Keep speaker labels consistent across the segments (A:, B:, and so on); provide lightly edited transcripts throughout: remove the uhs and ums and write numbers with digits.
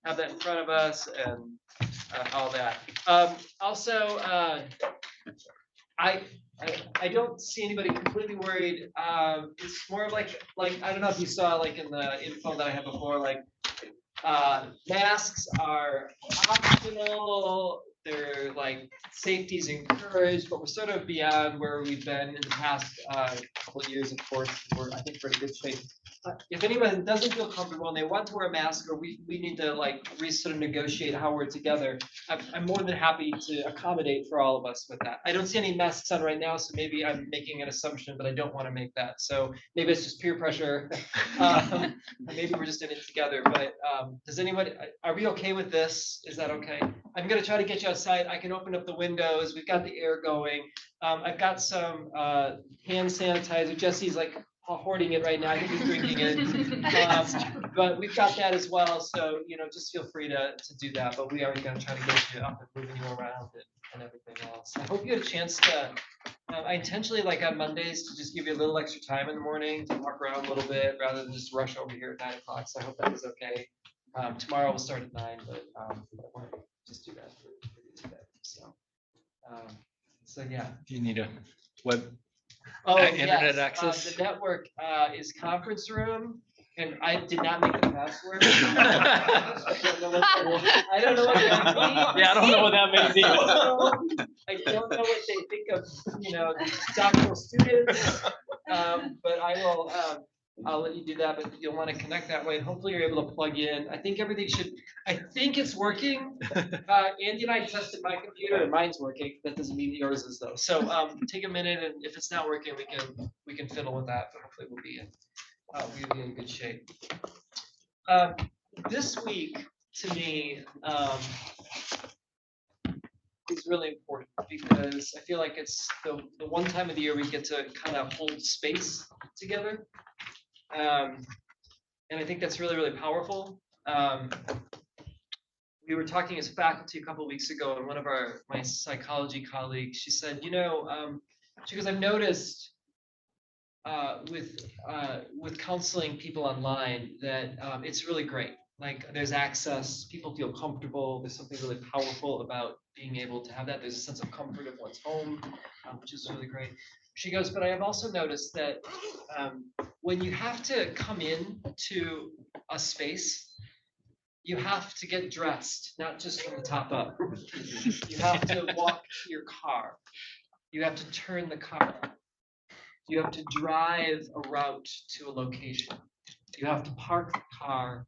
A: have that in front of us and all that. Also, I don't see anybody completely worried. It's more of like I don't know if you saw like in the info that I had before, like masks are optional. They're like safety's encouraged, but we're sort of beyond where we've been in the past couple of years. Of course, I think we're in good shape. If anyone doesn't feel comfortable and they want to wear a mask, or we need to like sort of negotiate how we're together, I'm more than happy to accommodate for all of us with that. I don't see any masks on right now, so maybe I'm making an assumption, but I don't want to make that. So maybe it's just peer pressure. Maybe we're just in it together. But does anybody? Are we okay with this? Is that okay? I'm gonna try to get you outside. I can open up the windows. We've got the air going. I've got some hand sanitizer. Jesse's like hoarding it right now. I think he's drinking it. But we've got that as well. So, just feel free to do that. But we are going to try to get you up and moving you around and everything else. I hope you had a chance to, I intentionally like on Mondays to just give you a little extra time in the morning to walk around a little bit rather than just rush over here at 9 o'clock. So I hope that was okay. Tomorrow we'll start at 9, but I want to just do that for you today. So yeah.
B: Do you need a web?
A: Internet
B: access?
A: The network is conference room, and I did not make the password. I don't know what that means.
B: Yeah, I don't know what that means either.
A: I don't know what they think of, the doctoral students. But I will. I'll let you do that, but you'll want to connect that way. Hopefully, you're able to plug in. I think everything should. I think it's working. Andy and I tested my computer, and mine's working. That doesn't mean yours is though. So take a minute, and if it's not working, we can fiddle with that. But hopefully, we'll be in good shape. This week, to me, is really important because I feel like it's the one time of the year we get to kind of hold space together. And I think that's really, really powerful. We were talking as faculty a couple of weeks ago, and one of my psychology colleagues, she said, she goes, I've noticed with counseling people online that it's really great. Like there's access, people feel comfortable. There's something really powerful about being able to have that. There's a sense of comfort of one's home, which is really great. She goes, but I have also noticed that when you have to come in to a space, you have to get dressed, not just from the top up. You have to walk to your car. You have to turn the car. You have to drive a route to a location. You have to park the car,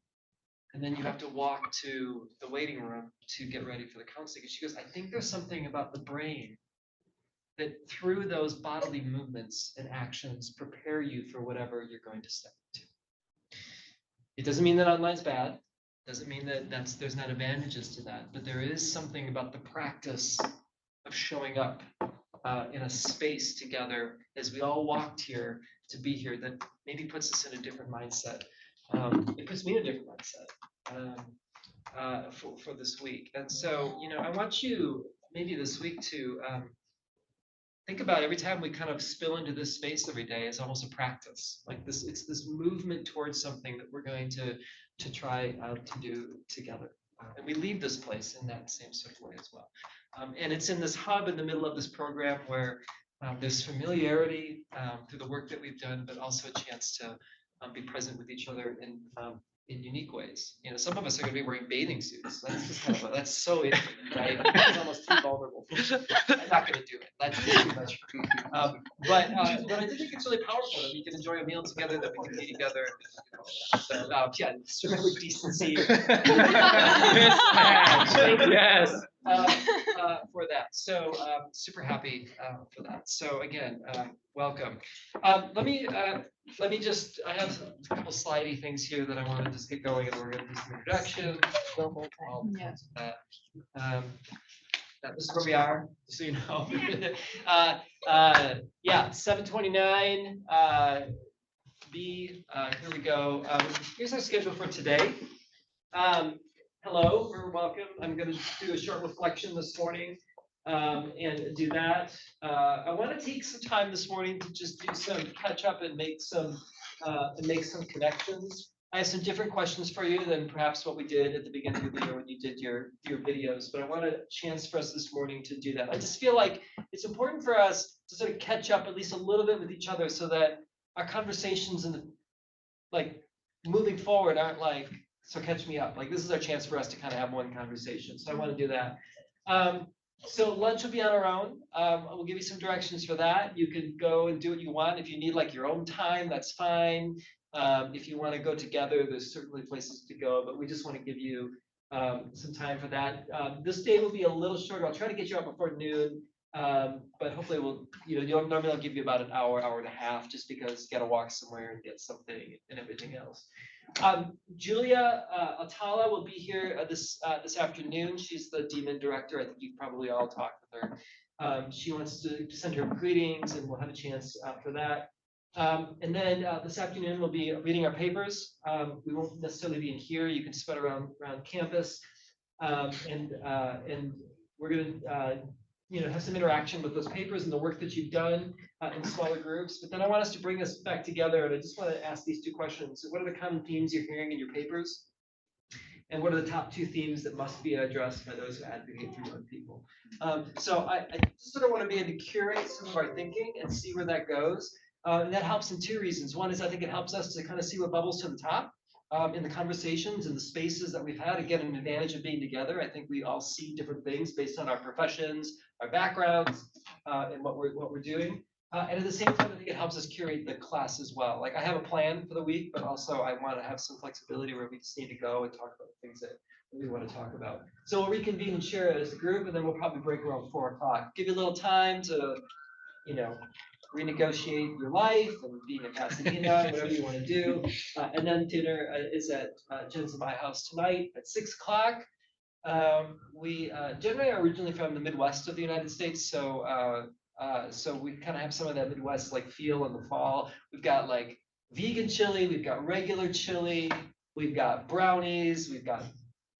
A: and then you have to walk to the waiting room to get ready for the counseling. And she goes, I think there's something about the brain that through those bodily movements and actions prepare you for whatever you're going to step into. It doesn't mean that online's bad. Doesn't mean that there's not advantages to that, but there is something about the practice of showing up in a space together as we all walked here to be here that maybe puts us in a different mindset. It puts me in a different mindset for this week. And so, I want you maybe this week to think about every time we kind of spill into this space every day as almost a practice. Like this, it's this movement towards something that we're going to try to do together. And we leave this place in that same sort of way as well. And it's in this hub in the middle of this program where there's familiarity through the work that we've done, but also a chance to be present with each other in unique ways. Some of us are going to be wearing bathing suits. That's just kind of that's so intimate, right? It's almost too vulnerable. I'm not going to do it. That's too much. But I do think it's really powerful that we can enjoy a meal together, that we can be together. So yeah, just remember decency.
C: Yes.
A: For that. So super happy for that. So again, welcome. Let me just, I have a couple slidey things here that I want to just get going, and we're going to do some introduction. This is where we are, so you know. Yeah, 729 B. Here we go. Here's our schedule for today. Hello, or welcome. I'm going to do a short reflection this morning and do that. I want to take some time this morning to just do some catch up and make some connections. I have some different questions for you than perhaps what we did at the beginning of the year when you did your videos, but I want a chance for us this morning to do that. I just feel like it's important for us to sort of catch up at least a little bit with each other so that our conversations and like moving forward aren't like, so catch me up. Like this is our chance for us to kind of have one conversation. So I want to do that. So lunch will be on our own. We'll give you some directions for that. You can go and do what you want. If you need like your own time, that's fine. If you want to go together, there's certainly places to go, but we just want to give you some time for that. This day will be a little shorter. I'll try to get you out before noon, but hopefully normally I'll give you about an hour, hour and a half, just because you got to walk somewhere and get something and everything else. Julia Atala will be here this afternoon. She's the Demon director. I think you probably all talked with her. She wants to send her greetings, and we'll have a chance for that. And then this afternoon we'll be reading our papers. We won't necessarily be in here. You can spread around campus, and we're going to have some interaction with those papers and the work that you've done in smaller groups. But then I want us to bring us back together, and I just want to ask these two questions. What are the common themes you're hearing in your papers? And what are the top two themes that must be addressed by those who advocate for young people? So I just sort of want to be able to curate some of our thinking and see where that goes. And that helps in two reasons. One is I think it helps us to kind of see what bubbles to the top in the conversations and the spaces that we've had. Again, an advantage of being together. I think we all see different things based on our professions, our backgrounds, and what we're doing. And at the same time, I think it helps us curate the class as well. Like I have a plan for the week, but also I want to have some flexibility where we just need to go and talk about things that we want to talk about. So we'll reconvene and share it as a group, and then we'll probably break around 4 o'clock. Give you a little time to, renegotiate your life and being in Pasadena, whatever you want to do. And then dinner is at Jen's and my house tonight at 6 o'clock. We generally are originally from the Midwest of the United States, so we kind of have some of that Midwest like feel in the fall. We've got like vegan chili, we've got regular chili, we've got brownies, we've got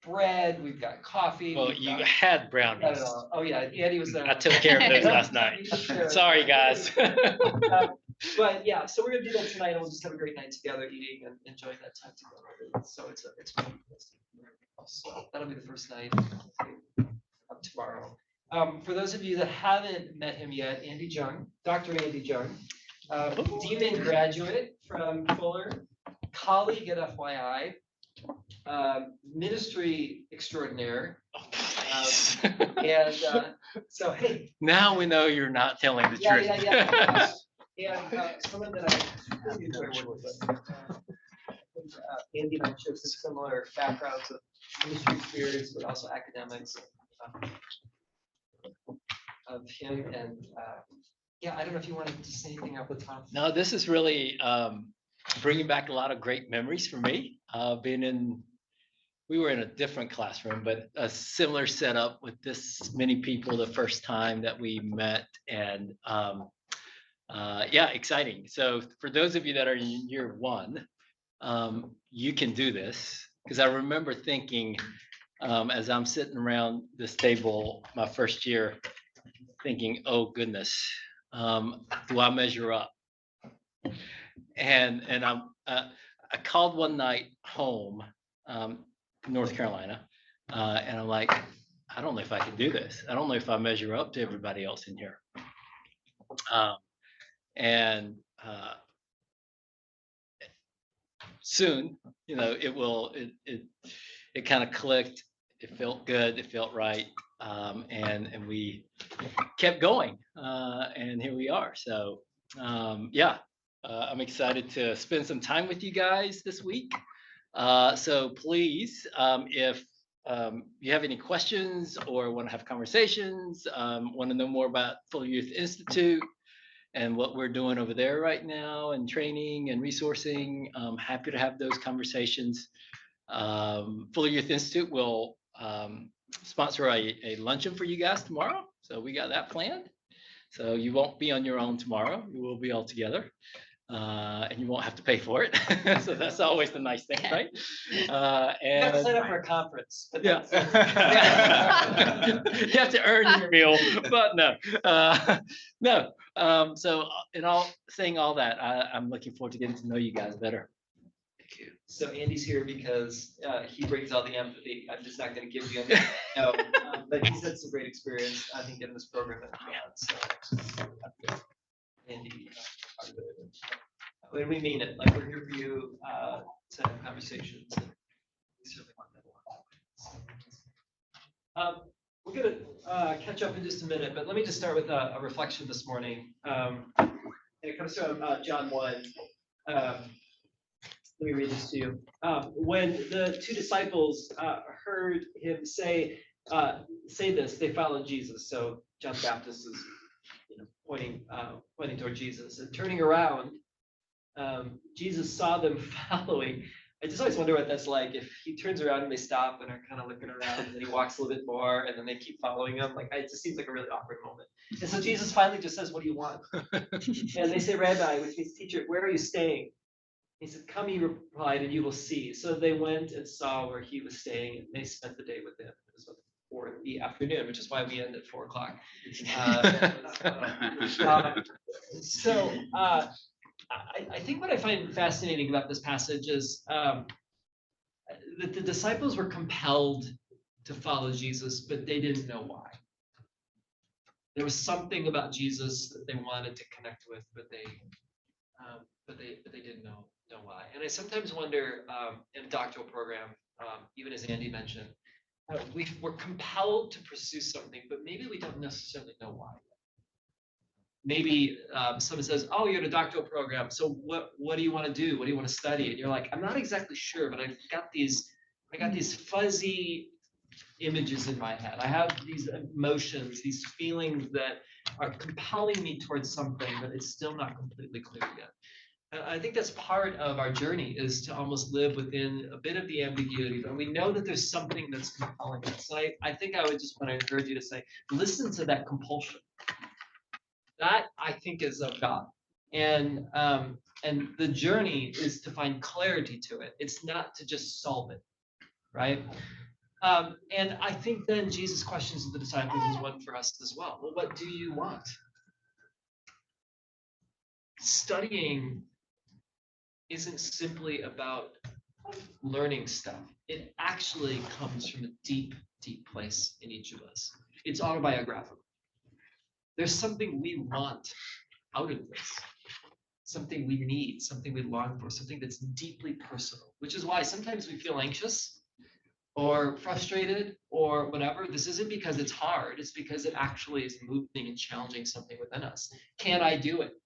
A: bread, we've got coffee.
B: Well, you had brownies.
A: Oh yeah, Andy was there.
B: I took care of those last night. Sorry, guys.
A: But yeah, so we're gonna do that tonight, and we'll just have a great night together, eating and enjoying that time together. So it's fun. So that'll be the first night of tomorrow. For those of you that haven't met him yet, Andy Jung, Dr. Andy Jung, Demon graduate from Fuller, colleague at FYI, ministry extraordinaire. And so, hey.
B: Now we know you're not telling the truth.
A: And someone that I really enjoy working with. Andy and I share some similar backgrounds of ministry experience, but also academics of him. And I don't know if you wanted to say anything off the top.
B: No, this is really bringing back a lot of great memories for me. We were in a different classroom, but a similar setup with this many people the first time that we met, and exciting. So for those of you that are in year one, you can do this, because I remember thinking as I'm sitting around this table my first year, thinking, oh goodness, do I measure up? And I called one night home, North Carolina, and I'm like, I don't know if I can do this. I don't know if I measure up to everybody else in here. Soon, it kind of clicked. It felt good. It felt right. And we kept going. And here we are. So, I'm excited to spend some time with you guys this week. So please, if you have any questions or want to have conversations, want to know more about Fuller Youth Institute and what we're doing over there right now, and training and resourcing, I'm happy to have those conversations. Fuller Youth Institute will sponsor a luncheon for you guys tomorrow. So we got that planned. So you won't be on your own tomorrow. You will be all together. And you won't have to pay for it. So that's always the nice thing, right?
A: You have to sign up for a conference.
B: Yeah. You have to earn your meal, but no. So in saying all that, I'm looking forward to getting to know you guys better.
C: Thank you.
A: So Andy's here because he brings all the empathy. I'm just not going to give you any. No, but he's had some great experience, I think, in this program that we've had. So Andy, part of it. When we mean it, like we're here for you to have conversations. And we certainly want that. We're going to catch up in just a minute, but let me just start with a reflection this morning. And it comes from John 1. Let me read this to you. When the two disciples heard him say this, they followed Jesus. So John the Baptist is, pointing toward Jesus, and turning around, Jesus saw them following. I just always wonder what that's like. If he turns around and they stop and are kind of looking around, and then he walks a little bit more, and then they keep following him. Like, it just seems like a really awkward moment. And so Jesus finally just says, "What do you want?" And they say, "Rabbi," which means teacher, "where are you staying?" He said, "Come," he replied, "and you will see." So they went and saw where he was staying, and they spent the day with him. It was 4 in the afternoon, which is why we end at 4 o'clock. So I think what I find fascinating about this passage is that the disciples were compelled to follow Jesus, but they didn't know why. There was something about Jesus that they wanted to connect with, but they didn't know why. And I sometimes wonder in a doctoral program, even as Andy mentioned, we're compelled to pursue something, but maybe we don't necessarily know why. Maybe someone says, "Oh, you're in a doctoral program, so what do you want to do? What do you want to study?" And you're like, "I'm not exactly sure, but I got these fuzzy images in my head. I have these emotions, these feelings that are compelling me towards something, but it's still not completely clear yet." And I think that's part of our journey, is to almost live within a bit of the ambiguity, but we know that there's something that's compelling us. So I think I would just want to encourage you to say, listen to that compulsion. That, I think, is of God. And the journey is to find clarity to it. It's not to just solve it, right? And I think then Jesus' questions to the disciples is one for us as well. Well, what do you want? Studying isn't simply about learning stuff. It actually comes from a deep, deep place in each of us. It's autobiographical. There's something we want out of this, something we need, something we long for, something that's deeply personal, which is why sometimes we feel anxious or frustrated or whatever. This isn't because it's hard. It's because it actually is moving and challenging something within us. Can I do it?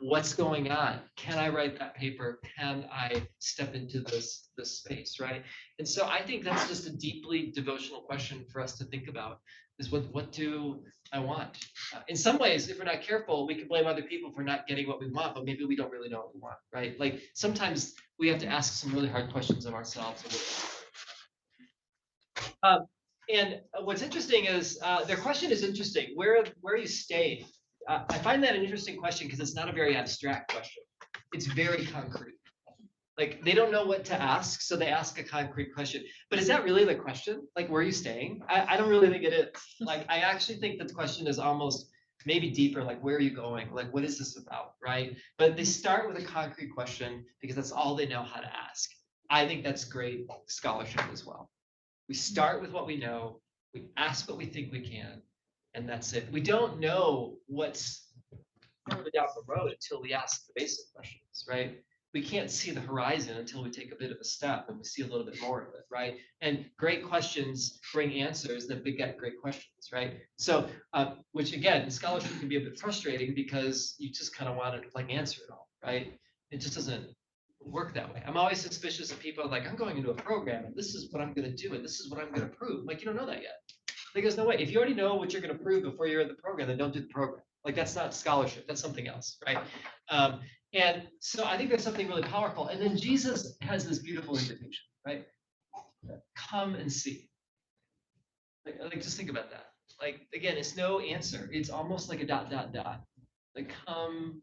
A: What's going on? Can I write that paper? Can I step into this space, right? And so I think that's just a deeply devotional question for us to think about, is what do I want? In some ways, if we're not careful, we can blame other people for not getting what we want, but maybe we don't really know what we want, right? Like sometimes we have to ask some really hard questions of ourselves. And what's interesting is their question is interesting. Where are you staying? I find that an interesting question because it's not a very abstract question. It's very concrete. Like they don't know what to ask, so they ask a concrete question. But is that really the question? Like, where are you staying? I don't really think it is. Like, I actually think that the question is almost maybe deeper, like, where are you going? Like, what is this about, right? But they start with a concrete question because that's all they know how to ask. I think that's great scholarship as well. We start with what we know, we ask what we think we can, and that's it. We don't know what's further down the road until we ask the basic questions, right? We can't see the horizon until we take a bit of a step and we see a little bit more of it, right? And great questions bring answers that beget great questions, right? So, which again, scholarship can be a bit frustrating because you just kind of want to like answer it all, right? It just doesn't work that way. I'm always suspicious of people like, I'm going into a program and this is what I'm going to do and this is what I'm going to prove. Like, you don't know that yet. Like, there's no way. If you already know what you're going to prove before you're in the program, then don't do the program. Like, that's not scholarship. That's something else, right? And so I think there's something really powerful. And then Jesus has this beautiful invitation, right? Come and see. Like just think about that. Like, again, it's no answer. It's almost like a ... Like, come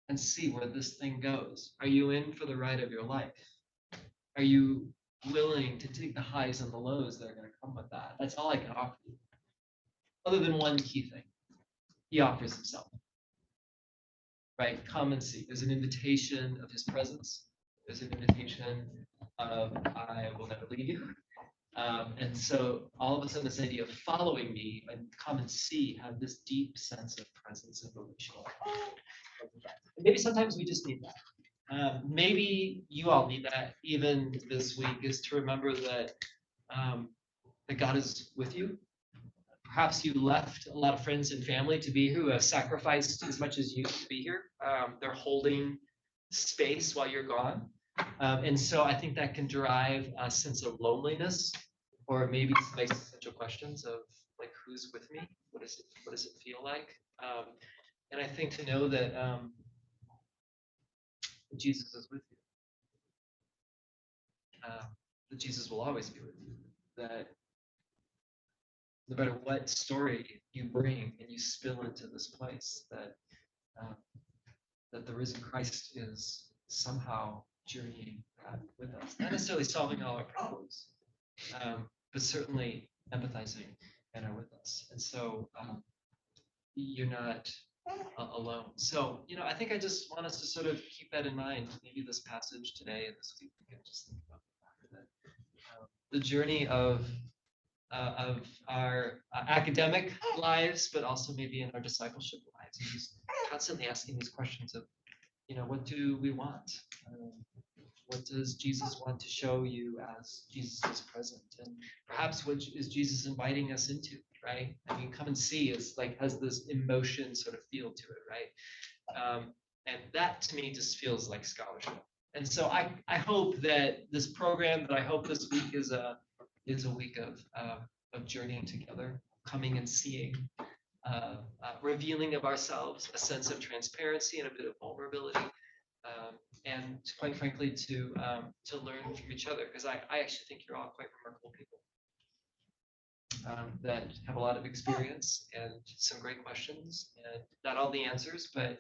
A: and see where this thing goes. Are you in for the ride of your life? Are you willing to take the highs and the lows that are going to come with that? That's all I can offer you. Other than one key thing, he offers himself. Right? Come and see. There's an invitation of his presence. There's an invitation of I will never leave you. And so all of a sudden, this idea of following me and come and see, have this deep sense of presence and relational. And maybe sometimes we just need that. Maybe you all need that even this week, is to remember that that God is with you. Perhaps you left a lot of friends and family to be here who have sacrificed as much as you to be here. They're holding space while you're gone. And so I think that can drive a sense of loneliness, or maybe some existential questions of like, who's with me? What does it feel like? And I think to know that Jesus is with you, that Jesus will always be with you, that no matter what story you bring and you spill into this place, that that the risen Christ is somehow journeying with us, not necessarily solving all our problems, but certainly empathizing and are with us. And so you're not alone. So, I think I just want us to sort of keep that in mind. Maybe this passage today and this week, we can just think about that. The journey of our academic lives, but also maybe in our discipleship lives, and just constantly asking these questions of, what do we want? What does Jesus want to show you as Jesus is present? And perhaps what is Jesus inviting us into, right? I mean, come and see is like, has this emotion sort of feel to it, right? And that to me just feels like scholarship. And so I hope that this program, that I hope this week is a week of journeying together, coming and seeing, revealing of ourselves, a sense of transparency and a bit of vulnerability, and quite frankly to learn from each other, because I actually think you're all quite remarkable people that have a lot of experience and some great questions, and not all the answers, but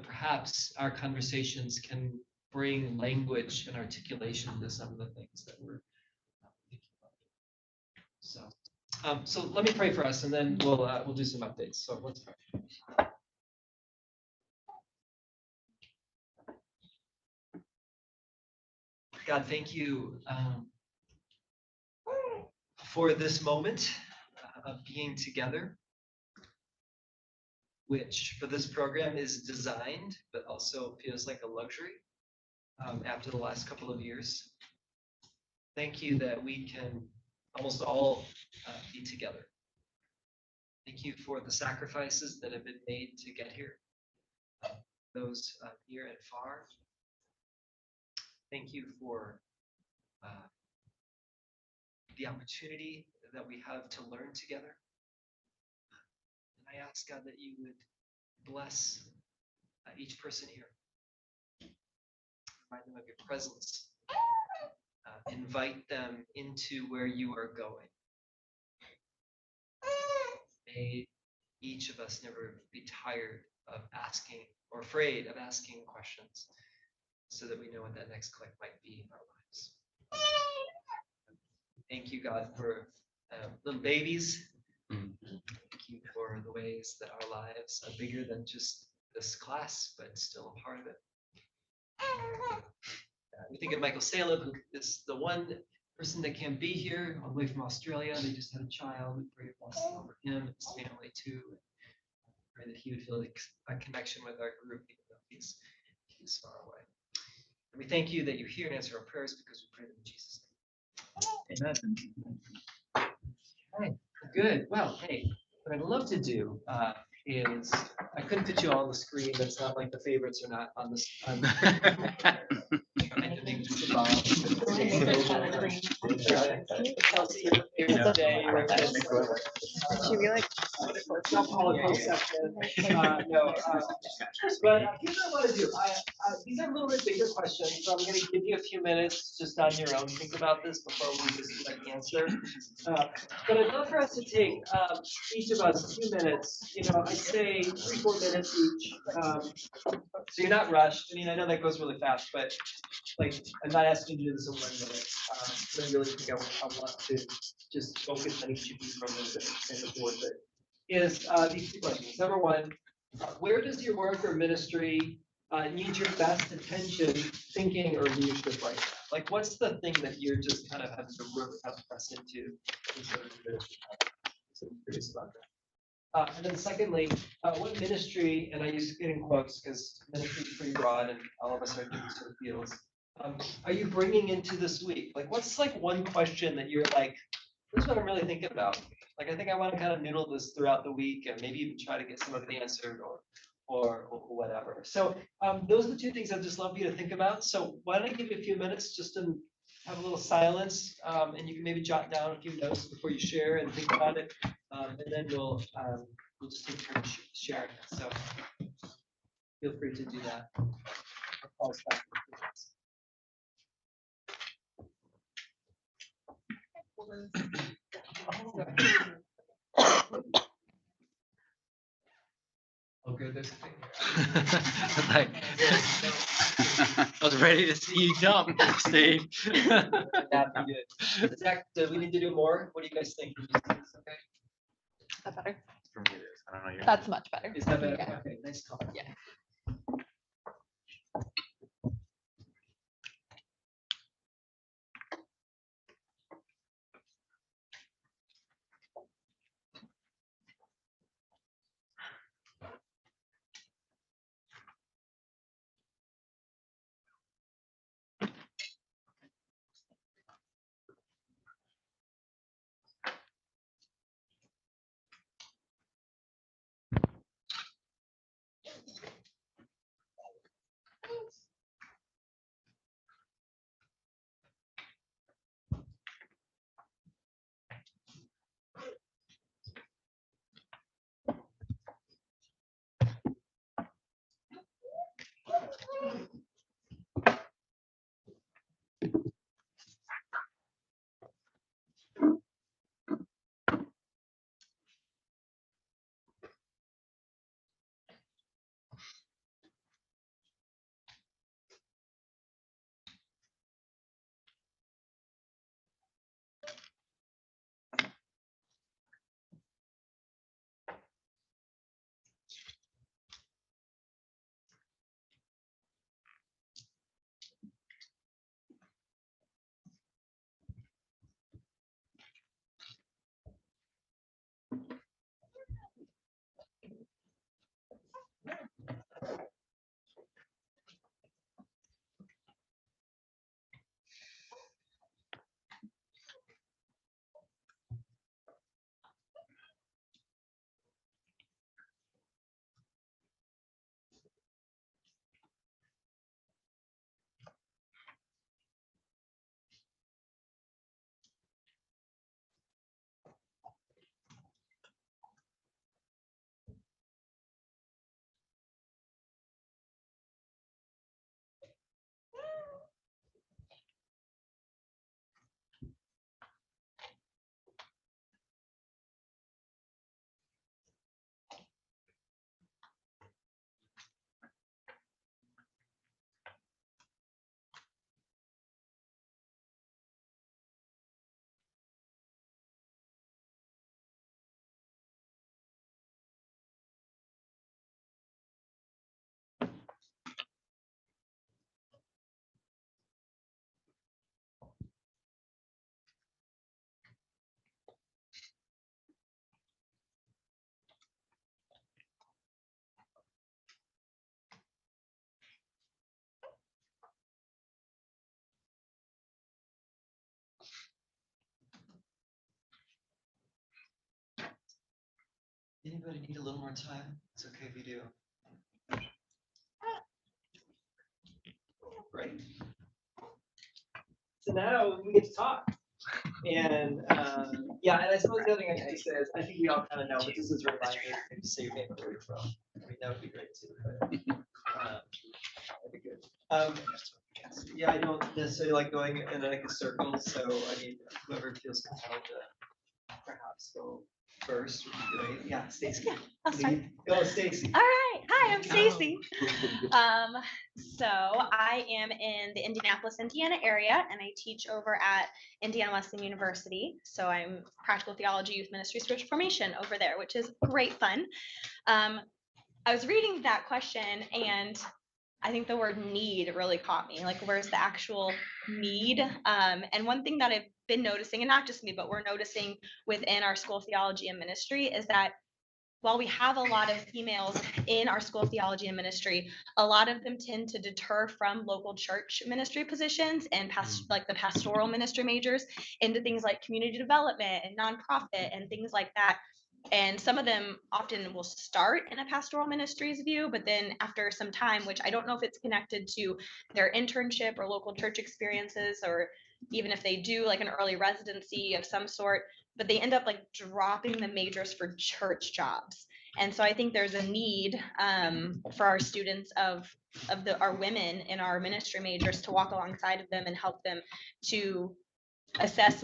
A: perhaps our conversations can bring language and articulation to some of the things that we're thinking about. So let me pray for us, and then we'll do some updates. So let's pray. God, thank you for this moment of being together, which for this program is designed, but also feels like a luxury after the last couple of years. Thank you that we can almost all be together. Thank you for the sacrifices that have been made to get here, those near and far. Thank you for the opportunity that we have to learn together. And I ask, God, that you would bless each person here. Remind them of your presence. Invite them into where you are going. May each of us never be tired of asking or afraid of asking questions, so that we know what that next click might be in our lives. Thank you, God, for little babies. Thank you for the ways that our lives are bigger than just this class, but still a part of it. We think of Michael Salem, who is the one person that can't be here, all the way from Australia. They just had a child. We pray a blessing over him and his family too. Pray that he would feel a connection with our group, even though he's far away. And we thank you that you hear and answer our prayers, because we pray them in Jesus' name. Amen. Okay, good. Well, hey, what I'd love to do is, I couldn't fit you all on the screen. That's not like the favorites are not on this.
C: Should we like?
A: No, but here's what I want to do. These are a little bit bigger questions, so I'm going to give you a few minutes just on your own to think about this before we just answer. But I'd love for us to take each of us 2 minutes. I'd say 3-4 minutes each. So you're not rushed. I mean, I know that goes really fast, but like, I'm not asking you to do this in 1 minute. But I really think I want to just focus on each of you for a little bit and the board bit. Is these 2 questions. Number one, where does your work or ministry needs your best attention, thinking, or leadership right now? Like, what's the thing that you're just kind of having to really have to press into? So I'm curious about that. And then secondly, what ministry, and I use it in quotes because ministry is pretty broad and all of us are different sort of fields, are you bringing into this week? Like, what's like one question that you're like, this is what I'm really thinking about. Like, I think I want to kind of noodle this throughout the week and maybe even try to get some of it answered or whatever. So those are the two things I'd just love you to think about. So why don't I give you a few minutes just to have a little silence, and you can maybe jot down a few notes before you share and think about it, and then we'll just take turns sharing it. So feel free to do that. I'll pause back for a few minutes. Oh, good. There's a thing.
B: Like, I was ready to see you jump, Steve.
A: That'd be good. Zach, do we need to do more? What do you guys think? Okay.
C: Is that better?
D: For me, it is. I don't know. You're-
C: That's much better.
A: Is that better?
C: Yeah.
A: Okay, nice comment.
C: Yeah.
A: Anybody need a little more time? It's okay if you do. Great. So now we get to talk. And yeah, and I suppose the other thing I can just say is I think we all kind of know, but this is a reminder maybe to say your name and where you're from. I mean, that would be great too. But, that'd be good. Yeah, I don't necessarily like going in like a circle, so I mean, whoever feels compelled to perhaps go first would be great. Yeah, Stacy.
E: I'll start.
A: Go, Stacy.
E: All right. Hi, I'm Stacy. So I am in the Indianapolis, Indiana area, and I teach over at Indiana Wesleyan University. So I'm practical theology, youth ministry, spiritual formation over there, which is great fun. I was reading that question and I think the word need really caught me. Like, where's the actual need? And one thing that I've been noticing, and not just me, but we're noticing within our school theology and ministry, is that while we have a lot of females in our school theology and ministry, a lot of them tend to deter from local church ministry positions and like the pastoral ministry majors into things like community development and nonprofit and things like that. And some of them often will start in a pastoral ministries view, but then after some time, which I don't know if it's connected to their internship or local church experiences, or even if they do like an early residency of some sort, but they end up like dropping the majors for church jobs. And so I think there's a need for our students of our women in our ministry majors to walk alongside of them and help them to assess,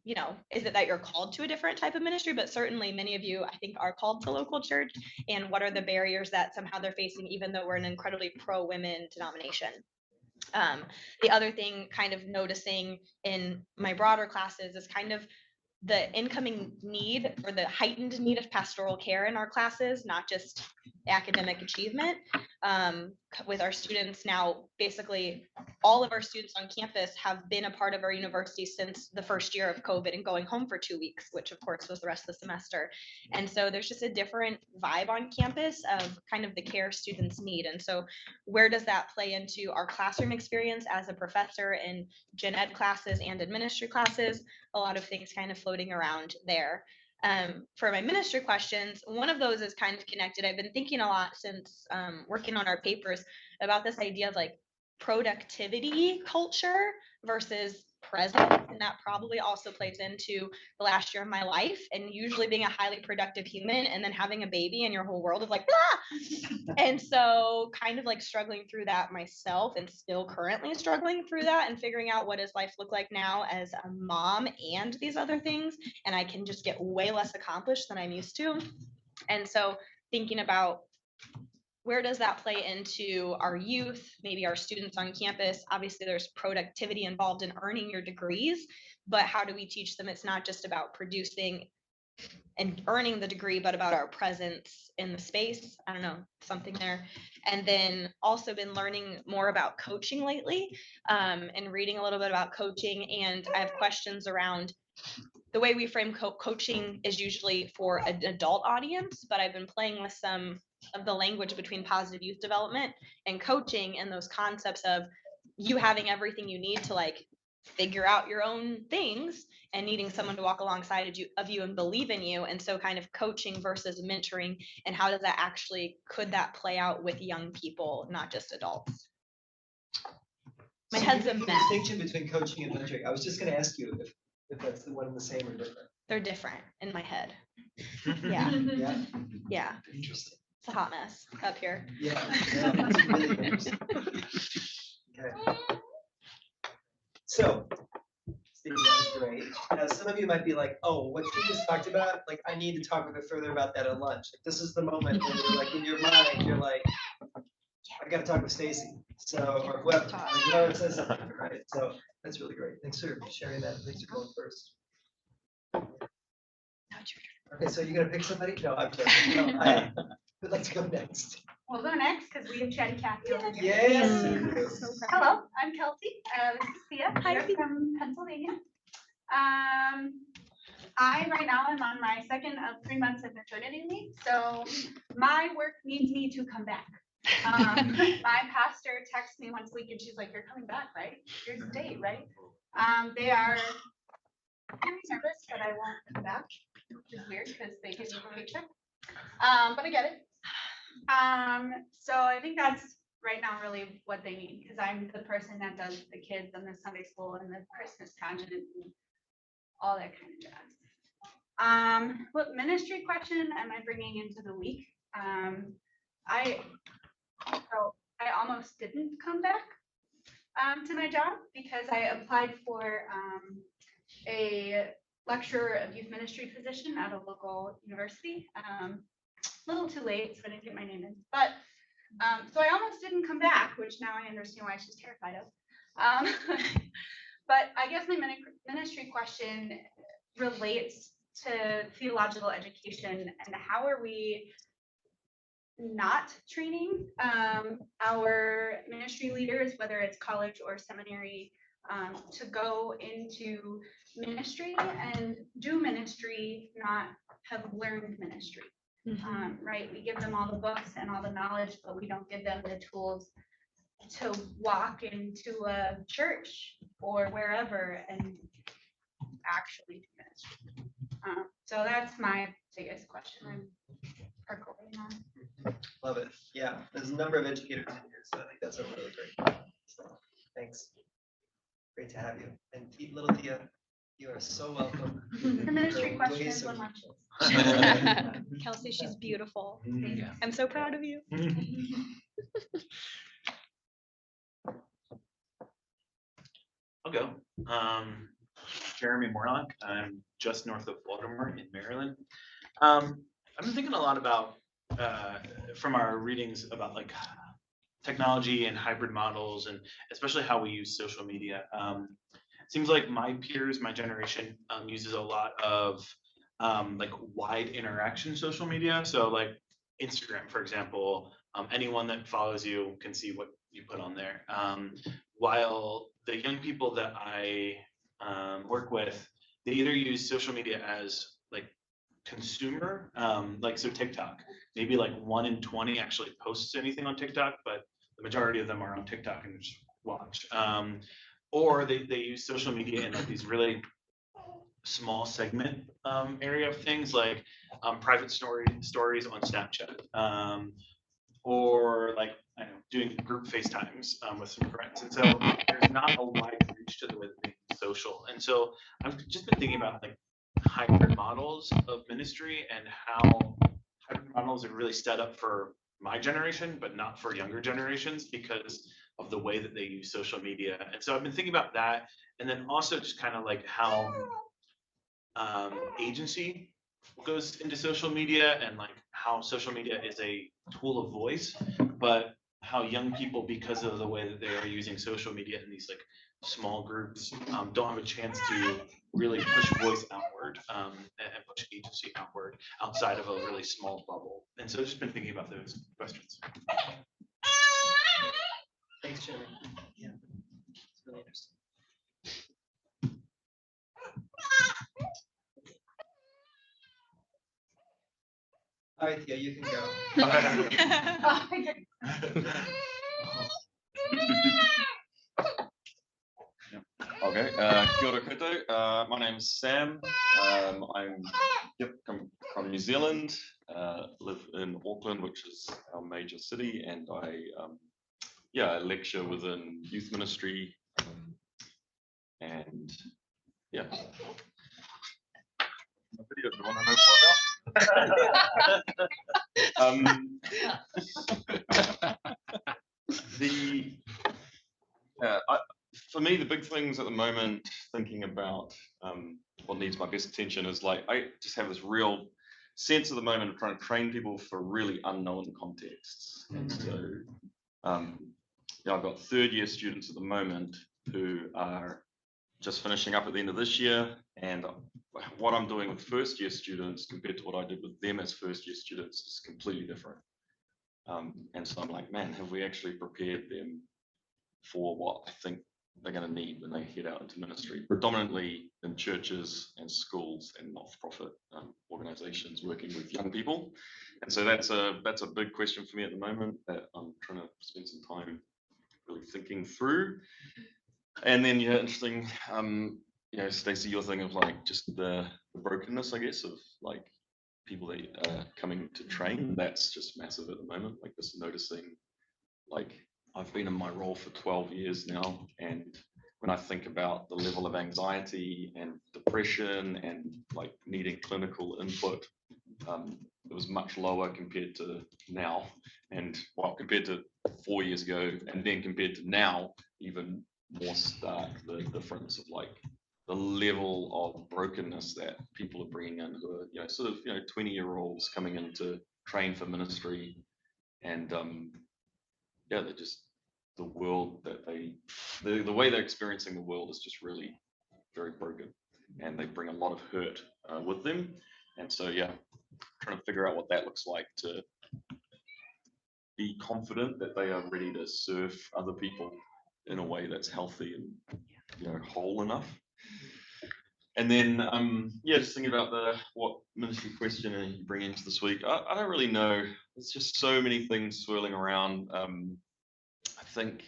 E: you know, is it that you're called to a different type of ministry? But certainly many of you, I think, are called to local church. And what are the barriers that somehow they're facing, even though we're an incredibly pro-women denomination? The other thing kind of noticing in my broader classes is kind of the incoming need or the heightened need of pastoral care in our classes, not just academic achievement. With our students now, basically all of our students on campus have been a part of our university since the first year of COVID and going home for 2 weeks, which of course was the rest of the semester. And so there's just a different vibe on campus of kind of the care students need. And so where does that play into our classroom experience as a professor in gen ed classes and administrative classes? A lot of things kind of floating around there. For my ministry questions, one of those is kind of connected. I've been thinking a lot since working on our papers about this idea of like productivity culture versus presence, and that probably also plays into the last year of my life and usually being a highly productive human and then having a baby and your whole world is like blah. And so kind of like struggling through that myself and still currently struggling through that and figuring out what does life look like now as a mom and these other things, and I can just get way less accomplished than I'm used to. And so thinking about where does that play into our youth, maybe our students on campus? Obviously, there's productivity involved in earning your degrees, but how do we teach them it's not just about producing and earning the degree, but about our presence in the space? I don't know, something there. And then also been learning more about coaching lately, and reading a little bit about coaching. And I have questions around the way we frame coaching is usually for an adult audience, but I've been playing with some of the language between positive youth development and coaching and those concepts of you having everything you need to like figure out your own things and needing someone to walk alongside of you and believe in you. And so kind of coaching versus mentoring, and how does that actually, could that play out with young people, not just adults? My
A: So
E: head's
A: you
E: a
A: make
E: mess.
A: distinction between coaching and mentoring. I was just going to ask you if that's the one and the same or different.
E: They're different in my head. Yeah.
A: Yeah,
E: Yeah.
A: interesting.
E: It's a hot mess up here.
A: Yeah, no, it's really interesting. Okay. So, Steve, that was great. Now, some of you might be like, oh, what you just talked about, like, I need to talk with her further about that at lunch. Like, this is the moment when you're like, in your mind, you're like, I gotta talk with Stacy. So, or whoever, like, whoever says something, right? So that's really great. Thanks for sharing that. Thanks for going first. Okay, so you're gonna pick somebody? No, I'm joking. No, who'd like to go next?
D: We'll go next because we have Chatty Cathy over here.
A: Yes.
D: Hello, I'm Kelsey. This is Thea.
E: Hi,
D: We're
E: Thea.
D: from Pennsylvania. I right now am on my second of 3 months of maternity leave, so my work needs me to come back. My pastor texts me once a week and she's like, "You're coming back, right? Here's the date, right?" They are very nervous that I won't come back, which is weird because they give me a paycheck. But I get it. So I think that's right now really what they need, because I'm the person that does the kids and the Sunday school and the Christmas pageant and all that kind of jazz. What ministry question am I bringing into the week? I almost didn't come back to my job because I applied for a lecturer of youth ministry position at a local university. A little too late, so I didn't get my name in. But so I almost didn't come back, which now I understand why she's terrified of. But I guess my ministry question relates to theological education and how are we not training our ministry leaders, whether it's college or seminary, to go into ministry and do ministry, not have learned ministry. Right? We give them all the books and all the knowledge, but we don't give them the tools to walk into a church or wherever and actually do ministry. So that's my biggest question I'm percolating on.
F: Love it. Yeah, there's a number of educators in here, so I think that's a really great point. So, thanks. Great to have you. And little Tia, you are so welcome.
D: For ministry
F: Your
D: questions
F: ways
D: and
F: of-
D: lunches.
E: Kelsey, she's beautiful.
B: Yeah.
E: I'm so proud of you.
G: I'll go. Jeremy Morlock. I'm just north of Baltimore in Maryland. I've been thinking a lot about, from our readings about like technology and hybrid models, and especially how we use social media. It seems like my peers, my generation, uses a lot of like wide interaction social media. So like Instagram, for example, anyone that follows you can see what you put on there. While the young people that I work with, they either use social media as like consumer, like so TikTok, maybe like 1 in 20 actually posts anything on TikTok, but the majority of them are on TikTok and just watch. Or they use social media in like these really small segment area of things, like private stories on Snapchat, or like I don't know, doing group FaceTimes with some friends. And so there's not a wide reach to the way that they use social. And so I've just been thinking about like hybrid models of ministry and how hybrid models are really set up for my generation, but not for younger generations because of the way that they use social media. And so I've been thinking about that. And then also just kind of like how agency goes into social media and like how social media is a tool of voice, but how young people, because of the way that they are using social media in these like small groups, don't have a chance to really push voice outward and push agency outward outside of a really small bubble. And so I've just been thinking about those questions.
F: Thanks, Jeremy. Yeah, it's really interesting. All right, Tia, you can go.
D: Oh, my goodness.
H: Okay, kia ora koutou. My name is Sam. I'm from New Zealand, live in Auckland, which is our major city, and I lecture within youth ministry, and yeah. My video, do you want to know more about? For me, the big things at the moment, thinking about what needs my best attention is like, I just have this real sense at the moment of trying to train people for really unknown contexts. And so, I've got third year students at the moment who are just finishing up at the end of this year. And what I'm doing with first year students compared to what I did with them as first year students is completely different. And so I'm like, man, have we actually prepared them for what I think they're going to need when they head out into ministry, predominantly in churches and schools and not-for-profit organizations working with young people. And so that's a big question for me at the moment that I'm trying to spend some time really thinking through. And then, interesting, Stacey, your thing of like just the brokenness, I guess, of like people that are coming to train, that's just massive at the moment. Like just noticing, like I've been in my role for 12 years now, and when I think about the level of anxiety and depression and like needing clinical input, it was much lower compared to now, and well, compared to 4 years ago, and then compared to now, even more stark the difference of like the level of brokenness that people are bringing in who are, sort of, 20-year-olds coming in to train for ministry, and they're just the world that the way they're experiencing the world is just really very broken, and they bring a lot of hurt with them. And so trying to figure out what that looks like to be confident that they are ready to serve other people in a way that's healthy and whole enough. And then, yeah, just thinking about what ministry question you bring into this week. I don't really know. There's just so many things swirling around. I think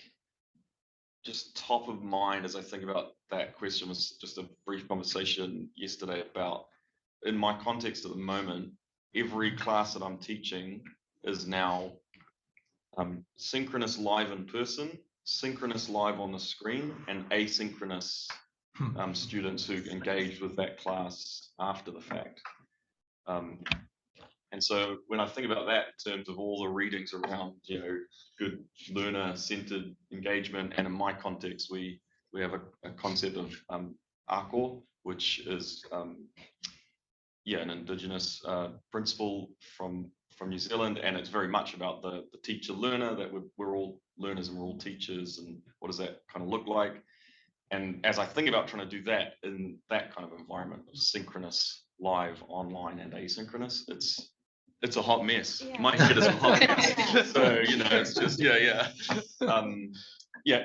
H: just top of mind as I think about that question was just a brief conversation yesterday about, in my context at the moment, every class that I'm teaching is now synchronous live in person, synchronous live on the screen, and asynchronous students who engage with that class after the fact. And so when I think about that in terms of all the readings around, good learner-centered engagement, and in my context, we have a concept of ARCOR, which is an indigenous principle from New Zealand, and it's very much about the teacher-learner, that we're all learners and we're all teachers, and what does that kind of look like? And as I think about trying to do that in that kind of environment, synchronous, live, online, and asynchronous, it's a hot mess.
E: Yeah.
H: My head is a hot mess. So, it's just,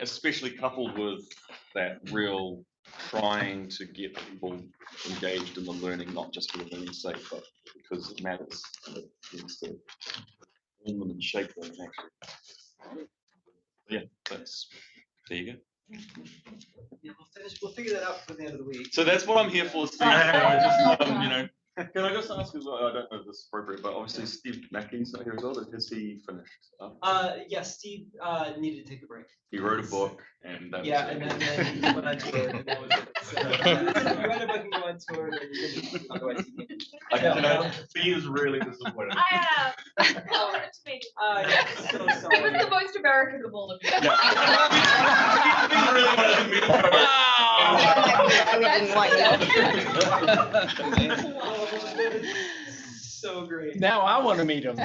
H: especially coupled with that real trying to get people engaged in the learning, not just for the learning's sake, but because it matters. And it needs to form them and shape them, actually. Yeah, there you go.
F: Yeah, we'll figure that out for the end of the week.
H: So that's what I'm here for, Steve. Just, can I just ask as well? I don't know if this is appropriate, but obviously Steve Mackey's not here as well. Has he finished up?
F: Yes, Steve needed to take a break.
H: He wrote a book, and that
F: Yeah,
H: was
F: and then he went on tour, and that was it. So, you write a book and go on tour, then you can, otherwise you can't.
H: He is really disappointed.
C: I am. Oh, it's me.
F: Yeah, so sorry.
C: It was the most American-able of you.
H: He really wanted to meet him.
E: We didn't want you.
F: So great.
B: Now I want to meet him.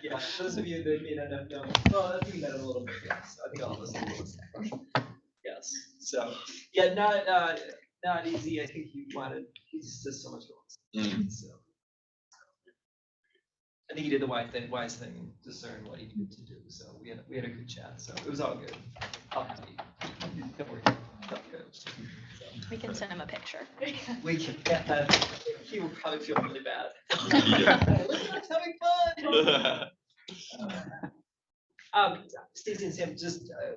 F: Yeah, those of you that may not have known, well, I think we met him a little bit, yes. I think all of us. Yes, so, yeah, not easy. I think he just does so much else. So. I think he did the wise thing and discern what he needed to do. So we had a good chat. So it was all good. All happy. Don't worry. Felt good. So,
E: We can send him a picture.
F: we can get that. He will probably feel really bad. Look at us having fun. Stacey and Sam,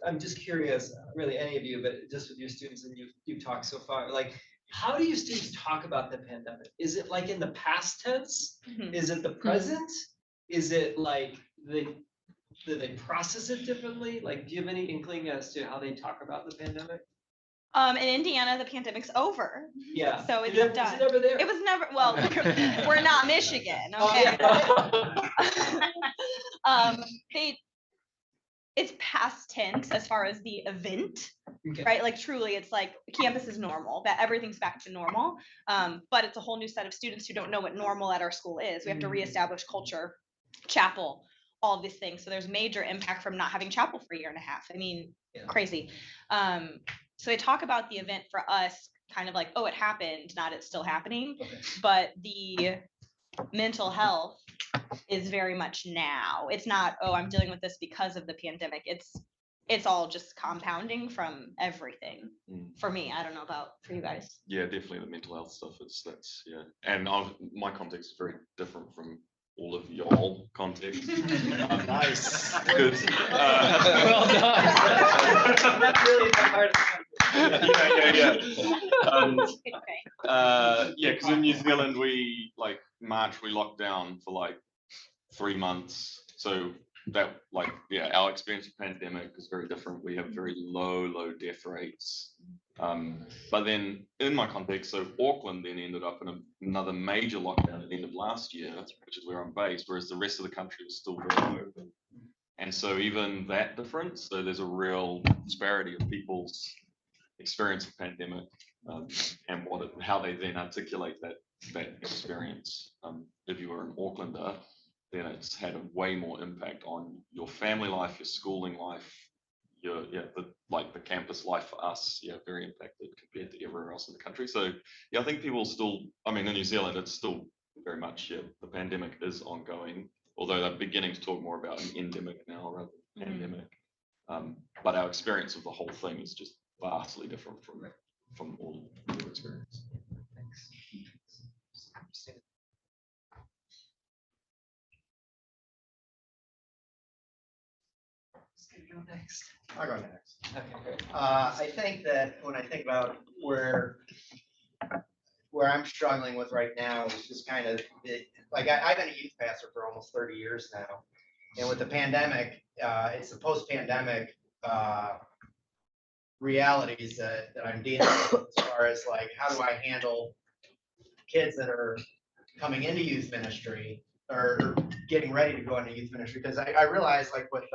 F: I'm just curious, really any of you, but just with your students and you've talked so far, like, how do your students talk about the pandemic? Is it like in the past tense?
E: Mhm.
F: Is it the present? Is it like do they process it differently? Like, do you have any inkling as to how they talk about the pandemic?
E: In Indiana, the pandemic's over.
F: Yeah.
E: So it's
F: Was
E: done.
F: it never there?
E: It was never, well, we're not Michigan,
F: Oh,
E: okay?
F: yeah.
E: It's past tense as far as the event,
F: Okay.
E: right? Like truly, it's like campus is normal, that everything's back to normal. But it's a whole new set of students who don't know what normal at our school is. We have to reestablish culture, chapel, all of these things. So there's major impact from not having chapel for a year and a half. I mean, crazy. So they talk about the event for us kind of like, oh, it happened, not it's still happening.
F: Okay.
E: But the mental health is very much now. It's not, oh, I'm dealing with this because of the pandemic. It's all just compounding from everything. For me, I don't know about for you guys.
H: Yeah, definitely the mental health stuff. That's and my context is very different from all of your context.
B: Nice.
H: Good.
B: Well done.
F: That's really the hard.
H: Yeah, because in New Zealand March we locked down for like 3 months. So that our experience of pandemic is very different. We have very low death rates. But then in my context, so Auckland then ended up in another major lockdown at the end of last year, which is where I'm based, whereas the rest of the country was still very open. And so even that difference, so there's a real disparity of people's experience of pandemic and how they then articulate that experience. If you were an Aucklander, then it's had a way more impact on your family life, your schooling life, the campus life for us, very impacted compared to everywhere else in the country. So I think people still, in New Zealand, it's still very much, the pandemic is ongoing, although they're beginning to talk more about an endemic now rather than pandemic. But our experience of the whole thing is just vastly different from all your experience.
A: Thanks. Go next.
I: I'll go next.
A: Okay, great.
I: I think that when I think about where I'm struggling with right now is just kind of I've been a youth pastor for almost 30 years now, and with the pandemic, it's the post-pandemic realities that I'm dealing with as far as like how do I handle kids that are coming into youth ministry or getting ready to go into youth ministry, because I realize like with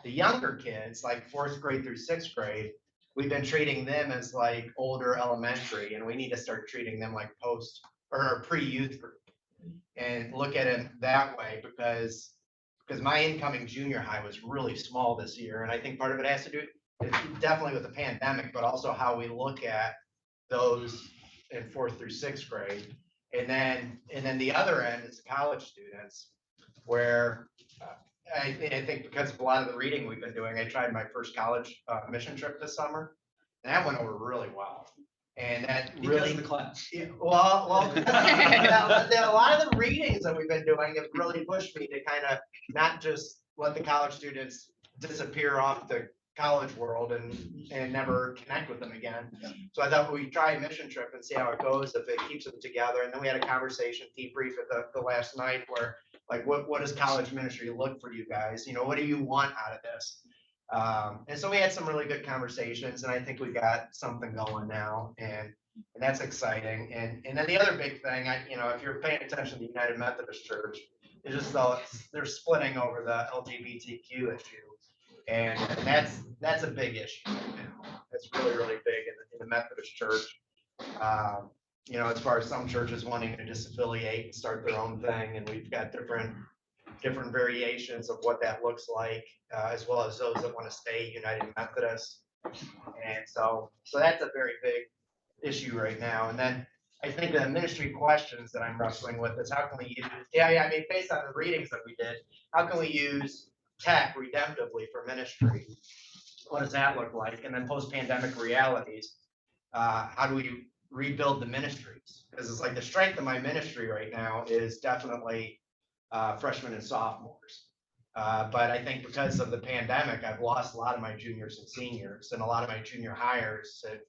I: the younger kids, like 4th grade through 6th grade, we've been treating them as like older elementary, and we need to start treating them like post or pre-youth group and look at it that way, because my incoming junior high was really small this year. And I think part of it has to do definitely with the pandemic, but also how we look at those in 4th through 6th grade. And then the other end is college students, where I think because of a lot of the reading we've been doing, I tried my first college mission trip this summer, and that went over really well. And that
A: Because
I: really,
A: of the class.
I: yeah, well, a lot of the readings that we've been doing have really pushed me to kind of not just let the college students disappear off the college world and never connect with them again. So I thought we'd try a mission trip and see how it goes, if it keeps them together. And then we had a conversation debrief at the last night where, like, what does college ministry look for you guys? You know, what do you want out of this? And so we had some really good conversations, and I think we got something going now, and that's exciting. And then the other big thing, if you're paying attention to the United Methodist Church, it's just they're splitting over the LGBTQ issue, and that's a big issue right now. It's really, really big in the Methodist Church. As far as some churches wanting to disaffiliate and start their own thing, and we've got different variations of what that looks like, as well as those that want to stay United Methodist. And so that's a very big issue right now. And then I think the ministry questions that I'm wrestling with is how can we use, based on the readings that we did, how can we use tech redemptively for ministry? What does that look like? And then post-pandemic realities, how do we rebuild the ministries? Because it's like the strength of my ministry right now is definitely freshmen and sophomores. But I think because of the pandemic, I've lost a lot of my juniors and seniors, and a lot of my junior hires have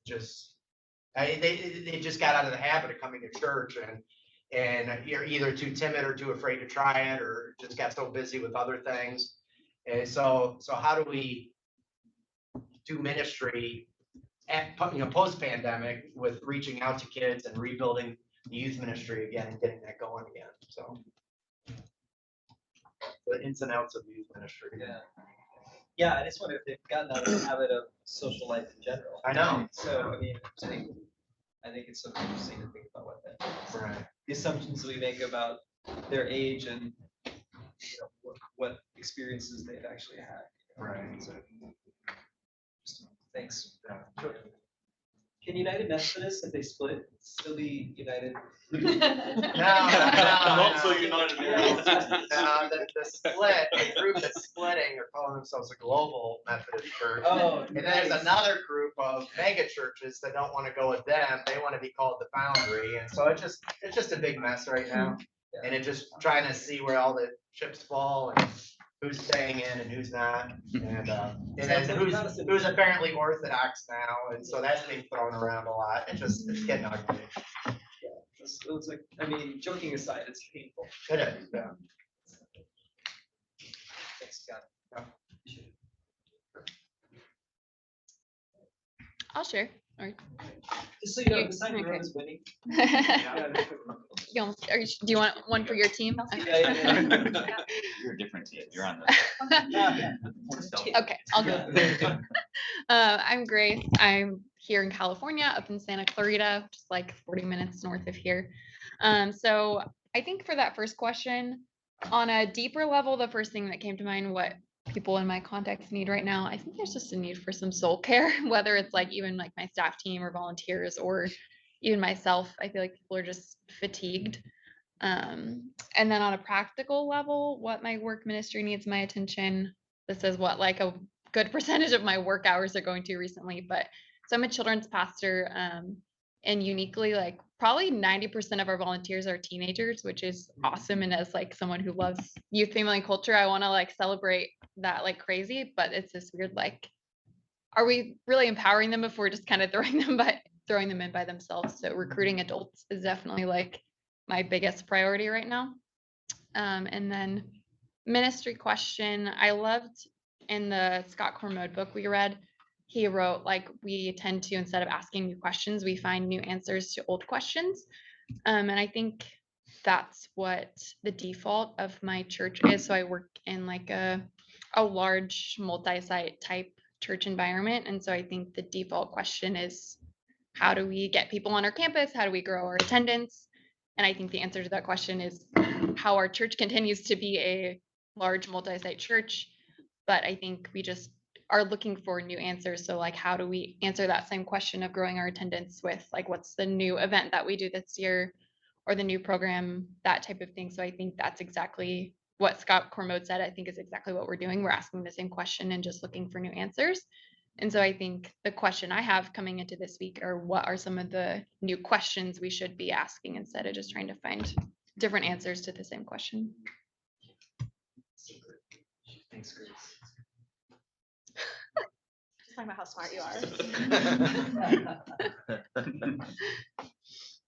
I: they just got out of the habit of coming to church, and you're either too timid or too afraid to try it, or just got so busy with other things. And so how do we do ministry at post-pandemic with reaching out to kids and rebuilding the youth ministry again and getting that going again? So the ins and outs of youth ministry.
F: Yeah, I just wonder if they've gotten out of the habit of social life in general.
I: I know.
F: So, I think it's so interesting to think about what that,
I: Right.
F: the assumptions we make about their age and what experiences they've actually had.
I: Right.
F: So, thanks.
I: Yeah.
F: Can United Methodist, if they split, still be united?
H: Not so united.
I: The split, the group that's splitting are calling themselves a global Methodist church.
F: Oh,
I: And then there's another group of mega churches that don't want to go with them. They want to be called the Foundry. And so it's just a big mess right now. And it's just trying to see where all the chips fall and who's staying in and who's not. And then who's apparently Orthodox now. And so that's being thrown around a lot. It's getting ugly.
F: It's like, joking aside, it's painful.
I: It is, yeah.
F: Thanks, Scott.
J: I'll share. All right.
F: Just so you know,
J: Okay,
F: the side room
J: okay.
F: is winning.
J: Do you want one for your team?
K: You're a different team. You're on the.
J: Okay, I'll go. I'm Grace. I'm here in California, up in Santa Clarita, just like 40 minutes north of here. So I think for that first question, on a deeper level, the first thing that came to mind, what people in my context need right now, I think there's just a need for some soul care, whether it's like even like my staff team or volunteers or even myself. I feel like people are just fatigued. And then on a practical level, what my work ministry needs my attention. This is what like a good percentage of my work hours are going to recently, but so I'm a children's pastor, and uniquely like probably 90% of our volunteers are teenagers, which is awesome. And as like someone who loves youth, family, and culture, I want to like celebrate that like crazy, but it's this weird like, are we really empowering them if we're just kind of throwing them in by themselves? So recruiting adults is definitely like my biggest priority right now. And then ministry question, I loved in the Scott Cormode book we read, he wrote like we tend to, instead of asking new questions, we find new answers to old questions. And I think that's what the default of my church is. So I work in like a large multi-site type church environment. And so I think the default question is, how do we get people on our campus? How do we grow our attendance? And I think the answer to that question is how our church continues to be a large multi-site church. But I think we just are looking for new answers. So like, how do we answer that same question of growing our attendance with like, what's the new event that we do this year or the new program, that type of thing. So I think that's exactly what Scott Cormode said, I think is exactly what we're doing. We're asking the same question and just looking for new answers. And so I think the question I have coming into this week are what are some of the new questions we should be asking instead of just trying to find different answers to the same question.
F: Thanks, Grace.
E: Just talking about how smart you are.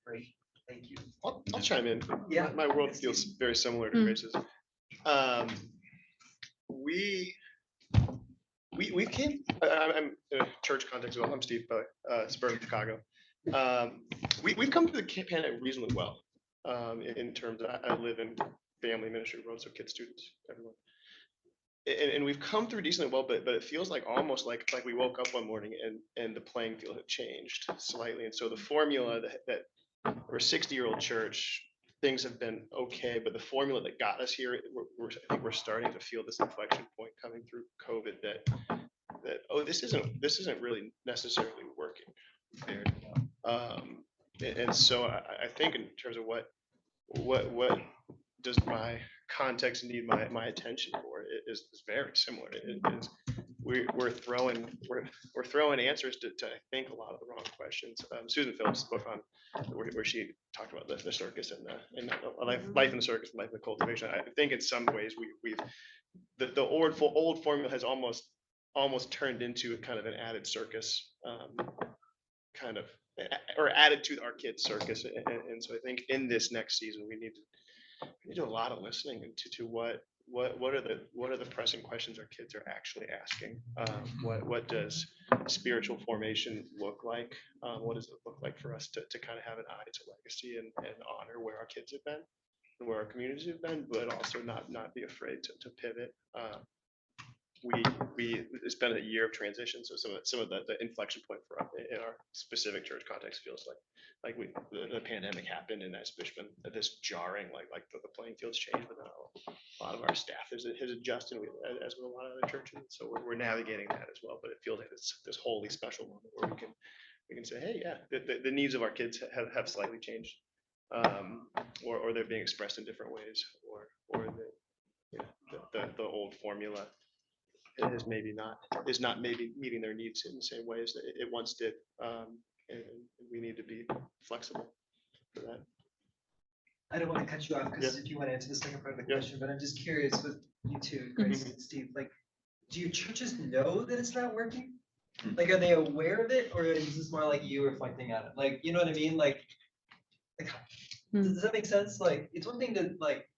F: Great, thank you.
L: I'll chime in.
F: Yeah.
L: My world feels very similar to Grace's. We came, I'm in a church context as well. I'm Steve, suburban Chicago. We've come through the pandemic reasonably well, in terms of, I live in family ministry world, so kids, students, everyone. And we've come through decently well, but it feels like almost like we woke up one morning and the playing field had changed slightly. And so the formula that we're a 60-year-old church, things have been okay, but the formula that got us here, I think we're starting to feel this inflection point coming through COVID that this isn't really necessarily working. And so I think in terms of what does my context need my attention for, it is very similar. We're throwing answers to I think a lot of the wrong questions. Susan Phillips' book on where she talked about the circus and life in the circus and life in the cultivation. I think in some ways we've the old formula has almost turned into kind of an added circus, or added to our kids' circus. And so I think in this next season we need to do a lot of listening to what are the pressing questions our kids are actually asking. What does spiritual formation look like? What does it look like for us to kind of have an eye to legacy and honor where our kids have been and where our communities have been, but also not be afraid to pivot. It's been a year of transition, so some of the inflection point for us in our specific church context feels like the pandemic happened, and that's been this jarring, like the playing field's changed, but a lot of our staff has adjusted, as with a lot of other churches, so we're navigating that as well. But it feels like it's this wholly special moment where we can say, hey, yeah, the needs of our kids have slightly changed, or they're being expressed in different ways, or the old formula is not maybe meeting their needs in the same ways that it once did, and we need to be flexible for that.
F: I don't want to cut you off because if you want to answer the second part of the question, but I'm just curious with you two, Grace and Steve, like, do your churches know that it's not working? Like, are they aware of it, or is this more like you reflecting on it? Like, you know what I mean? Like does that make sense? Like, it's one thing to like,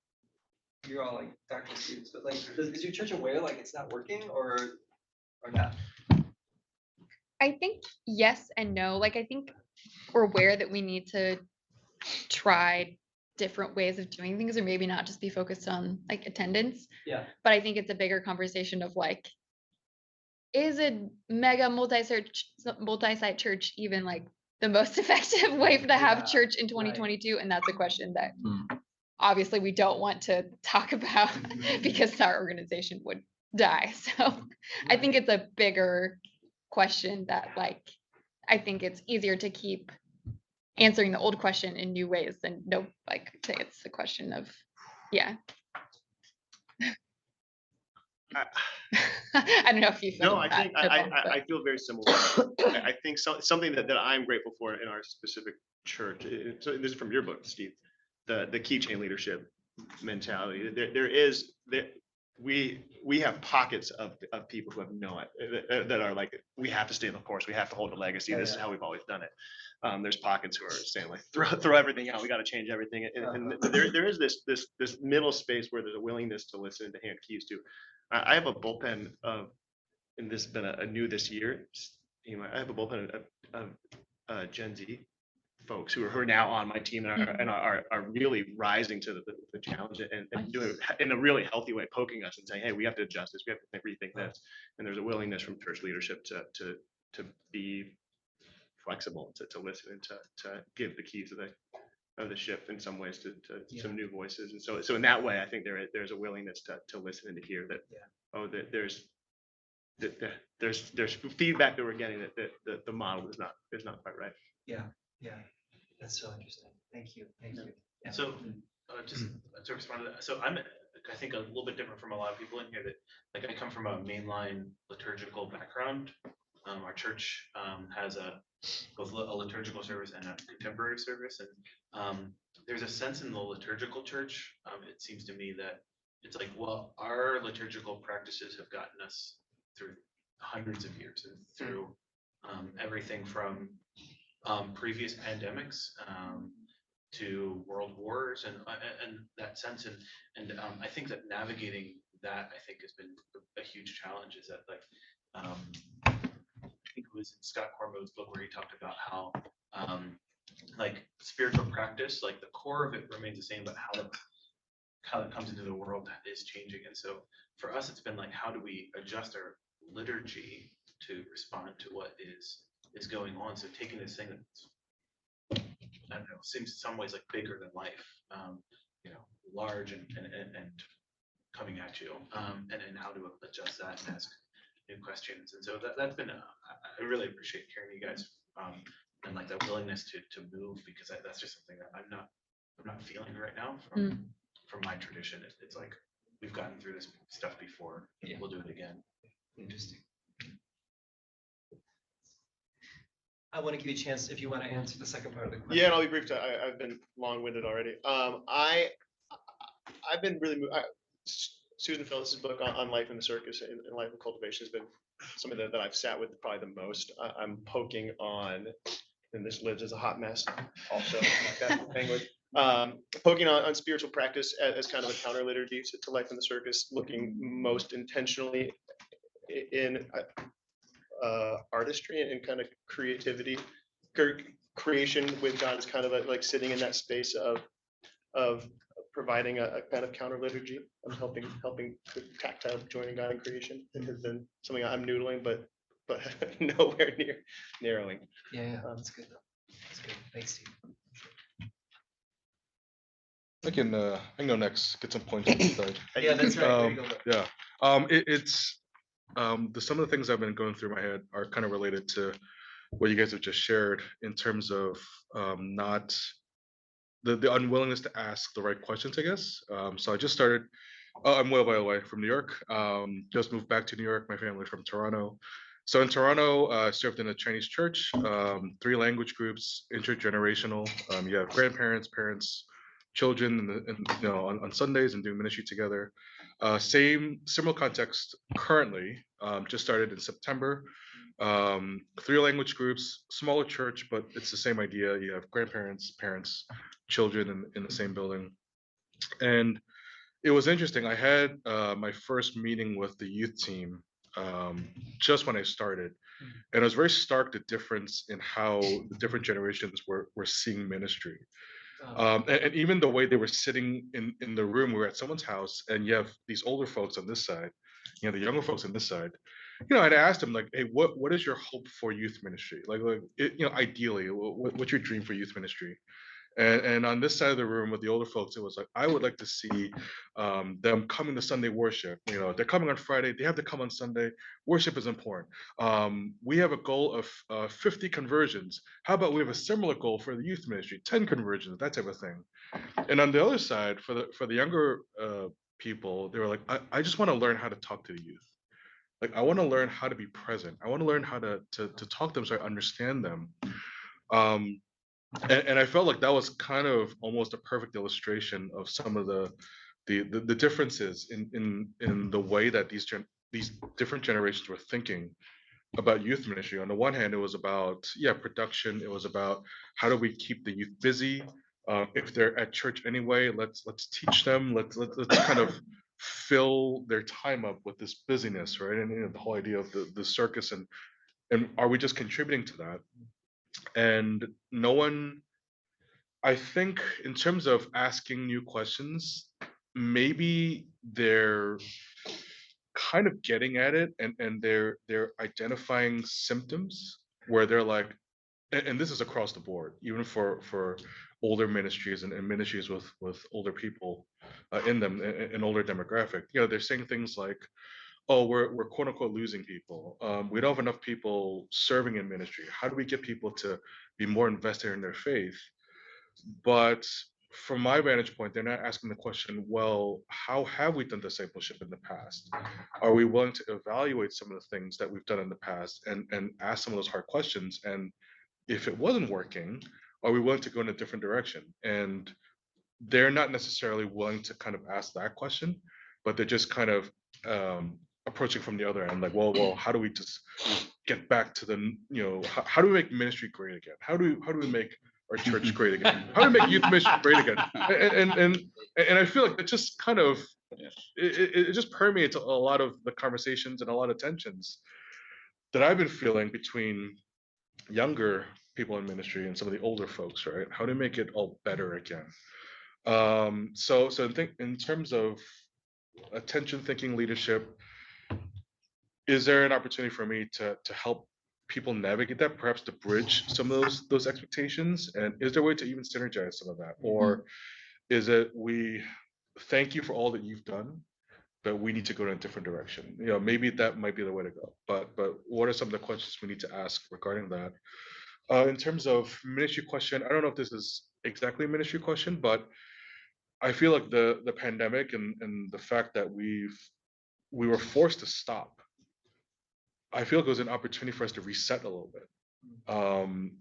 F: you're all like doctoral students, but like, is your church aware like it's not working or not?
J: I think yes and no. Like, I think we're aware that we need to try different ways of doing things, or maybe not just be focused on like attendance.
F: Yeah.
J: But I think it's a bigger conversation of like, is a mega multi-site church even like the most effective way to have church in 2022? Right. And that's a question that obviously we don't want to talk about because our organization would die. So I think it's a bigger question that like, I think it's easier to keep answering the old question in new ways. And no, like say it's a question of, yeah. I don't know if you feel
L: No, I
J: that
L: think
J: at all, but-
L: I feel very similar. I think something that I'm grateful for in our specific church. So this is from your book, Steve. The keychain leadership mentality. We have pockets of people who have no that are like, we have to stay the course. We have to hold the legacy. This is how we've always done it. There's pockets who are saying like, throw everything out. We got to change everything. And there is this middle space where there's a willingness to listen, to hand keys to. I have a bullpen of, and this has been a new this year. I have a bullpen of Gen Z folks who are now on my team and are really rising to the challenge and doing it in a really healthy way, poking us and saying, hey, we have to adjust this, we have to rethink this. And there's a willingness from church leadership to be flexible, to listen and to give the keys of the ship in some ways to some new voices. And so in that way, I think there's a willingness to listen and to hear that, that there's feedback that we're getting that the model is not quite right.
F: Yeah, that's so interesting. Thank you. Yeah.
G: So just to respond to that, so I think a little bit different from a lot of people in here, that like I come from a mainline liturgical background. Our church has both a liturgical service and a contemporary service, and there's a sense in the liturgical church, it seems to me, that it's like, well, our liturgical practices have gotten us through hundreds of years and through everything from previous pandemics to world wars and that sense, and I think that navigating that, I think, has been a huge challenge. Is that like I think it was in Scott Cormo's book where he talked about how like spiritual practice, like the core of it remains the same, but how it comes into the world is changing. And so for us, it's been like, how do we adjust our liturgy to respond to what is going on? So taking this thing that's, I don't know, seems in some ways like bigger than life, large and coming at you, and how to adjust that and ask new questions. And so that's been I really appreciate hearing you guys and like that willingness to move, because that's just something that I'm not feeling right now from my tradition. It's like we've gotten through this stuff before. We'll do it again.
F: Interesting. I want to give you a chance if you want to answer the second part of the question.
L: Yeah, and I'll be brief. I've been long-winded already. I've been really Susan Phillips' book on life in the circus and life in cultivation has been something that I've sat with probably the most. I'm poking on, and this lives as a hot mess also, poking on spiritual practice as kind of a counter liturgy to life in the circus, looking most intentionally in artistry and kind of creativity, creation with God is kind of like sitting in that space of providing a kind of counter liturgy of helping tactile joining God in creation. It has been something I'm noodling, but nowhere near narrowing.
F: Yeah, that's good. That's good. Thanks, Steve.
M: I can go next. Get some points on the side.
F: Yeah, that's right. There you go.
M: Yeah. It's some of the things I've been going through my head are kind of related to what you guys have just shared in terms of not the unwillingness to ask the right questions, I guess. So I just started. I'm Will, by the way, from New York. Just moved back to New York. My family from Toronto. So in Toronto, I served in a Chinese church, 3 language groups, intergenerational. You have grandparents, parents, children, and on Sundays and doing ministry together. Similar context currently. Just started in September. 3 language groups, smaller church, but it's the same idea. You have grandparents, parents, children in the same building. And it was interesting. I had my first meeting with the youth team just when I started. And it was very stark, the difference in how the different generations were seeing ministry. And even the way they were sitting in the room, we were at someone's house, and you have these older folks on this side, the younger folks on this side. I'd asked them like, hey, what is your hope for youth ministry? Like ideally, what's your dream for youth ministry? And on this side of the room with the older folks, it was like, I would like to see them coming to Sunday worship. You know, they're coming on Friday, they have to come on Sunday. Worship is important. We have a goal of 50 conversions. How about we have a similar goal for the youth ministry, 10 conversions, that type of thing. And on the other side, for the younger people, they were like, I just want to learn how to talk to the youth. Like, I want to learn how to be present. I want to learn how to talk to them so I understand them. And I felt like that was kind of almost a perfect illustration of some of the differences in the way that these different generations were thinking about youth ministry. On the one hand, it was about production. It was about how do we keep the youth busy. If they're at church anyway, let's teach them. Let's kind of fill their time up with this busyness, right? And the whole idea of the circus and are we just contributing to that? And no one, I think, in terms of asking new questions, maybe they're kind of getting at it and they're identifying symptoms where they're like, and this is across the board, even for older ministries and ministries with older people in them, an older demographic. You know, they're saying things like, oh, we're quote unquote losing people. We don't have enough people serving in ministry. How do we get people to be more invested in their faith? But from my vantage point, they're not asking the question, well, how have we done discipleship in the past? Are we willing to evaluate some of the things that we've done in the past and ask some of those hard questions? And if it wasn't working, are we willing to go in a different direction? And they're not necessarily willing to kind of ask that question, but they're just kind of approaching from the other end, like, well, how do we just get back to the, you know, how do we make ministry great again? How do we make our church great again? How do we make youth ministry great again? And I feel like it just kind of it just permeates a lot of the conversations and a lot of tensions that I've been feeling between younger people in ministry and some of the older folks, right? How to make it all better again. So I think in terms of attention thinking leadership, is there an opportunity for me to help people navigate that, perhaps to bridge some of those expectations? And is there a way to even synergize some of that? Or is it, we thank you for all that you've done, but we need to go in a different direction? You know, maybe that might be the way to go. But what are some of the questions we need to ask regarding that? In terms of ministry question, I don't know if this is exactly a ministry question, but I feel like the pandemic and the fact that we were forced to stop, I feel like it was an opportunity for us to reset a little bit.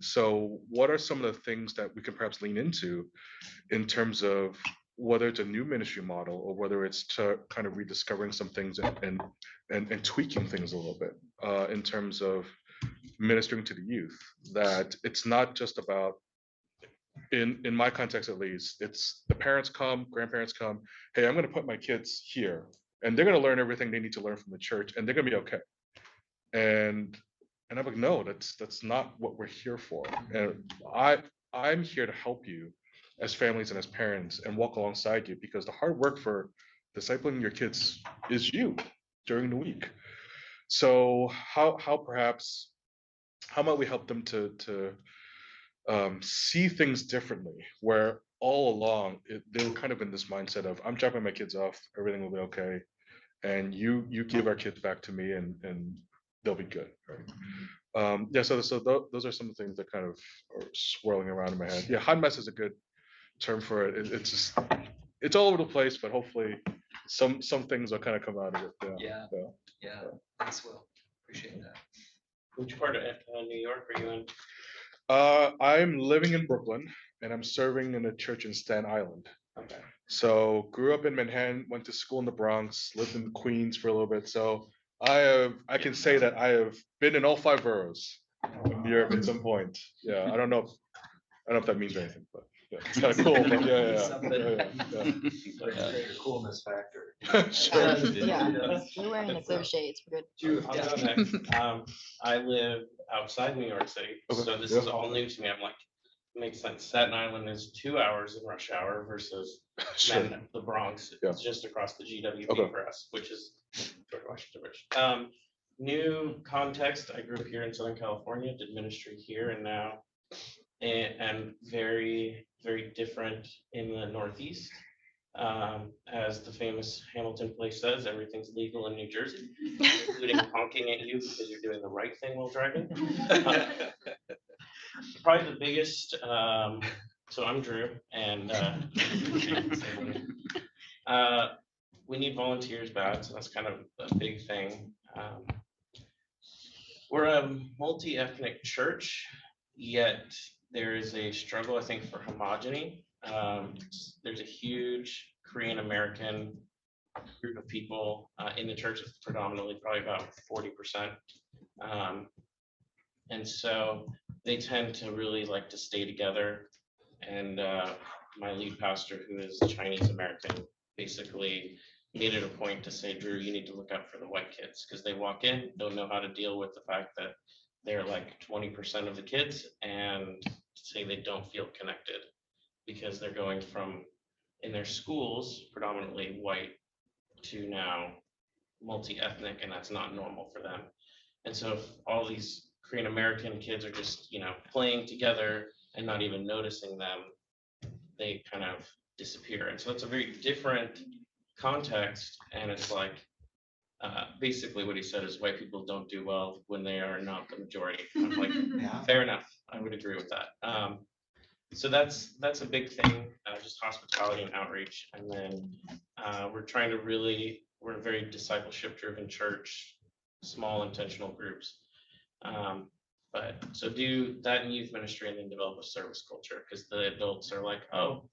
M: So what are some of the things that we can perhaps lean into in terms of whether it's a new ministry model or whether it's to kind of rediscovering some things and tweaking things a little bit in terms of ministering to the youth, that it's not just about, in my context at least, it's the parents come, grandparents come, hey, I'm going to put my kids here and they're going to learn everything they need to learn from the church and they're going to be okay. And I'm like, no, that's not what we're here for. And I'm here to help you as families and as parents and walk alongside you, because the hard work for discipling your kids is you during the week. So how might we help them to see things differently, where all along they were kind of in this mindset of, I'm dropping my kids off, everything will be okay, and you give our kids back to me and they'll be good, right? So those are some of the things that kind of are swirling around in my head. Yeah, hot mess is a good term for it. It's just, it's all over the place, but hopefully some things will kind of come out of it.
A: Yeah. Thanks, Will. Appreciate that.
N: Which part of New York are you in?
M: I'm living in Brooklyn and I'm serving in a church in Staten Island.
N: Okay.
M: So grew up in Manhattan, went to school in the Bronx, lived in Queens for a little bit. So I can say that I have been in all 5 boroughs of New York at some point. Yeah, I don't know if that means anything, but yeah, it's kind of cool. But
I: Your coolness factor.
M: Sure.
O: Yeah, you're wearing the clear shades, we're good.
N: I'll go next. I live outside New York City,
M: Okay.
N: so this is all new to me. I'm like, it makes sense. Staten Island is 2 hours in rush hour versus
M: Sure.
N: the Bronx.
M: Yeah.
N: It's just across the GWP
M: Okay.
N: for us, which is George Washington Bridge. New context. I grew up here in Southern California, did ministry here, and now and very, very different in the Northeast. As the famous Hamilton play says, everything's legal in New Jersey, including honking at you because you're doing the right thing while driving. Probably the biggest, so I'm Drew, and we need volunteers bad, so that's kind of a big thing. We're a multi-ethnic church, yet there is a struggle, I think, for homogeny. There's a huge Korean American group of people in the church, it's predominantly probably about 40%. And so they tend to really like to stay together. And my lead pastor, who is Chinese American, basically made it a point to say, Drew, you need to look out for the white kids because they walk in, don't know how to deal with the fact that they're like 20% of the kids, and say they don't feel connected because they're going from in their schools predominantly white to now multi-ethnic, and that's not normal for them. And so if all these Korean American kids are just, you know, playing together and not even noticing them, they kind of disappear. And so it's a very different context. And it's like, basically what he said is white people don't do well when they are not the majority. I'm like, fair enough. I would agree with that. So that's a big thing, just hospitality and outreach. And then we're trying to really, we're a very discipleship driven church, small intentional groups. But so do that in youth ministry and then develop a service culture, because the adults are like, oh,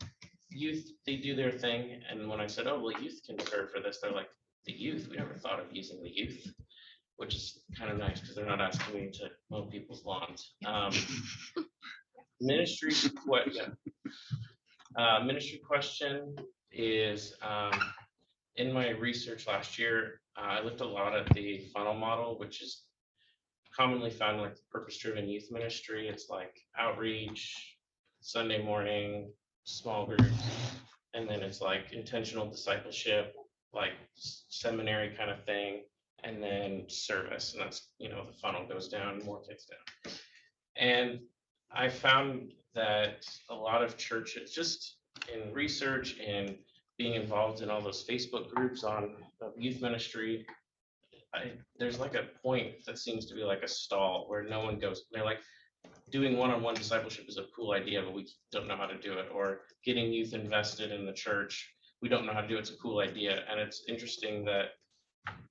N: youth, they do their thing. And when I said, oh, well, youth can serve for this, they're like, the youth, we never thought of using the youth, which is kind of nice because they're not asking me to mow people's lawns. Ministry question is, in my research last year, I looked a lot at the funnel model, which is commonly found in like the purpose-driven youth ministry. It's like outreach, Sunday morning, small groups, and then it's like intentional discipleship, like seminary kind of thing, and then service. And that's, you know, the funnel goes down, more kids down. And I found that a lot of churches, just in research and being involved in all those Facebook groups on youth ministry, there's like a point that seems to be like a stall where no one goes. They're like, doing one-on-one discipleship is a cool idea, but we don't know how to do it. Or getting youth invested in the church, we don't know how to do it. It's a cool idea. And it's interesting that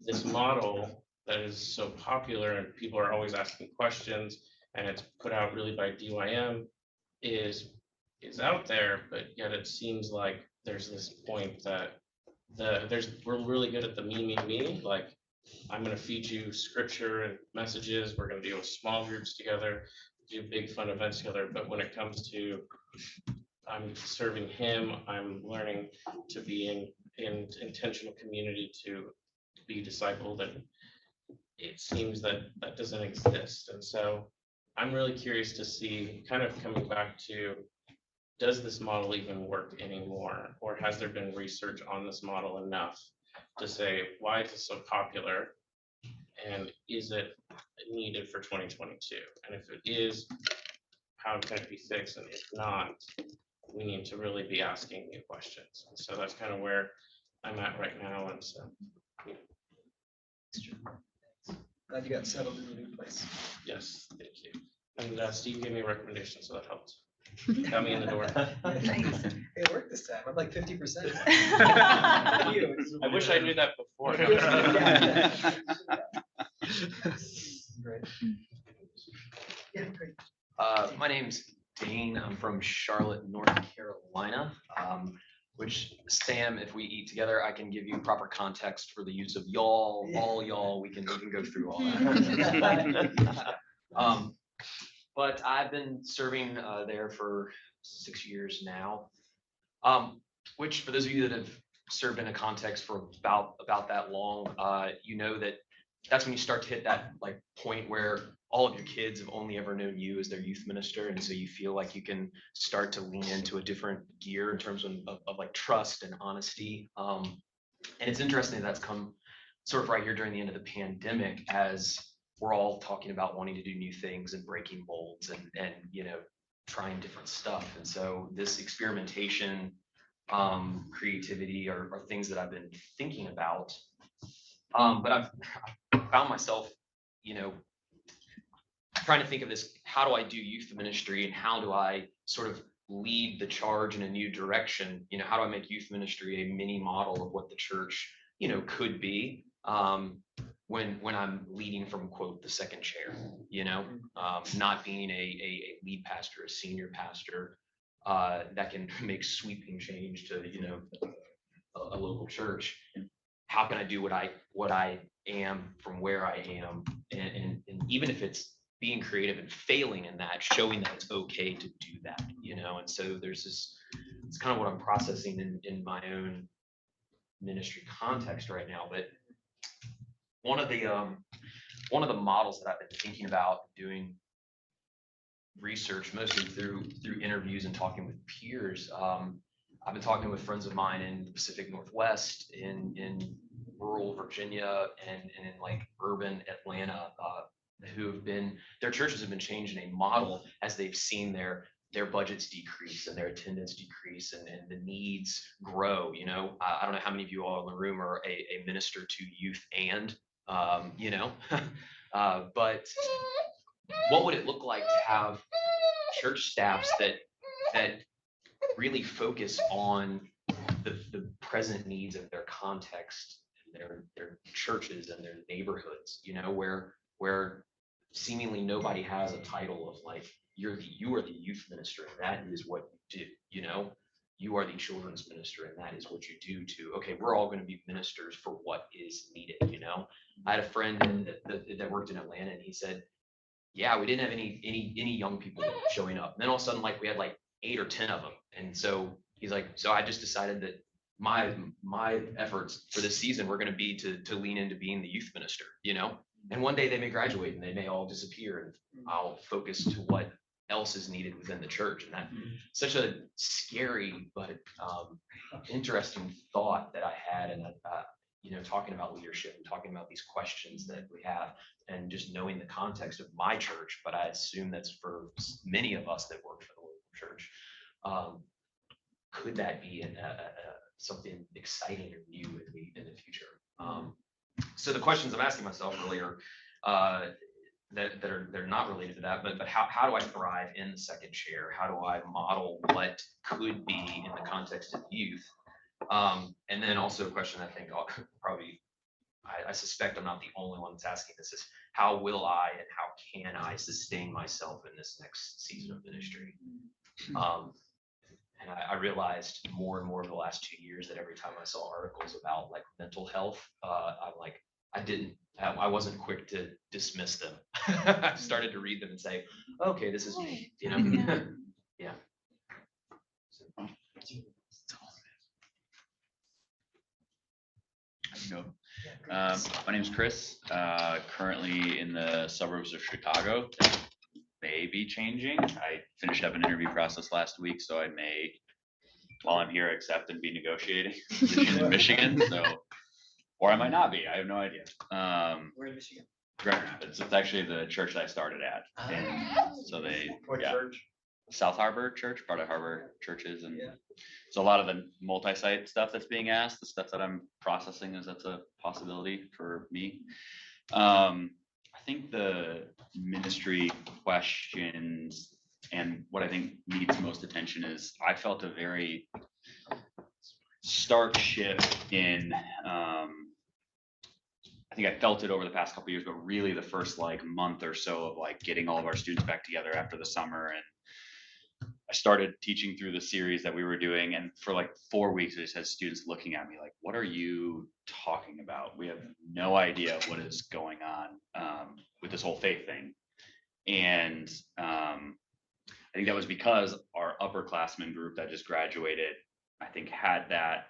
N: this model that is so popular and people are always asking questions, and it's put out really by DYM, is out there, but yet it seems like there's this point that we're really good at the me, like I'm going to feed you scripture and messages. We're going to deal with small groups together, do big fun events together. But when it comes to I'm serving him, I'm learning to be in intentional community to be discipled, and it seems that that doesn't exist. And so I'm really curious to see, kind of coming back to, does this model even work anymore? Or has there been research on this model enough to say, why is it so popular? And is it needed for 2022? And if it is, how can it be fixed? And if not, we need to really be asking new questions. And so that's kind of where I'm at right now. And so, yeah.
F: Glad you got settled in a new place.
N: Yes, thank you. And Steve gave me a recommendation, so that helped. Got me in the door.
F: Thanks. It worked this time. I'm like 50%.
N: I wish I knew that before.
F: Great. Yeah, great.
P: My name's Dane. I'm from Charlotte, North Carolina. Which, Sam, if we eat together, I can give you proper context for the use of y'all, all y'all. We can go through all that. But I've been serving there for 6 years now. Which, for those of you that have served in a context for about that long, you know that that's when you start to hit that like point where all of your kids have only ever known you as their youth minister, and so you feel like you can start to lean into a different gear in terms of like trust and honesty. And it's interesting that's come sort of right here during the end of the pandemic, as we're all talking about wanting to do new things and breaking molds and you know, trying different stuff. And so this experimentation, creativity are things that I've been thinking about. But I've found myself, you know, trying to think of this, how do I do youth ministry and how do I sort of lead the charge in a new direction? You know, how do I make youth ministry a mini model of what the church, you know, could be, when I'm leading from, quote, the second chair, you know, not being a lead pastor, a senior pastor, that can make sweeping change to, you know, a local church. How can I do what I am from where I am, and even if it's being creative and failing in that, showing that it's okay to do that, you know. And so there's this, it's kind of what I'm processing in my own ministry context right now. But one of the models that I've been thinking about doing research, mostly through interviews and talking with peers, I've been talking with friends of mine in the Pacific Northwest, in rural Virginia, and in like urban Atlanta, who have been, their churches have been changing a model as they've seen their budgets decrease and their attendance decrease, and the needs grow. You know, I don't know how many of you all in the room are a minister to youth, and you know, but what would it look like to have church staffs that really focus on the present needs of their context, and their churches and their neighborhoods, you know, where seemingly nobody has a title of like, you are the youth minister, and that is what you do, you know, you are the children's minister, and that is what you do too. Okay, we're all going to be ministers for what is needed, you know. I had a friend that worked in Atlanta, and he said, yeah, we didn't have any young people showing up. And then all of a sudden, like, we had like 8 or 10 of them. And so he's like, so I just decided that my efforts for this season were going to be to lean into being the youth minister, you know. And one day they may graduate and they may all disappear, and I'll focus to what else is needed within the church. And that's such a scary but interesting thought that I had, and you know, talking about leadership and talking about these questions that we have, and just knowing the context of my church, but I assume that's for many of us that work for the local church. Could that be something exciting or new in the future? So the questions I'm asking myself really are they're not related to that, but how do I thrive in the second chair? How do I model what could be in the context of youth? And then also a question I think I'll probably, I suspect I'm not the only one that's asking this, is how will I and how can I sustain myself in this next season of ministry? And I realized more and more over the last 2 years that every time I saw articles about like mental health, I'm like, I wasn't quick to dismiss them. I started to read them and say, okay, this is me, you know? Yeah.
K: My name's Chris, currently in the suburbs of Chicago. May be changing. I finished up an interview process last week, so I may, while I'm here, accept and be negotiating a position in Michigan. So, or I might not be. I have no idea.
F: We're in Michigan.
K: Grand Rapids. It's actually the church that I started at, and so they,
I: What
K: yeah,
I: church?
K: South Harbor Church, part of Harbor Churches, and so a lot of the multi-site stuff that's being asked, the stuff that I'm processing, is that's a possibility for me. I think the ministry questions and what I think needs most attention is, I felt a very stark shift in, I think I felt it over the past couple of years, but really the first like month or so of like getting all of our students back together after the summer. And I started teaching through the series that we were doing, and for like 4 weeks, I just had students looking at me like, what are you talking about? We have no idea what is going on with this whole faith thing. And I think that was because our upperclassmen group that just graduated, I think, had that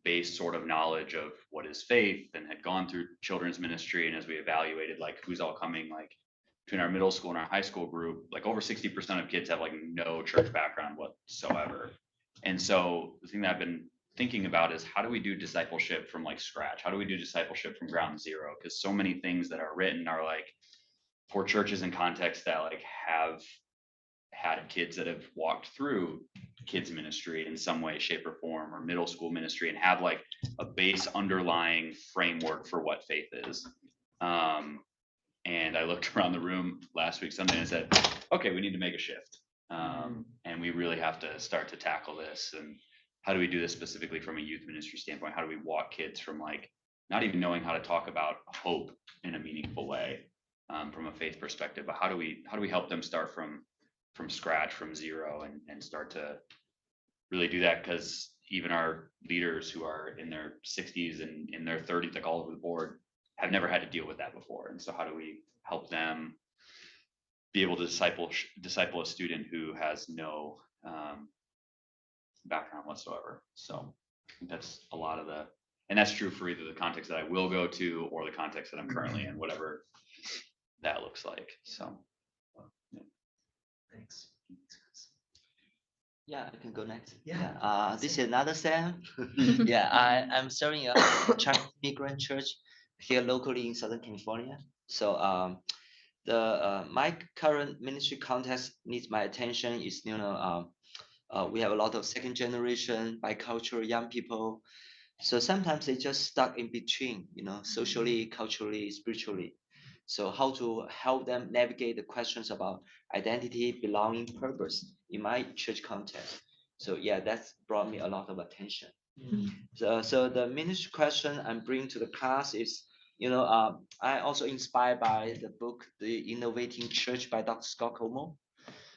K: base sort of knowledge of what is faith and had gone through children's ministry. And as we evaluated like who's all coming, like between our middle school and our high school group, like over 60% of kids have like no church background whatsoever. And so the thing that I've been thinking about is, how do we do discipleship from like scratch? How do we do discipleship from ground zero? Because so many things that are written are like for churches in context that like had kids that have walked through kids ministry in some way, shape, or form, or middle school ministry, and have like a base underlying framework for what faith is. And I looked around the room last week Sunday and said, okay, we need to make a shift. And we really have to start to tackle this. And how do we do this specifically from a youth ministry standpoint? How do we walk kids from like not even knowing how to talk about hope in a meaningful way, from a faith perspective, but how do we help them start from scratch, from zero, and start to really do that? Because even our leaders who are in their 60s and in their 30s, like all over the board, have never had to deal with that before. And so how do we help them be able to disciple a student who has no background whatsoever? So I think that's a lot of and that's true for either the context that I will go to or the context that I'm currently in, whatever that looks like. So
F: Thanks.
Q: Yeah, I can go next.
F: Yeah.
Q: This is another Sam. Yeah, I'm serving a Chinese migrant church here locally in Southern California. So my current ministry context needs my attention is, we have a lot of second generation bicultural young people. So sometimes they just stuck in between, socially, culturally, spiritually. So how to help them navigate the questions about identity, belonging, purpose in my church context. So yeah, that's brought me a lot of attention. So the ministry question I'm bringing to the class is, I also inspired by the book, The Innovating Church by Dr. Scott Como.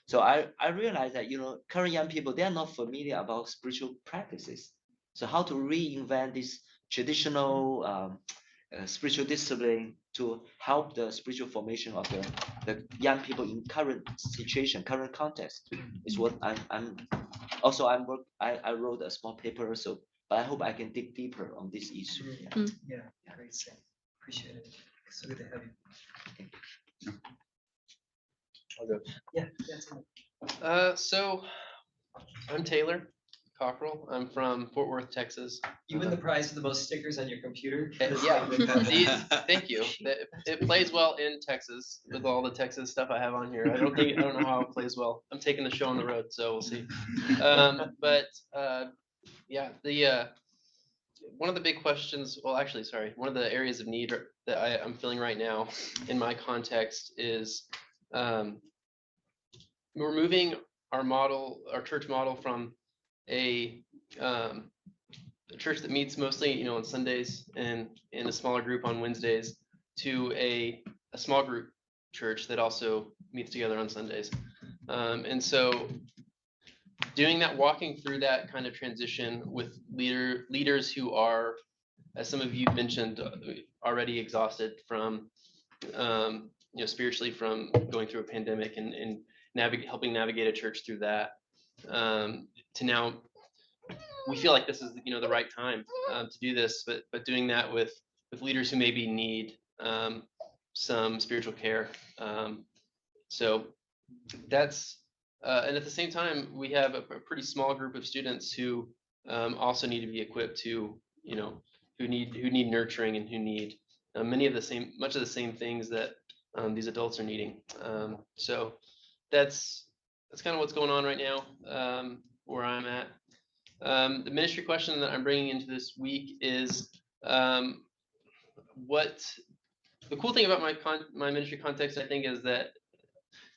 Q: So I realized that, current young people, they are not familiar about spiritual practices. So how to reinvent this traditional spiritual discipline to help the spiritual formation of the young people in current situation, current context is what I'm also I wrote a small paper, but I hope I can dig deeper on this issue.
F: Yeah, great, Sam. Appreciate it. So good to have you.
R: I'll go.
F: Yeah, that's
R: So I'm Taylor Cockrell. I'm from Fort Worth, Texas.
F: You win the prize for the most stickers on your computer.
R: Yeah, thank you. It plays well in Texas with all the Texas stuff I have on here. I don't know how it plays well. I'm taking the show on the road, so we'll see. Yeah, one of the big questions, well, actually, sorry, one of the areas of need that I'm feeling right now in my context is we're moving our church model from a church that meets mostly, on Sundays and in a smaller group on Wednesdays to a small group church that also meets together on Sundays. And so doing that, walking through that kind of transition with leaders who are, as some of you mentioned, already exhausted from, spiritually from going through a pandemic and helping navigate a church through that, to now we feel like this is, the right time to do this, but doing that with leaders who maybe need some spiritual care. So that's, and at the same time, we have a pretty small group of students who also need to be equipped to, who need nurturing and who need much of the same things that these adults are needing. So that's kind of what's going on right now, where I'm at. The ministry question that I'm bringing into this week is what the cool thing about my ministry context, I think, is that,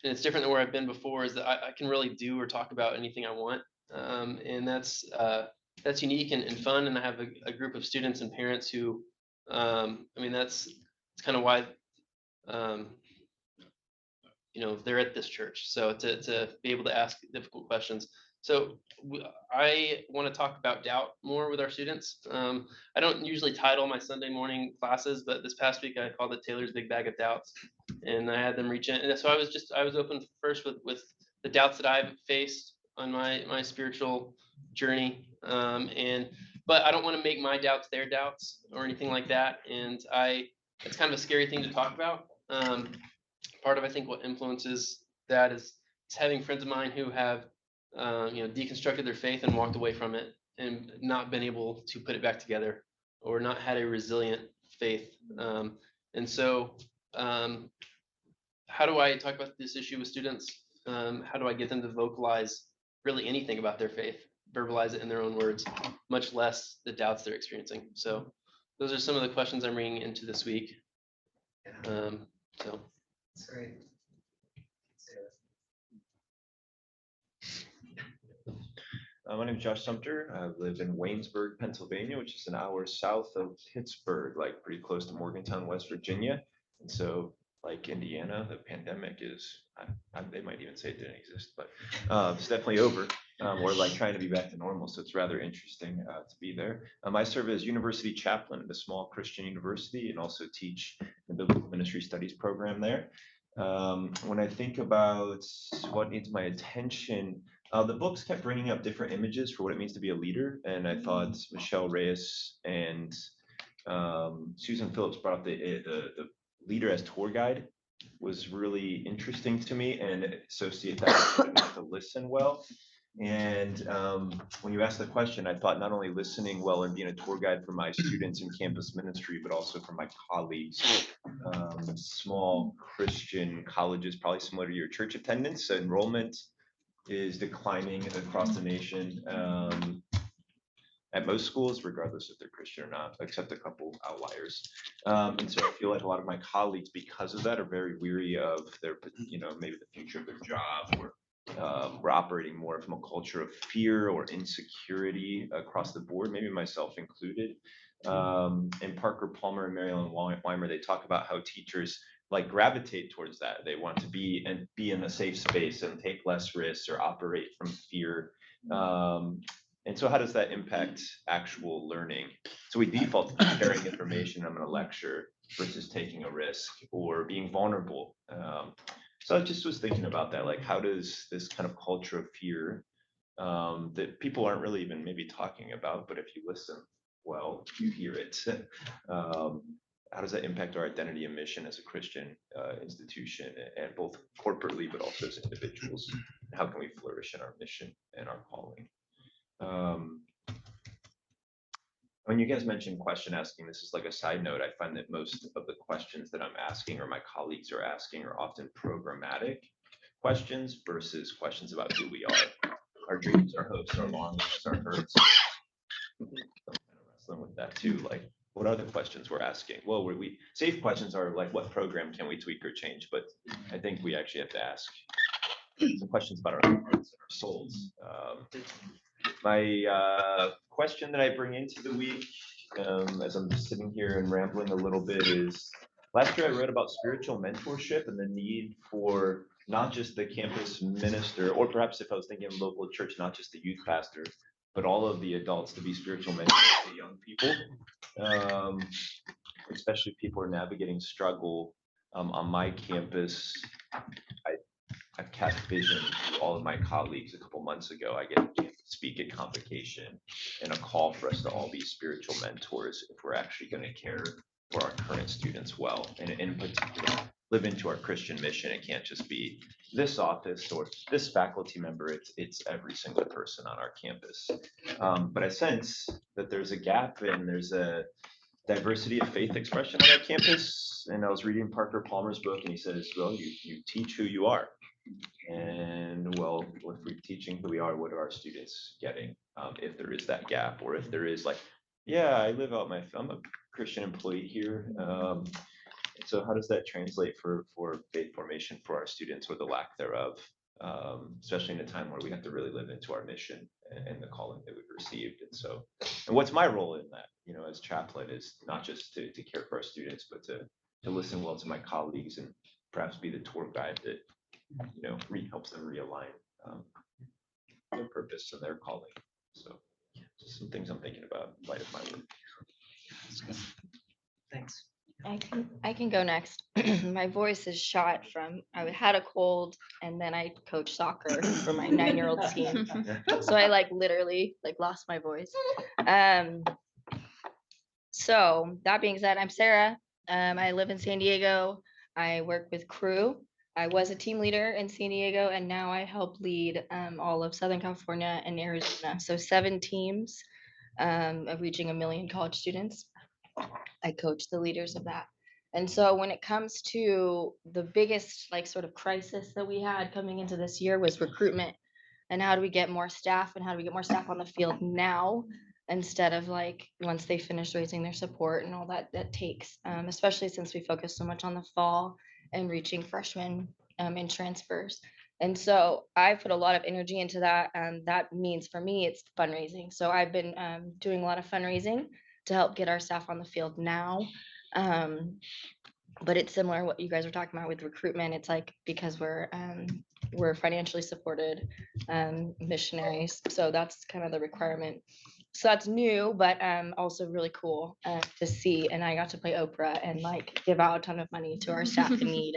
R: and it's different than where I've been before, is that I can really do or talk about anything I want. And that's unique and fun. And I have a group of students and parents who, that's kind of why, they're at this church. So to be able to ask difficult questions. So I want to talk about doubt more with our students. I don't usually title my Sunday morning classes, but this past week I called it Taylor's Big Bag of Doubts, and I had them reach in. And so I was open first with the doubts that I've faced on my spiritual journey, but I don't want to make my doubts their doubts or anything like that. And it's kind of a scary thing to talk about. Part of, I think, what influences that is having friends of mine who have deconstructed their faith and walked away from it and not been able to put it back together or not had a resilient faith. And so how do I talk about this issue with students? How do I get them to vocalize really anything about their faith, verbalize it in their own words, much less the doubts they're experiencing? So those are some of the questions I'm bringing into this week. So.
F: That's great.
S: My name is Josh Sumter. I live in Waynesburg, Pennsylvania, which is an hour south of Pittsburgh, like pretty close to Morgantown, West Virginia. And so, like Indiana, the pandemic is, they might even say it didn't exist, but it's definitely over. We're like trying to be back to normal, so it's rather interesting to be there. I serve as university chaplain at a small Christian university and also teach the biblical ministry studies program there. When I think about what needs my attention, the books kept bringing up different images for what it means to be a leader, and I thought Michelle Reyes and Susan Phillips brought up the leader as tour guide was really interesting to me, and associate that with to listen well. And when you asked the question, I thought not only listening well and being a tour guide for my students in campus ministry, but also for my colleagues. Small Christian colleges, probably similar to your church attendance, enrollment is declining across the nation at most schools, regardless if they're Christian or not, except a couple outliers. And so I feel like a lot of my colleagues, because of that, are very weary of their, maybe the future of their job, or we're operating more from a culture of fear or insecurity across the board, maybe myself included. And Parker Palmer and Marilyn Weimer, they talk about how teachers like gravitate towards that. They want to be in a safe space and take less risks or operate from fear. And so how does that impact actual learning? So we default to sharing information on a lecture versus taking a risk or being vulnerable. So I just was thinking about that, like how does this kind of culture of fear that people aren't really even maybe talking about, but if you listen well, you hear it. How does that impact our identity and mission as a Christian institution, and both corporately, but also as individuals? How can we flourish in our mission and our calling? When you guys mentioned question asking, this is like a side note. I find that most of the questions that I'm asking or my colleagues are asking are often programmatic questions versus questions about who we are, our dreams, our hopes, our longings, our hurts. I'm kind of wrestling with that too. Like, what are the questions we're asking? Well, safe questions are like, what program can we tweak or change? But I think we actually have to ask some questions about our hearts and our souls. My question that I bring into the week, as I'm just sitting here and rambling a little bit, is last year I read about spiritual mentorship and the need for not just the campus minister, or perhaps if I was thinking of local church, not just the youth pastor, but all of the adults to be spiritual mentors to young people, especially people who are navigating struggle. On my campus, I've cast vision to all of my colleagues. A couple months ago, I get to speak at Convocation and a call for us to all be spiritual mentors if we're actually going to care for our current students well, and in particular, live into our Christian mission. It can't just be this office or this faculty member. It's every single person on our campus. But I sense that there's a gap and there's a diversity of faith expression on our campus. And I was reading Parker Palmer's book, and he says, well, you teach who you are. And well, if we're teaching who we are, what are our students getting? If there is that gap, or if there is like, yeah, I live out I'm a Christian employee here. So how does that translate for faith formation for our students, or the lack thereof, especially in a time where we have to really live into our mission and the calling that we've received? And so, and what's my role in that, as chaplain, is not just to care for our students, but to listen well to my colleagues and perhaps be the tour guide that helps them realign their purpose and their calling. So just some things I'm thinking about in light of my work.
F: Thanks.
O: I can go next. My voice is shot from, I had a cold and then I coached soccer for my 9-year-old team. So I literally lost my voice. So that being said, I'm Sarah. I live in San Diego. I work with Crew. I was a team leader in San Diego, and now I help lead all of Southern California and Arizona. So 7 teams of reaching 1 million college students. I coach the leaders of that. And so when it comes to the biggest like sort of crisis that we had coming into this year was recruitment. And how do we get more staff and how do we get more staff on the field now instead of like once they finish raising their support and all that takes, especially since we focus so much on the fall and reaching freshmen and transfers. And so I put a lot of energy into that. And that means for me, it's fundraising. So I've been doing a lot of fundraising to help get our staff on the field now. But it's similar what you guys are talking about with recruitment. It's like because we're financially supported missionaries, so that's kind of the requirement. So that's new, but also really cool to see. And I got to play Oprah and like give out a ton of money to our staff in need.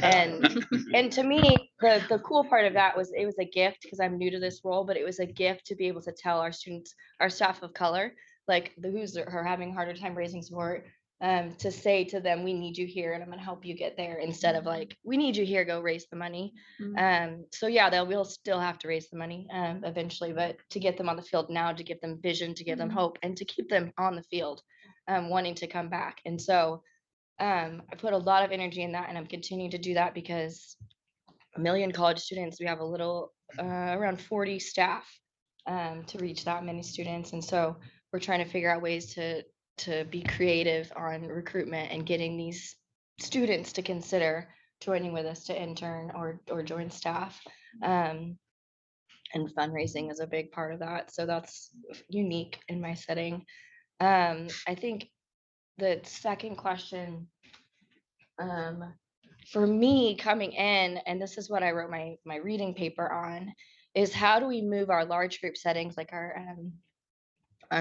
O: And to me, the cool part of that was it was a gift because I'm new to this role, but it was a gift to be able to tell our students, our staff of color, like the who's are having a harder time raising support, to say to them, we need you here and I'm gonna help you get there instead of like, we need you here, go raise the money. So yeah, we'll still have to raise the money eventually, but to get them on the field now, to give them vision, to give them hope and to keep them on the field, wanting to come back. And so I put a lot of energy in that and I'm continuing to do that because 1 million college students, we have a little around 40 staff to reach that many students. And so we're trying to figure out ways to be creative on recruitment and getting these students to consider joining with us to intern or join staff. And fundraising is a big part of that. So that's unique in my setting. I think the second question, for me coming in, and this is what I wrote my reading paper on, is how do we move our large group settings, like our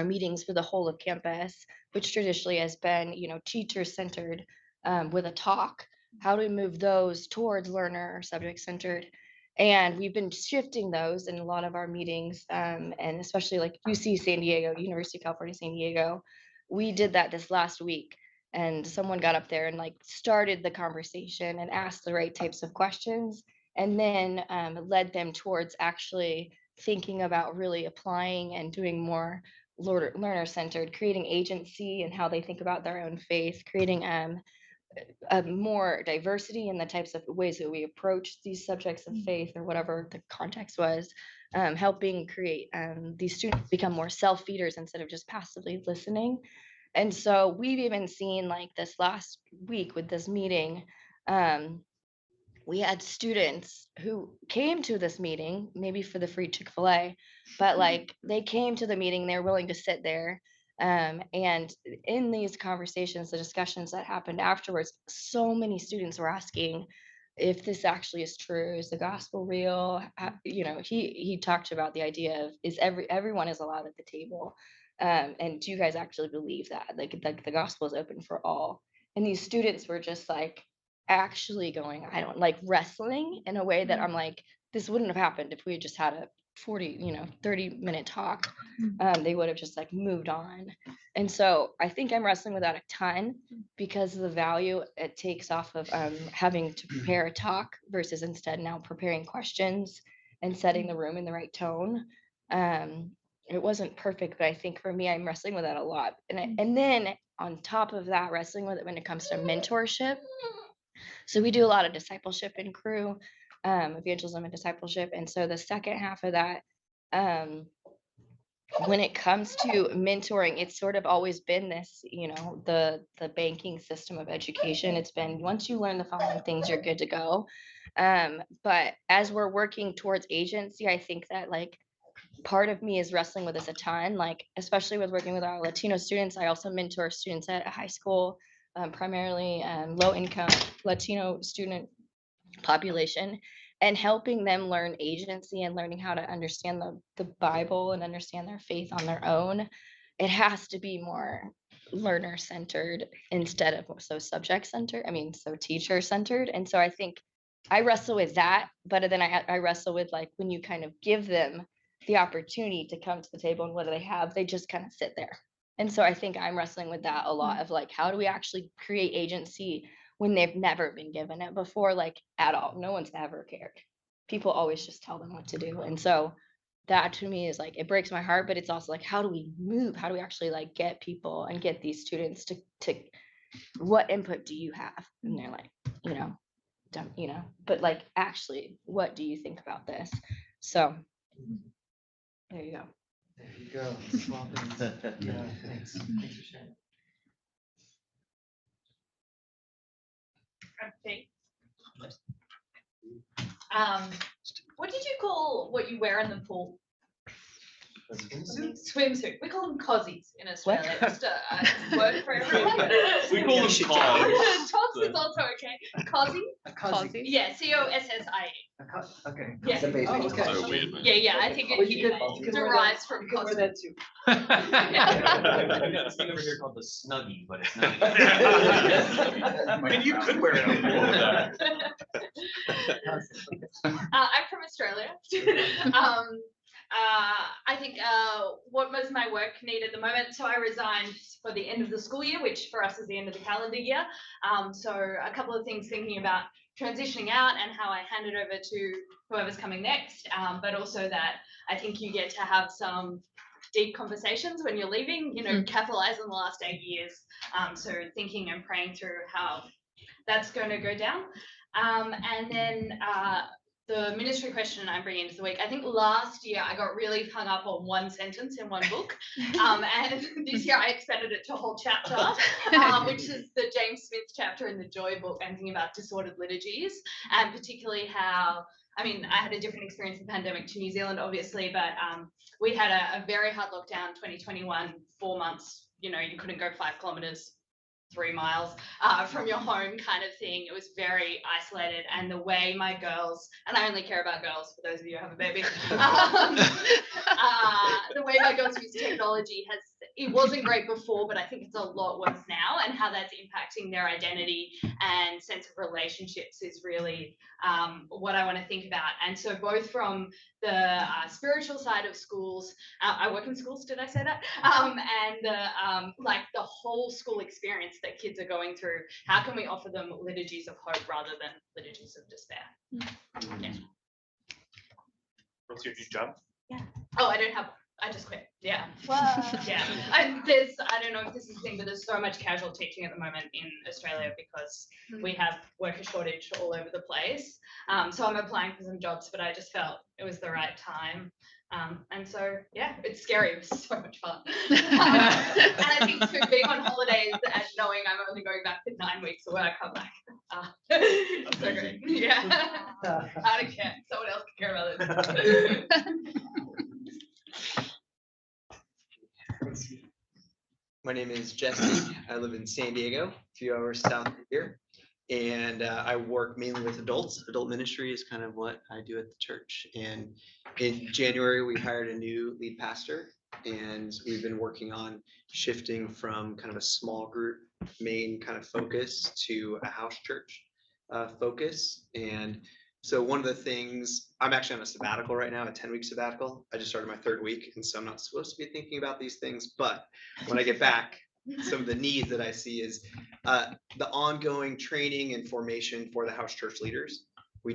O: meetings for the whole of campus, which traditionally has been, teacher centered with a talk. How do we move those towards learner or subject centered? And we've been shifting those in a lot of our meetings, and especially like UC San Diego, University of California, San Diego. We did that this last week, and someone got up there and like started the conversation and asked the right types of questions, and then led them towards actually thinking about really applying and doing more learner centered, creating agency and how they think about their own faith, creating a more diversity in the types of ways that we approach these subjects of faith or whatever the context was, helping create these students become more self-feeders instead of just passively listening. And so we've even seen like this last week with this meeting, we had students who came to this meeting, maybe for the free Chick-fil-A, but like they came to the meeting, they're willing to sit there. And in these conversations, the discussions that happened afterwards, so many students were asking if this actually is true. Is the gospel real? He talked about the idea of everyone is allowed at the table. And do you guys actually believe that? Like the gospel is open for all. And these students were just like, actually going, I don't like wrestling in a way that I'm like, this wouldn't have happened if we had just had a 30-minute talk. They would have just like moved on. And so I think I'm wrestling with that a ton because of the value it takes off of having to prepare a talk versus instead now preparing questions and setting the room in the right tone. It wasn't perfect, but I think for me, I'm wrestling with that a lot. And then on top of that, wrestling with it when it comes to mentorship. So we do a lot of discipleship in Crew, evangelism and discipleship. And so the second half of that, when it comes to mentoring, it's sort of always been this, the banking system of education. It's been once you learn the following things, you're good to go. But as we're working towards agency, I think that like part of me is wrestling with this a ton, like especially with working with our Latino students. I also mentor students at a high school, primarily low income Latino student population, and helping them learn agency and learning how to understand the Bible and understand their faith on their own. It has to be more learner centered instead of so subject centered. So teacher centered. And so I think I wrestle with that, but then I wrestle with like when you kind of give them the opportunity to come to the table and what do they have, they just kind of sit there. And so I think I'm wrestling with that a lot of like, how do we actually create agency when they've never been given it before, like at all? No one's ever cared. People always just tell them what to do. And so that to me is like, it breaks my heart, but it's also like, how do we move? How do we actually like get people and get these students to what input do you have? And they're like, don't, but like, actually, what do you think about this? So there you go.
A: There you go. Small things. Yeah, thanks. Thanks for sharing.
C: Okay. What did you call what you wear in the pool? Swimsuit. We call them cozies in Australia. Just a word for everyone.
K: We call them togs.
C: Togs is also okay. Cozy?
A: A cozy.
C: Yeah, COSSIE.
A: Okay.
C: Yeah.
A: It's amazing.
C: Oh, okay.
H: So weird, man.
C: Yeah, I think
A: Well, you
C: it
A: could wear
C: derives
A: that-
C: from
A: you could wear
C: cozy.
A: that too.
K: We got this thing over here called the Snuggie, but it's not.
G: I mean, you could wear it on the wall.
C: I'm from Australia. I think what most of my work need at the moment, so I resigned for the end of the school year, which for us is the end of the calendar year. So a couple of things thinking about transitioning out and how I hand it over to whoever's coming next, but also that I think you get to have some deep conversations when you're leaving, capitalize on the last 8 years. So thinking and praying through how that's going to go down. And then the ministry question I'm bringing into the week. I think last year I got really hung up on one sentence in one book, and this year I expanded it to a whole chapter, which is the James Smith chapter in the Joy book, and thinking about disordered liturgies, and particularly how, I mean, I had a different experience in the pandemic to New Zealand, obviously, but we had a very hard lockdown, 2021, 4 months, you couldn't go 5 kilometers, 3 miles from your home kind of thing. It was very isolated, and the way my girls, and I only care about girls for those of you who have a baby, the way my girls use technology it wasn't great before, but I think it's a lot worse now, and how that's impacting their identity and sense of relationships is really what I want to think about. And so both from the spiritual side of schools, I work in schools, did I say that? And like the whole school experience that kids are going through, how can we offer them liturgies of hope rather than liturgies of despair? Yeah.
G: What's your new job?
C: Oh, I don't have one. I just quit. Yeah. Yeah. I don't know if this is the thing, but there's so much casual teaching at the moment in Australia because we have worker shortage all over the place. So I'm applying for some jobs, but I just felt it was the right time. And so, yeah, it's scary. It was so much fun. And I think too, being on holidays and knowing I'm only going back for 9 weeks of work, I'm like, it's so great. Yeah. I don't care. Someone else can care about it.
T: My name is Jesse. I live in San Diego, a few hours south of here. And I work mainly with adults. Adult ministry is kind of what I do at the church. And in January, we hired a new lead pastor. And we've been working on shifting from kind of a small group main kind of focus to a house church focus. And so one of the things, I'm actually on a sabbatical right now, a 10-week sabbatical. I just started my 3rd week, and so I'm not supposed to be thinking about these things. But when I get back, some of the needs that I see is the ongoing training and formation for the house church leaders. We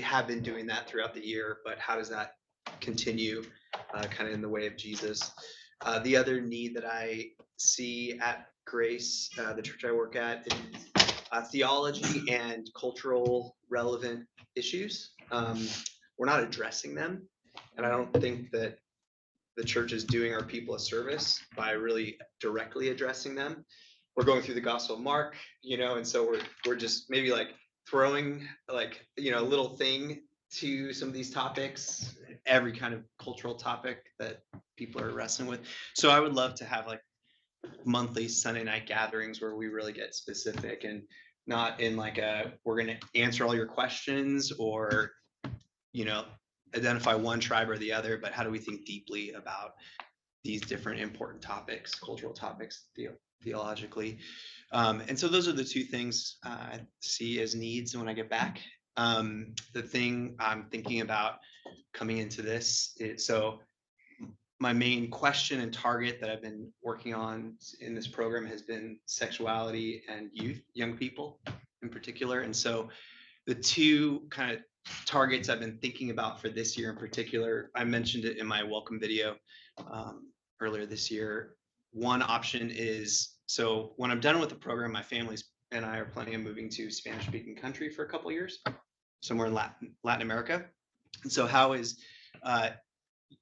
T: have been doing that throughout the year, but how does that continue kind of in the way of Jesus? The other need that I see at Grace, the church I work at, is theology and cultural relevant issues. We're not addressing them, and I don't think that the church is doing our people a service by really directly addressing them. We're going through the Gospel of Mark, and so we're just maybe like throwing like a little thing to some of these topics, every kind of cultural topic that people are wrestling with. So I would love to have like monthly Sunday night gatherings where we really get specific and not in like we're going to answer all your questions or identify one tribe or the other, but how do we think deeply about these different important topics, cultural topics, theologically. And so those are the 2 things I see as needs when I get back. The thing I'm thinking about coming into this is, so my main question and target that I've been working on in this program has been sexuality and youth, young people in particular. And so the 2 kind of targets I've been thinking about for this year in particular, I mentioned it in my welcome video earlier this year. One option is So when I'm done with the program, my family's and I are planning on moving to Spanish speaking country for a couple of years, somewhere in Latin America. And so how is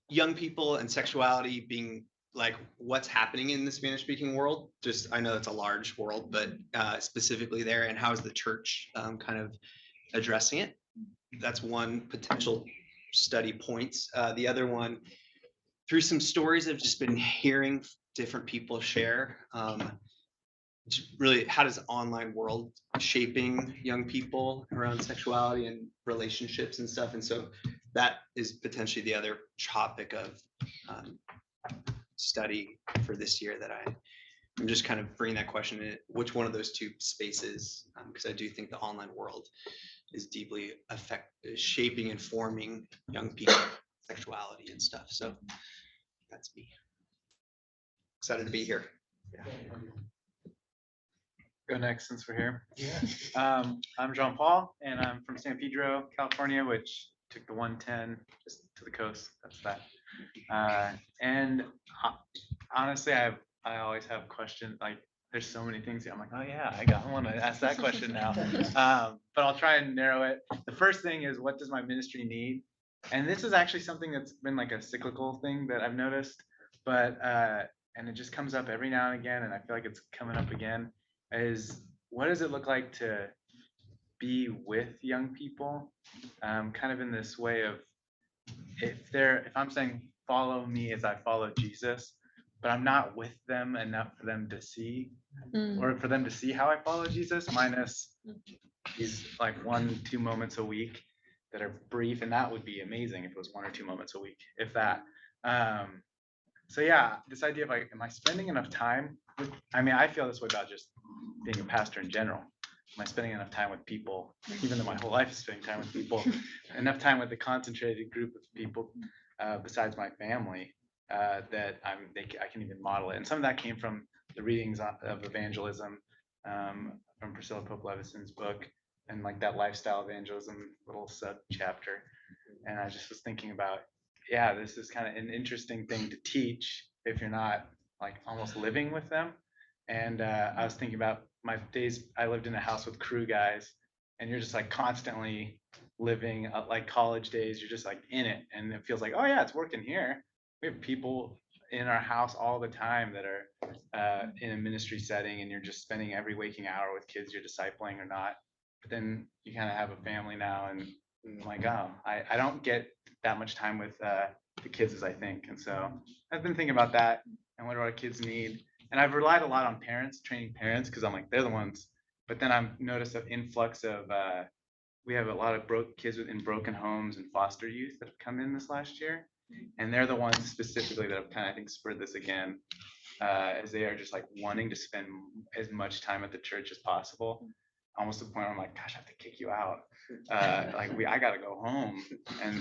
T: young people and sexuality being like what's happening in the Spanish speaking world? Just, I know it's a large world, but specifically there, and how is the church kind of addressing it? That's one potential study points. The other one, through some stories I've just been hearing different people share, really, how does the online world shaping young people around sexuality and relationships and stuff? And so that is potentially the other topic of study for this year that I'm just kind of bringing that question in, which one of those two spaces, because I do think the online world is deeply shaping and forming young people sexuality and stuff. So that's me. Excited to be here.
U: Go next since we're here. I'm Jean Paul, and I'm from San Pedro, California, which took the 110 just to the coast. That's that. And honestly, I always have questions. Like, there's so many things. I'm like, oh yeah, I want to ask that question now. But I'll try and narrow it. The first thing is, what does my ministry need? And this is actually something that's been like a cyclical thing that I've noticed, but and it just comes up every now and again, and I feel like it's coming up again. Is what does it look like to be with young people, kind of in this way of if I'm saying follow me as I follow Jesus, but I'm not with them enough for them to see, or for them to see how I follow Jesus, minus these like 1-2 moments a week that are brief, and that would be amazing if it was 1 or 2 moments a week, if that. So yeah, this idea of like, am I spending enough time with, I mean, I feel this way about just being a pastor in general. Am I spending enough time with people, even though my whole life is spending time with people, enough time with a concentrated group of people besides my family that I can even model it. And some of that came from the readings of evangelism from Priscilla Pope Levison's book, and like that lifestyle evangelism little sub chapter. And I just was thinking about, yeah, this is kind of an interesting thing to teach if you're not like almost living with them. And I was thinking about my days, I lived in a house with crew guys, and you're just like constantly living like college days, you're just like in it, and it feels like, oh yeah, it's working here. We have people in our house all the time that are in a ministry setting, and you're just spending every waking hour with kids you're discipling or not. But then you kind of have a family now, and I'm like, oh, I don't get that much time with the kids as I think. And so I've been thinking about that and what do our kids need. And I've relied a lot on parents, training parents, because I'm like, they're the ones. But then I've noticed an influx of, we have a lot of kids in broken homes and foster youth that have come in this last year. And they're the ones specifically that have kind of, I think, spurred this again, as they are just like wanting to spend as much time at the church as possible. Almost to the point where I'm like, gosh, I have to kick you out. I gotta go home,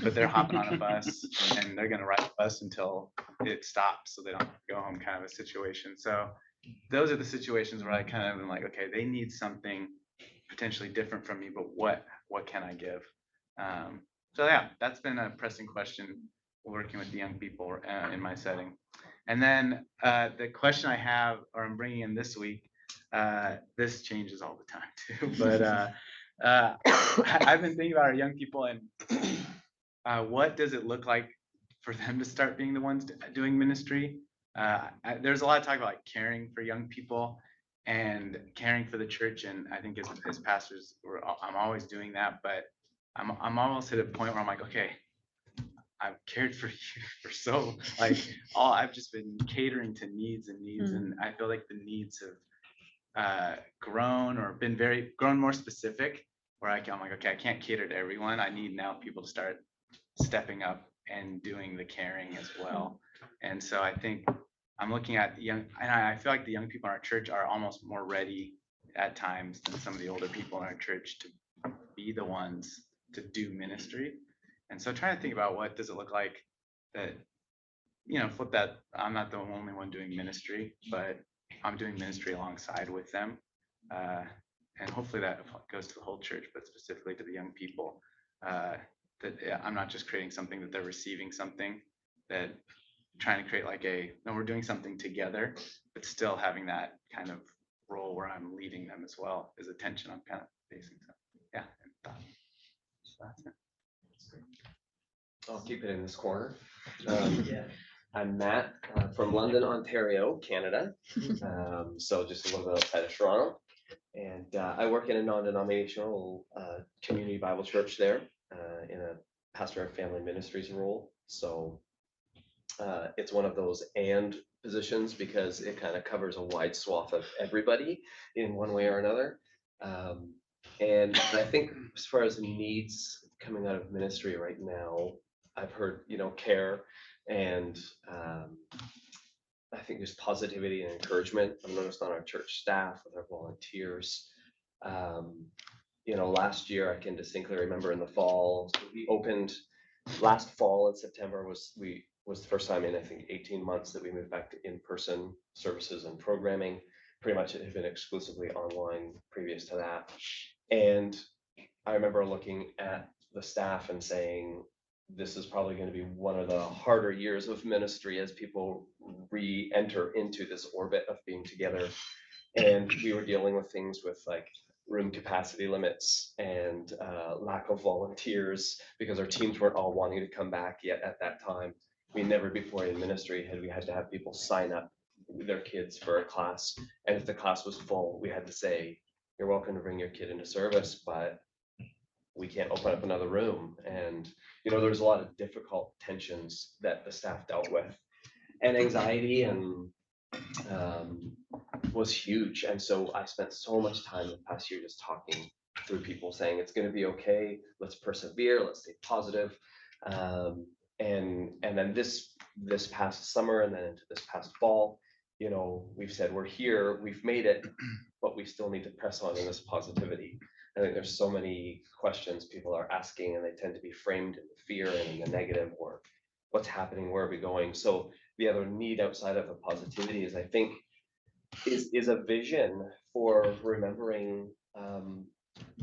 U: but they're hopping on a bus and they're gonna ride the bus until it stops, so they don't go home, kind of a situation. So those are the situations where I kind of am like, okay, they need something potentially different from me, but what can I give? So yeah, that's been a pressing question working with the young people in my setting. And then the question I have, or I'm bringing in this week, this changes all the time too, but I've been thinking about our young people and what does it look like for them to start being the ones doing ministry. There's a lot of talk about like caring for young people and caring for the church, and I think as pastors, I'm always doing that, but I'm almost at a point where I'm like, okay, I've cared for you for so I've just been catering to needs, and I feel like the needs have grown or grown more specific, where I'm like, okay, I can't cater to everyone. I need now people to start stepping up and doing the caring as well. And so I think I'm looking at and I feel like the young people in our church are almost more ready at times than some of the older people in our church to be the ones to do ministry. And so trying to think about what does it look like that, flip that, I'm not the only one doing ministry, but I'm doing ministry alongside with them. And hopefully that goes to the whole church, but specifically to the young people, that I'm not just creating something, that they're receiving something, that trying to create like no, we're doing something together, but still having that kind of role where I'm leading them as well is a tension I'm kind of facing. So yeah. So that's it.
P: I'll keep it in this corner. I'm Matt from London, Ontario, Canada. So just a little bit outside of Toronto. And I work in a non-denominational community Bible church there in a pastor and family ministries role. So it's one of those and positions because it kind of covers a wide swath of everybody in one way or another. And I think as far as needs coming out of ministry right now, I've heard, care and I think there's positivity and encouragement. I've noticed on our church staff with our volunteers. Last year I can distinctly remember in the fall, we opened last fall in September was the first time in I think 18 months that we moved back to in-person services and programming. Pretty much it had been exclusively online previous to that. And I remember looking at the staff and saying, this is probably going to be one of the harder years of ministry as people re-enter into this orbit of being together. And we were dealing with things with like room capacity limits and lack of volunteers because our teams weren't all wanting to come back yet at that time. We never before in ministry had we had to have people sign up their kids for a class. And if the class was full, we had to say, you're welcome to bring your kid into service, but we can't open up another room. And, there's a lot of difficult tensions that the staff dealt with and anxiety and was huge. And so I spent so much time the past year just talking through people saying, it's going to be okay. Let's persevere. Let's stay positive. And then this past summer and then into this past fall, we've said we're here, we've made it, but we still need to press on in this positivity. I think there's so many questions people are asking and they tend to be framed in the fear and in the negative or what's happening, where are we going? So the other need outside of the positivity is I think is a vision for remembering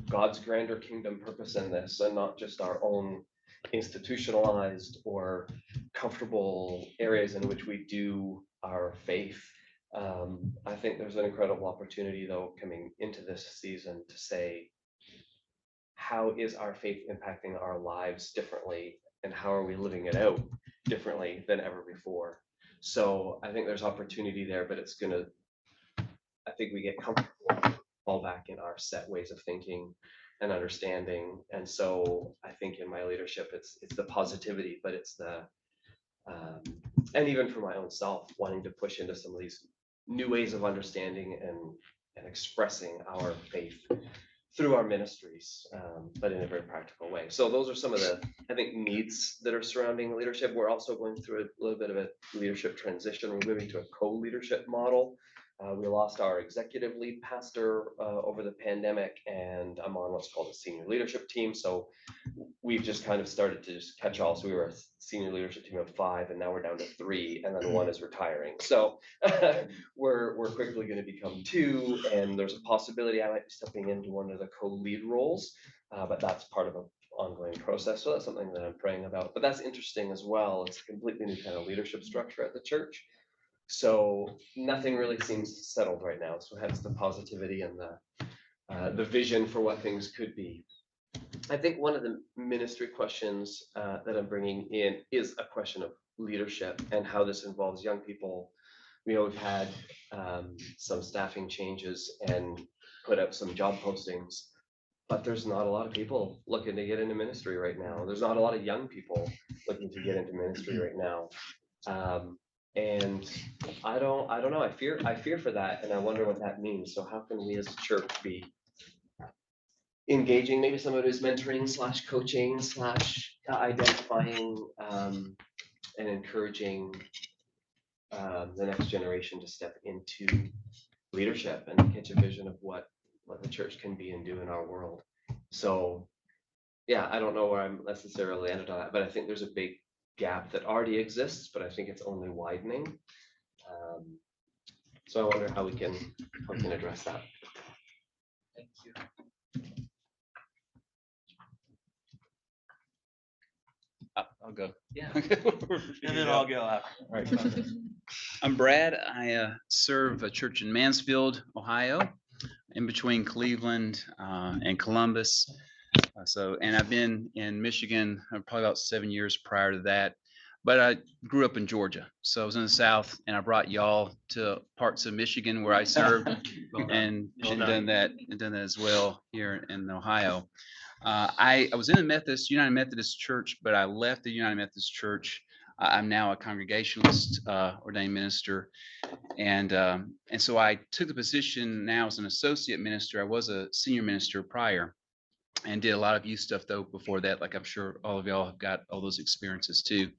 P: God's grander kingdom purpose in this and not just our own institutionalized or comfortable areas in which we do our faith. I think there's an incredible opportunity though coming into this season to say, how is our faith impacting our lives differently and how are we living it out differently than ever before? So I think there's opportunity there, but I think we get comfortable, fall back in our set ways of thinking and understanding. And so I think in my leadership, it's the positivity, but it's and even for my own self, wanting to push into some of these new ways of understanding and expressing our faith through our ministries, but in a very practical way. So those are some of the, I think, needs that are surrounding leadership. We're also going through a little bit of a leadership transition. We're moving to a co-leadership model. We lost our executive lead pastor over the pandemic, and I'm on what's called a senior leadership team. So we've just kind of started to just catch all. So we were a senior leadership team of 5, and now we're down to 3, and then 1 is retiring. So we're quickly going to become 2, and there's a possibility I might be stepping into one of the co-lead roles, but that's part of an ongoing process. So that's something that I'm praying about. But that's interesting as well. It's a completely new kind of leadership structure at the church. So nothing really seems settled right now. So hence the positivity and the vision for what things could be. I think one of the ministry questions that I'm bringing in is a question of leadership and how this involves young people. We've had some staffing changes and put out some job postings, but there's not a lot of people looking to get into ministry right now. There's not a lot of young people looking to get into ministry right now. And I don't know. I fear for that, and I wonder what that means. So how can we as a church be engaging maybe some of it is mentoring / coaching / identifying and encouraging the next generation to step into leadership and catch a vision of what the church can be and do in our world. So yeah, I don't know where I'm necessarily ended on that, but I think there's a big gap that already exists, but I think it's only widening. So I wonder how we can address that.
F: Thank you.
K: I'll go.
P: Yeah.
K: And then I'll go after.
P: All right.
D: I'm Brad. I serve a church in Mansfield, Ohio, in between Cleveland and Columbus. And I've been in Michigan probably about 7 years prior to that. But I grew up in Georgia, so I was in the South, and I brought y'all to parts of Michigan where I served, and done that as well here in Ohio. I was in the United Methodist Church, but I left the United Methodist Church. I'm now a Congregationalist ordained minister, and so I took the position now as an associate minister. I was a senior minister prior, and did a lot of youth stuff though before that. Like I'm sure all of y'all have got all those experiences too.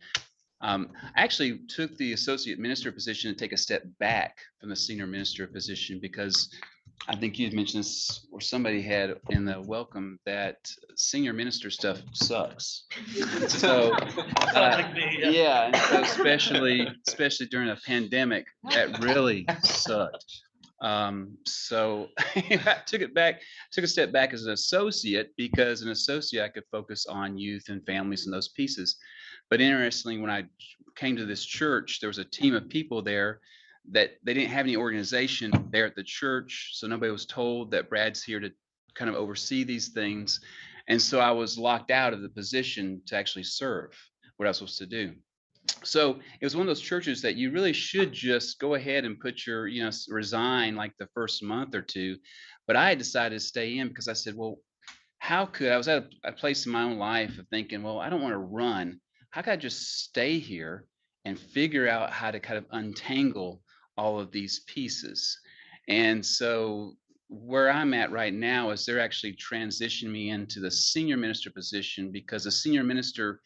D: I actually took the associate minister position to take a step back from the senior minister position because I think you had mentioned this, or somebody had in the welcome, that senior minister stuff sucks. So, yeah, and so especially during a pandemic, that really sucked. So I took a step back as an associate, because an associate I could focus on youth and families and those pieces. But interestingly, when I came to this church, there was a team of people there that they didn't have any organization there at the church. So nobody was told that Brad's here to kind of oversee these things. And so I was locked out of the position to actually serve what I was supposed to do. So it was one of those churches that you really should just go ahead and put your, resign like the first month or two. But I had decided to stay in because I said, well, I was at a place in my own life of thinking, well, I don't want to run. How could I just stay here and figure out how to kind of untangle all of these pieces? And so where I'm at right now is they're actually transitioning me into the senior minister position, because a senior minister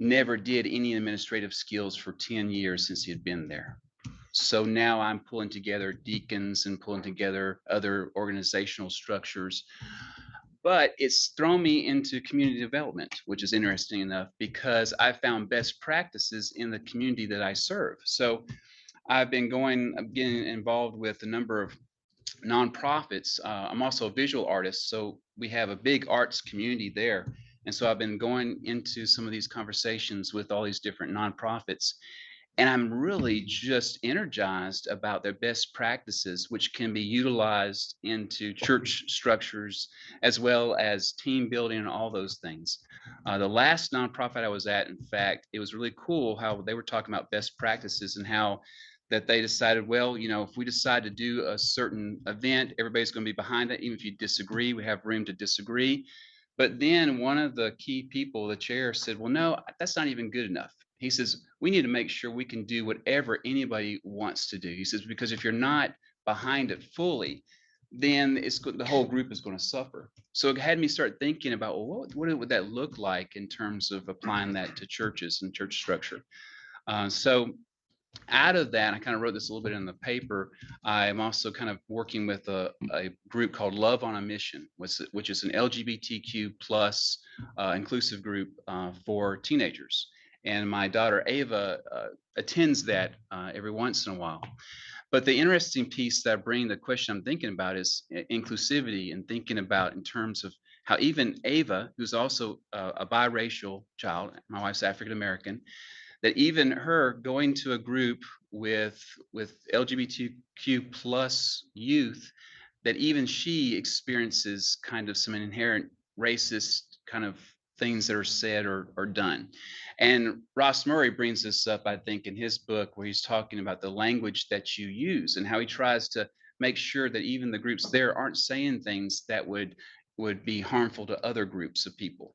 D: never did any administrative skills for 10 years since he had been there. So now I'm pulling together deacons and pulling together other organizational structures. But it's thrown me into community development, which is interesting enough, because I found best practices in the community that I serve. So I've been getting involved with a number of nonprofits. I'm also a visual artist, so we have a big arts community there. And so I've been going into some of these conversations with all these different nonprofits, and I'm really just energized about their best practices, which can be utilized into church structures as well as team building and all those things. The last nonprofit I was at, in fact, it was really cool how they were talking about best practices and how that they decided, well, if we decide to do a certain event, everybody's going to be behind it. Even if you disagree, we have room to disagree. But then one of the key people, the chair, said, well, no, that's not even good enough. He says, we need to make sure we can do whatever anybody wants to do. He says, because if you're not behind it fully, then the whole group is going to suffer. So it had me start thinking about, well, what would that look like in terms of applying that to churches and church structure? So out of that, I kind of wrote this a little bit in the paper. I'm also kind of working with a group called Love on a Mission, which is an LGBTQ plus inclusive group for teenagers. And my daughter Ava attends that every once in a while. But the interesting piece that I bring, the question I'm thinking about, is inclusivity, and thinking about in terms of how even Ava, who's also a biracial child, my wife's African American, that even her going to a group with LGBTQ plus youth, that even she experiences kind of some inherent racist kind of things that are said or done. And Ross Murray brings this up, I think, in his book, where he's talking about the language that you use and how he tries to make sure that even the groups there aren't saying things that would be harmful to other groups of people.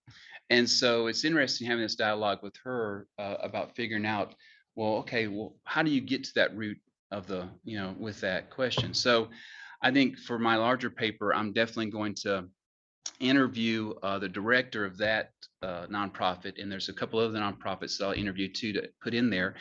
D: And so it's interesting having this dialogue with her about figuring out, well, okay, well, how do you get to that root of the, with that question? So I think for my larger paper, I'm definitely going to interview the director of that nonprofit, and there's a couple other nonprofits that I'll interview too to put in there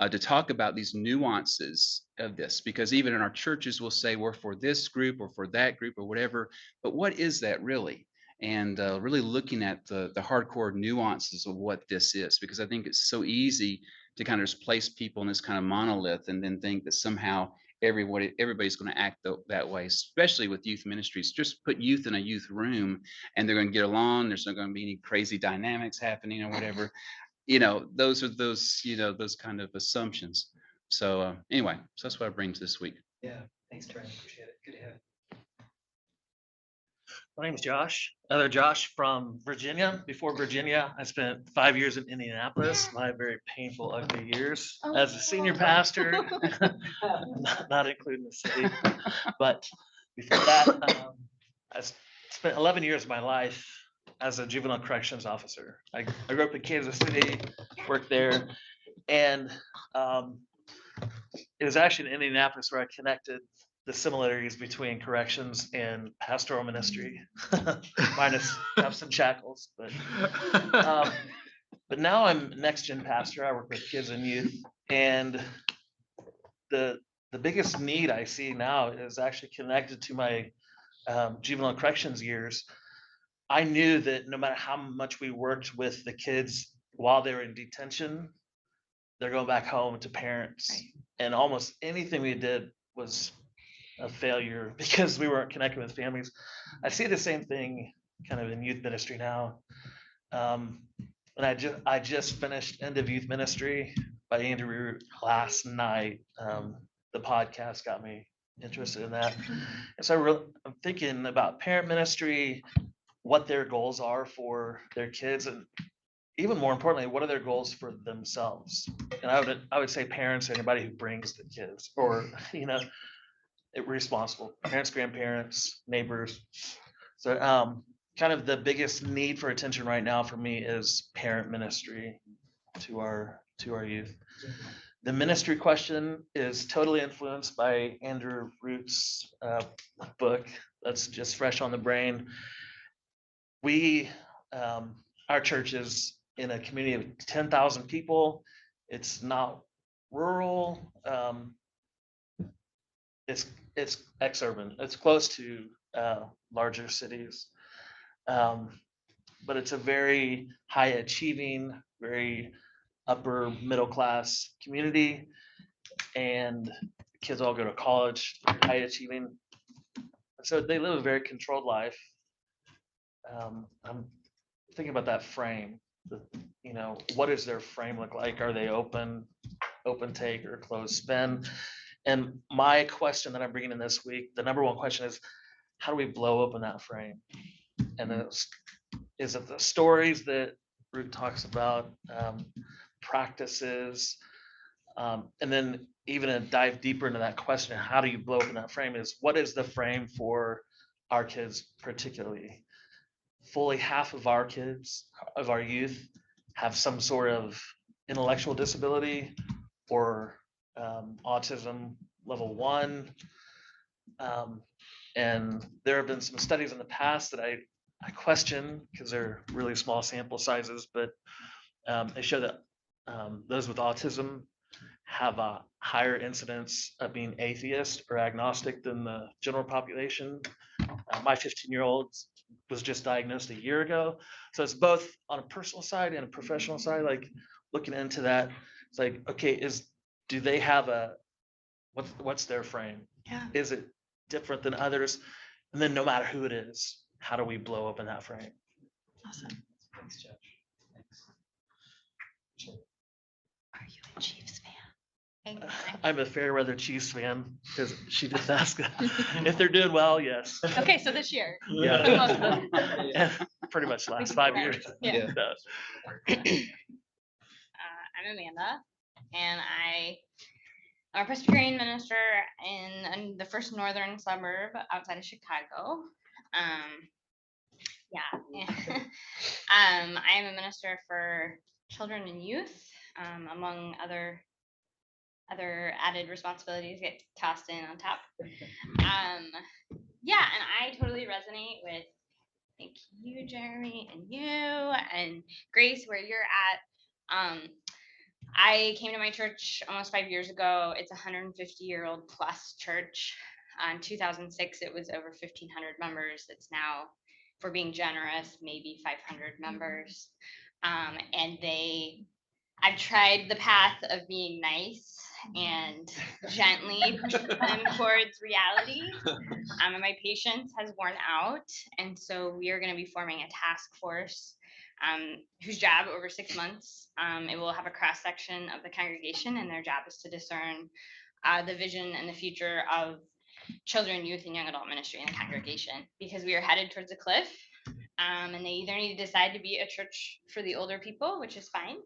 D: to talk about these nuances of this, because even in our churches we'll say we're for this group or for that group or whatever, but what is that really? And really looking at the hardcore nuances of what this is, because I think it's so easy to kind of just place people in this kind of monolith and then think that somehow everybody's going to act that way, especially with youth ministries. Just put youth in a youth room and they're going to get along. There's not going to be any crazy dynamics happening or whatever. those are those kind of assumptions. So anyway, so that's what I bring to this week.
F: Yeah, thanks, Trent. Appreciate it. Good to have you.
B: My name's Josh, other Josh from Virginia. Before Virginia, I spent 5 years in Indianapolis, my very painful, ugly years as a senior pastor, not including the city. But before that, I spent 11 years of my life as a juvenile corrections officer. I grew up in Kansas City, worked there, and it was actually in Indianapolis where I connected the similarities between corrections and pastoral ministry, minus cuffs and shackles. But now I'm next gen pastor. I work with kids and youth, and the biggest need I see now is actually connected to my juvenile corrections years. I knew that no matter how much we worked with the kids while they were in detention, they're going back home to parents, and almost anything we did was a failure because we weren't connecting with families. I see the same thing kind of in youth ministry now. And I just finished End of Youth Ministry by Andrew Root last night. The podcast got me interested in that. And so I'm thinking about parent ministry, what their goals are for their kids, and even more importantly, what are their goals for themselves? And I would say parents, anybody who brings the kids, or responsible parents, grandparents, neighbors. So kind of the biggest need for attention right now for me is parent ministry to our youth. The ministry question is totally influenced by Andrew Root's book that's just fresh on the brain. Our church is in a community of 10,000 people. It's not rural. It's exurban. It's close to larger cities, but it's a very high achieving, very upper middle class community, and kids all go to college, high achieving. So they live a very controlled life. I'm thinking about that frame. What does their frame look like? Are they open take or closed spin? And my question that I'm bringing in this week, the number one question is, how do we blow open that frame? And is it the stories that Root talks about, practices, and then even a dive deeper into that question, how do you blow open that frame, is what is the frame for our kids particularly? Fully half of our kids, of our youth, have some sort of intellectual disability or autism level 1. And there have been some studies in the past that I question because they're really small sample sizes, but they show that those with autism have a higher incidence of being atheist or agnostic than the general population. My 15-year-old was just diagnosed a year ago. So it's both on a personal side and a professional side, like looking into that. It's like, okay, do they have what's their frame?
E: Yeah.
B: Is it different than others? And then no matter who it is, how do we blow open that frame?
E: Awesome.
F: Thanks, Josh. Thanks.
E: Are you a Chiefs fan?
B: I'm a Fairweather Chiefs fan because she just asked if they're doing well. Yes.
E: Okay, so this year.
B: Yeah.
E: For most of them.
B: Yeah, pretty much the last 5 years.
E: Yeah.
B: Yeah.
E: I'm Amanda, and I'm a Presbyterian minister in the first northern suburb outside of Chicago. I am a minister for children and youth, among other added responsibilities get tossed in on top. And I totally resonate with, thank you, Jeremy, and you, and Grace, where you're at. I came to my church almost 5 years ago. It's a 150-year-old plus church. In 2006, it was over 1,500 members. It's now, for being generous, maybe 500 members. I've tried the path of being nice and gently push them towards reality. And my patience has worn out. And so we are going to be forming a task force whose job over 6 months, it will have a cross section of the congregation, and their job is to discern the vision and the future of children, youth, and young adult ministry in the congregation, because we are headed towards a cliff. And they either need to decide to be a church for the older people, which is fine,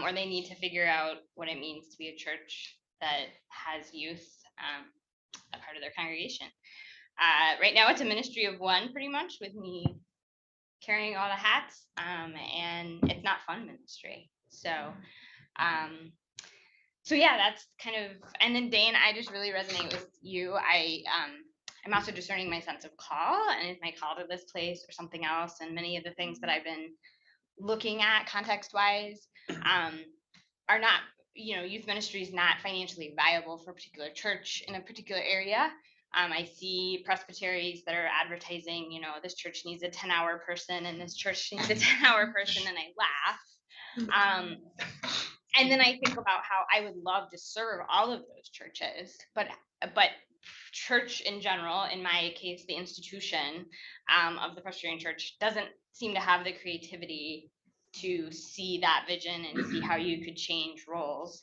E: or they need to figure out what it means to be a church that has youth a part of their congregation. Right now, it's a ministry of one, pretty much, with me carrying all the hats, and it's not fun ministry. So, yeah, that's kind of. And then Dane, I just really resonate with you. I'm also discerning my sense of call, and is my call to this place or something else? And many of the things that I've been looking at context-wise are not, youth ministry is not financially viable for a particular church in a particular area. I see presbyteries that are advertising, this church needs a 10-hour person and this church needs a 10-hour person, and I laugh. And then I think about how I would love to serve all of those churches, but church in general, in my case, the institution of the Presbyterian Church doesn't seem to have the creativity to see that vision and see how you could change roles.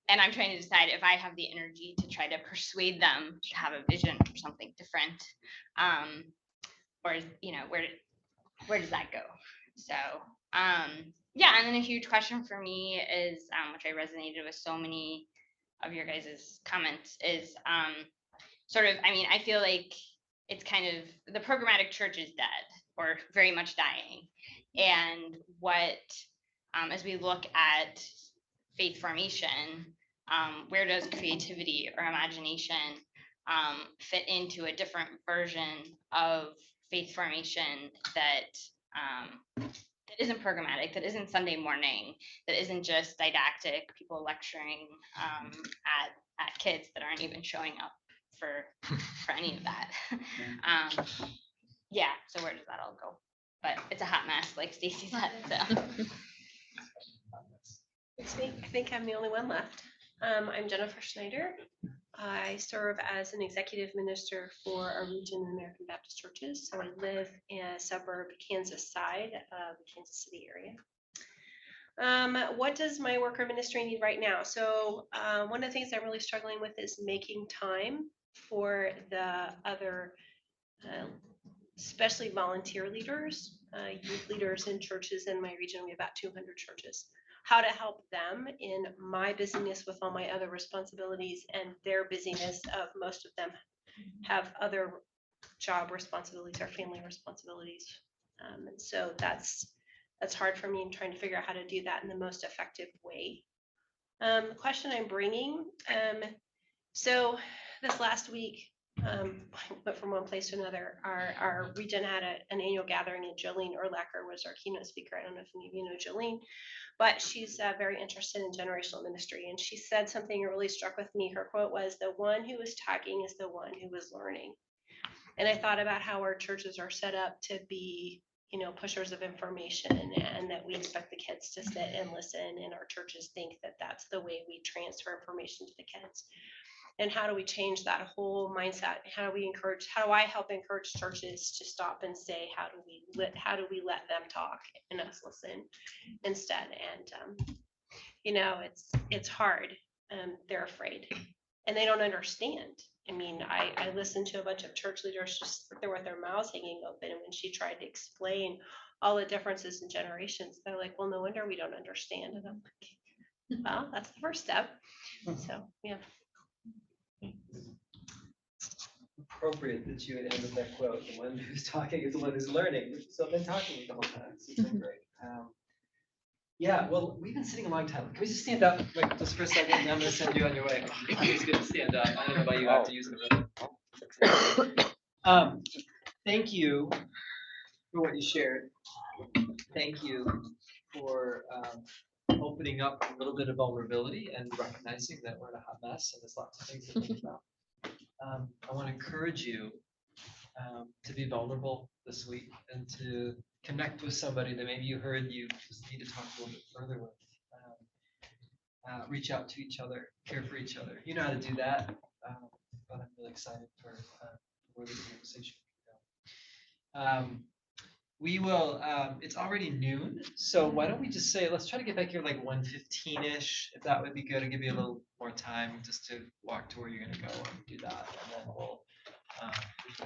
E: And I'm trying to decide if I have the energy to try to persuade them to have a vision for something different, or where does that go? So yeah, and then a huge question for me is, which I resonated with so many of your guys' comments, is I feel like it's kind of, the programmatic church is dead or very much dying. And what, as we look at faith formation, where does creativity or imagination fit into a different version of faith formation that isn't programmatic, that isn't Sunday morning, that isn't just didactic, people lecturing at kids that aren't even showing up for any of that. Yeah, so where does that all go? But it's a hot mess, like Stacy said, so.
J: I think I'm the only one left. I'm Jennifer Schneider. I serve as an executive minister for a region in American Baptist churches. So I live in a suburb, Kansas side of the Kansas City area. What does my worker ministry need right now? So one of the things I'm really struggling with is making time for the other, especially volunteer leaders, youth leaders in churches in my region. We have about 200 churches. How to help them in my busyness with all my other responsibilities and their busyness of most of them have other job responsibilities or family responsibilities. And so that's hard for me in trying to figure out how to do that in the most effective way. The question I'm bringing, so this last week, I went from one place to another. Our region had an annual gathering, and Jolene Erlacher was our keynote speaker. I don't know if any of you know Jolene, but she's very interested in generational ministry. And she said something that really struck with me. Her quote was, "The one who is talking is the one who is learning." And I thought about how our churches are set up to be, pushers of information, and that we expect the kids to sit and listen. And our churches think that that's the way we transfer information to the kids. And how do we change that whole mindset? How do I help encourage churches to stop and say, how do we let them talk and us listen instead? And it's hard. They're afraid and they don't understand. I mean, I listened to a bunch of church leaders just sit there with their mouths hanging open, and when she tried to explain all the differences in generations, they're like, well, no wonder we don't understand. And I'm like, well, that's the first step. So yeah.
F: Appropriate that you would end with that quote. The one who's talking is the one who's learning. So I've been talking the whole time. So it's been great. Yeah, well, we've been sitting a long time. Can we just stand up like just for a second? I'm gonna send you on your way. It's good to stand up. I don't know about you, I have to use it. Thank you for what you shared. Thank you for opening up a little bit of vulnerability and recognizing that we're in a hot mess and there's lots of things to think about. I want to encourage you to be vulnerable this week and to connect with somebody that maybe you heard you just need to talk a little bit further with. Reach out to each other, care for each other. You know how to do that, but I'm really excited for where this conversation can go.
A: we will, it's already noon, so why don't we just say, let's try to get back here like 1:15-ish, if that would be good, to give you a little more time just to walk to where you're gonna go and do that, and then we'll,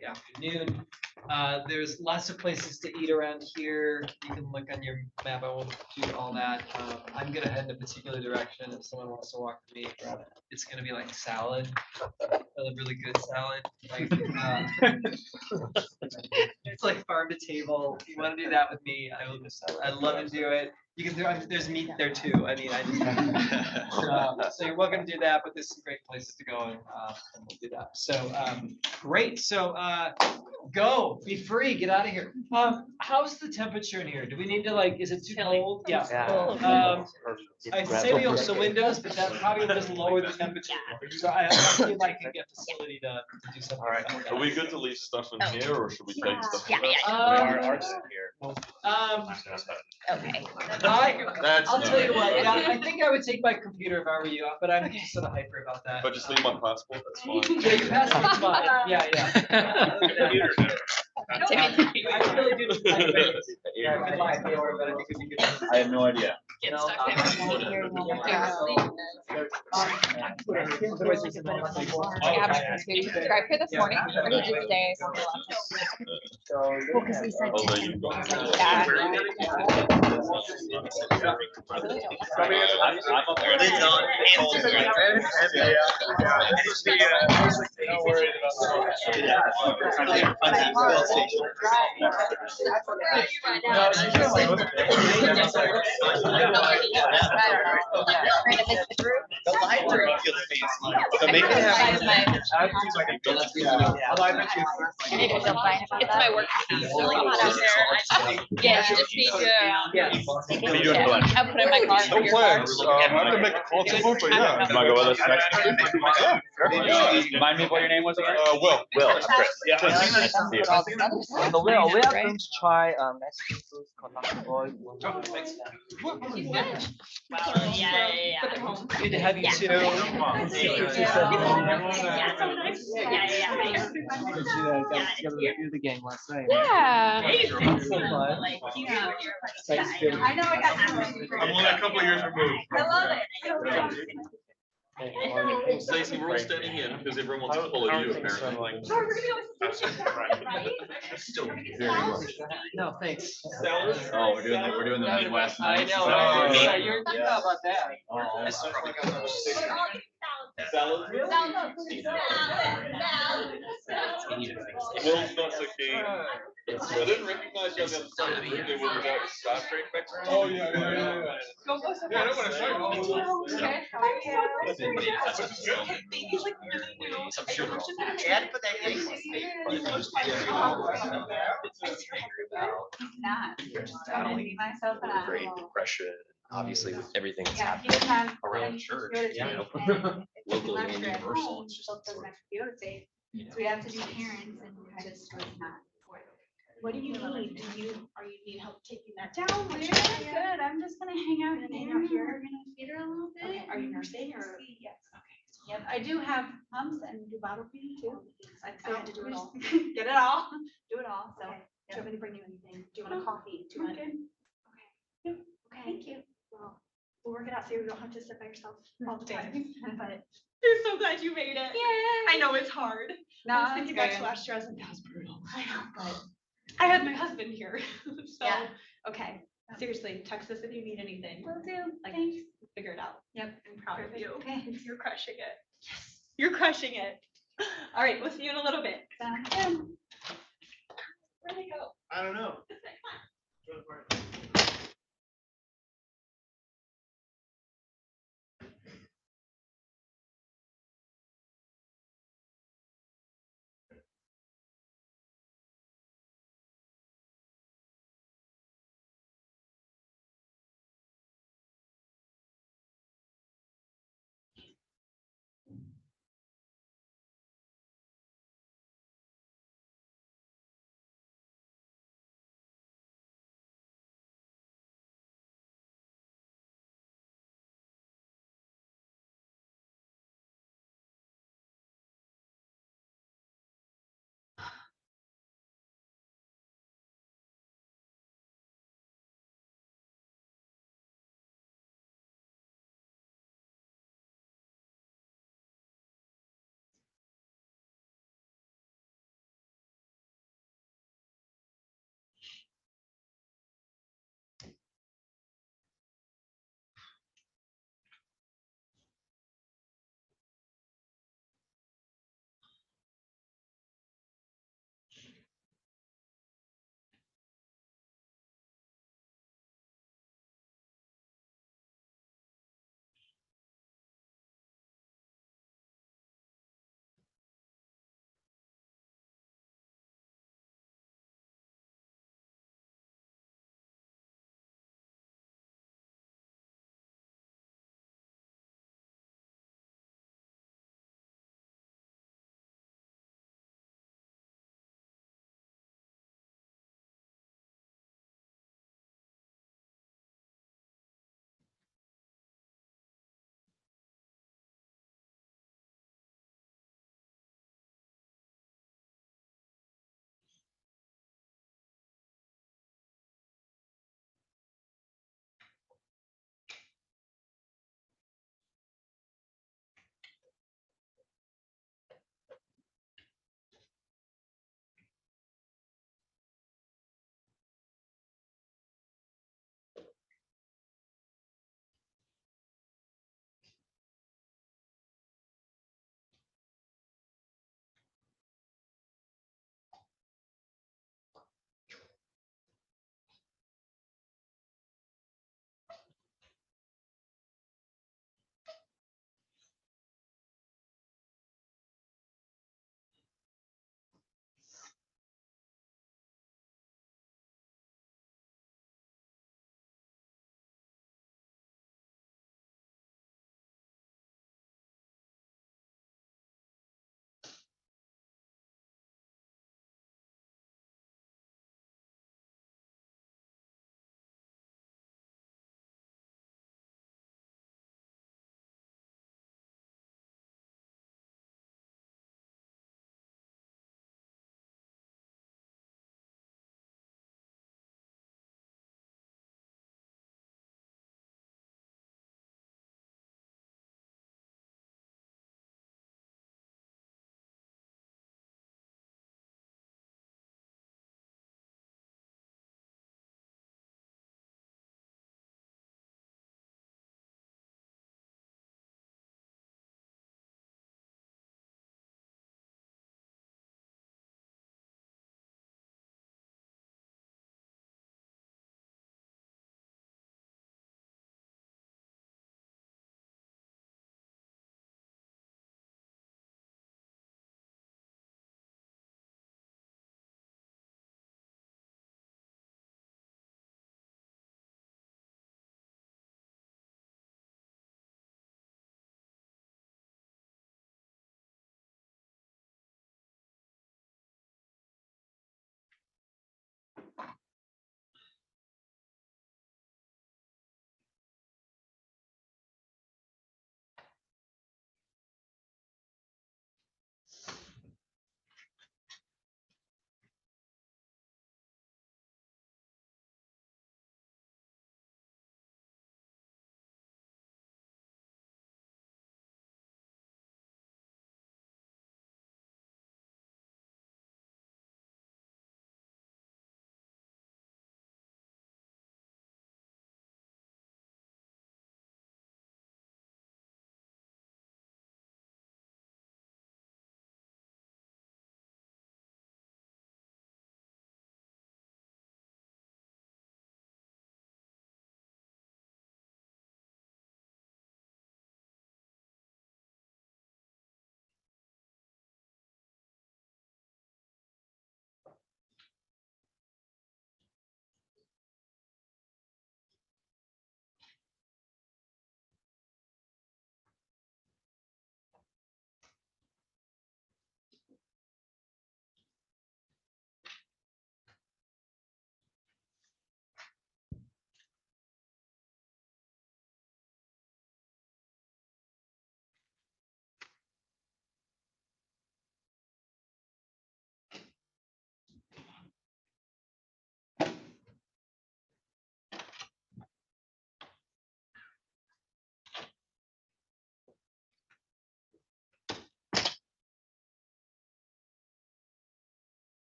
A: the afternoon. There's lots of places to eat around here. You can look on your map. I won't do all that. I'm gonna head in a particular direction. If someone wants to walk with me, it's gonna be like salad, a really good salad. Like, it's like farm to table. If you want to do that with me, I'd love to do it. You can throw, there's meat there too. I mean, so you're welcome to do that, but there's some great places to go and we'll do that. So, great. So, go, be free, get out of here. How's the temperature in here? Do we need to like, is it too cold? Yeah. I'd say we open the windows, but that probably will just lower the temperature. So I feel like I can get facility to do something.
H: All right, are we good to leave stuff in here or should we take stuff?
E: Yeah,
H: Ours in here.
E: Okay.
A: I'll tell you what, yeah, I think I would take my computer if I were you, but I'm just sort of hyper about that.
H: But just leave my passport, that's fine.
A: Yeah, your passport's fine, yeah. I really do.
H: I have no idea.
E: Subscribe for this morning, or did you stay? Well, because we said. It's my work. It's really hot out there. Yeah, I just need to. I'll put in my car.
M: No plans. I have to make a call to move, but yeah.
H: Can I go with us next?
K: Remind me of what your name was again?
M: Will.
K: Will, that's great.
H: Yeah.
K: Nice to see you.
Q: So we are going to try Mexican food called taco boy.
A: Good to have you too. The game last night.
E: Yeah.
A: I
C: know I got.
M: I'm only a couple of years removed.
C: I love it.
H: Stacey, we're all standing here because everyone wants to follow you apparently.
A: No, thanks.
K: Oh, we're doing the Midwest.
A: I
K: nights.
A: know,
K: Is that
A: right?
K: what
A: Yeah,
K: we're
A: you're thinking about that.
H: This is probably gonna be
A: Salad?
H: Will's not so keen. I didn't recognize you on the other side of the room. They were without Star Trek background.
M: Oh, yeah. Yeah, I don't want to show you.
P: Great depression, obviously with everything that's
C: Yeah,
P: happening
C: he has.
P: around church, you know, locally and universal, it's just sort of,
C: So we have to do parents and just was not.
E: What do you need? Are you need help taking that down?
C: We're good. I'm just gonna hang out
E: Gonna
C: here.
E: hang out here?
C: We're gonna feed her a little bit.
E: Okay, are you nursing or?
C: Yes. Yep, I do have pumps and do bottle feeding too.
E: I had to do it all.
C: Get it all, do it all, so.
E: Do you want me to bring you anything? Do you want a coffee? Do you want?
C: Okay.
E: Okay. Thank you. Well, we'll work it out so you don't have to sit by yourself all the time, but.
C: I'm so glad you made it.
E: Yay.
C: I know it's hard.
E: No,
C: I was
E: it's
C: thinking back to
E: good.
C: last year, I was like, that was brutal.
E: I know, but.
C: I had my husband here, so.
E: Yeah. Okay, seriously, text us if you need anything.
C: Will do,
E: Like,
C: thanks.
E: Figure it out.
C: Yep, I'm proud of you.
E: Okay.
C: You're crushing it. Yes. You're crushing it. All right, we'll see you in a little bit.
E: Sounds good.
C: Where'd they go?
M: I don't know.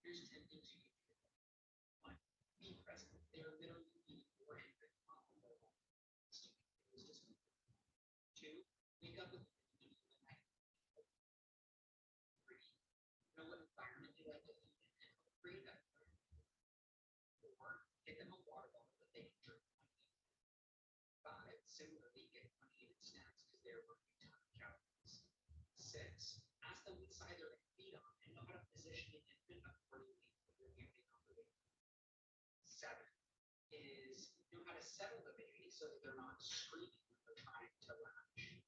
A: Here's 10 things you can do. One, be present. They are literally being worshiping on the level. It was just two, wake up with the night. Three, know what environment you like to be in and create that environment. Four, get them a water bottle that they can drink. Five, similarly, get uneaten snacks because they're burning a ton of calories. Six, ask them what side they're going to feed on and know how to position the infant accordingly when you're giving them the baby. Seven is know how to settle the baby so that they're not screaming when they're trying to latch.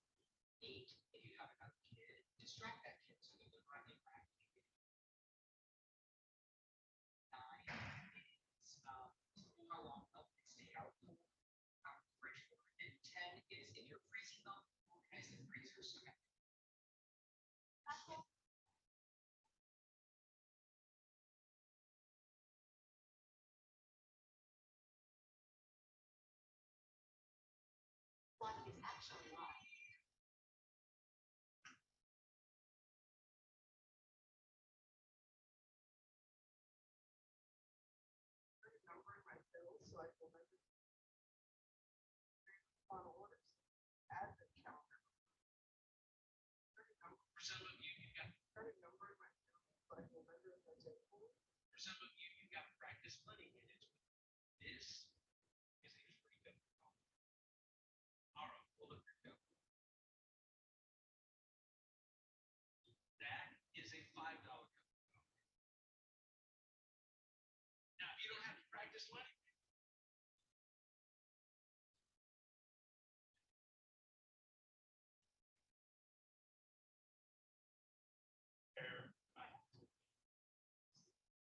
A: Eight, if you have another kid, distract that kid so that they're not interacting with you. Nine is how long milk can stay out for, out of the fridge for. And 10 is if you're freezing milk, organize the freezer so that what is actually wrong. Numbering my bills so I can remember on orders. Add the calendar. For some of you, you've got started numbering my bills so I can remember if I take food. For some of you, you've got to practice money and it's this is a free bill. All right, hold up your bill. That is a $5 bill. Now, if you don't have to practice money,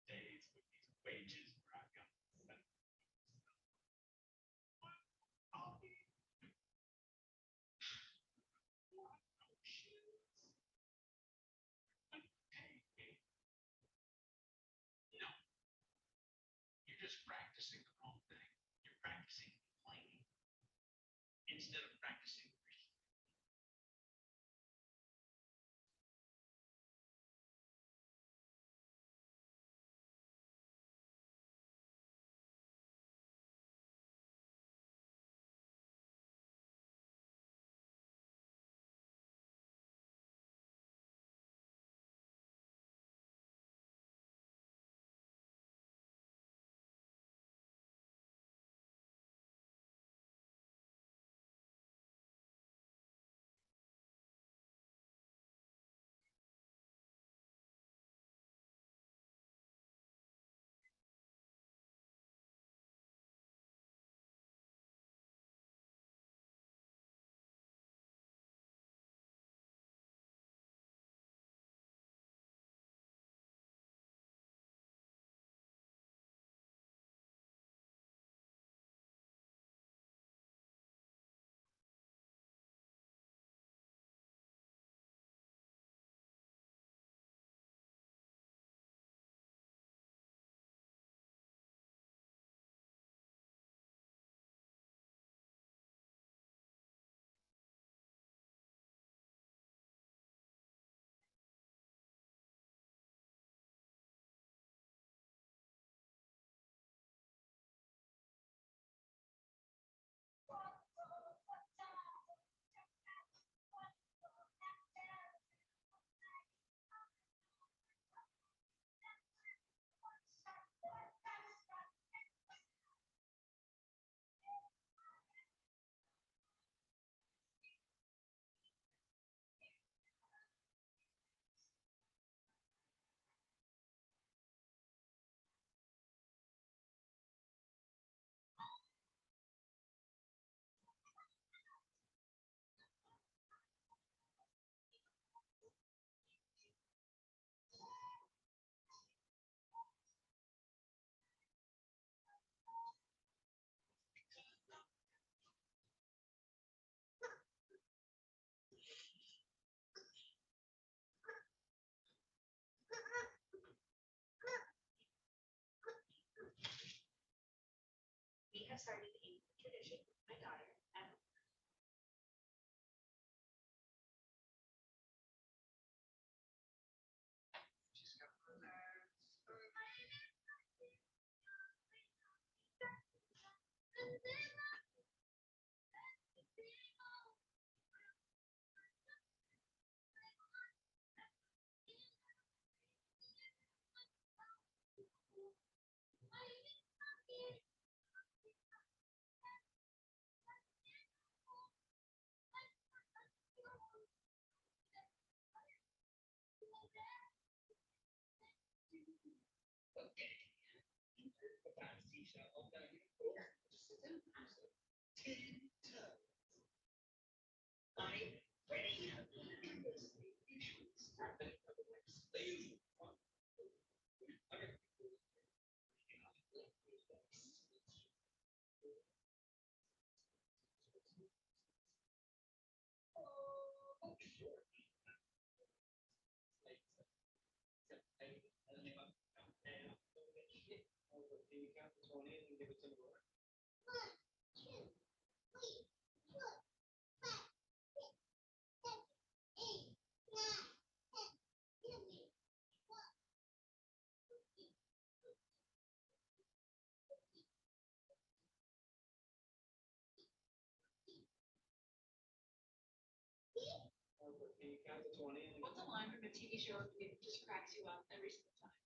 A: days with these wages where I've got no, you're just practicing the wrong thing. You're practicing complaining instead of practicing. We have started a tradition with my daughter at she's got
C: What's a line from a TV show that just cracks you up every single time?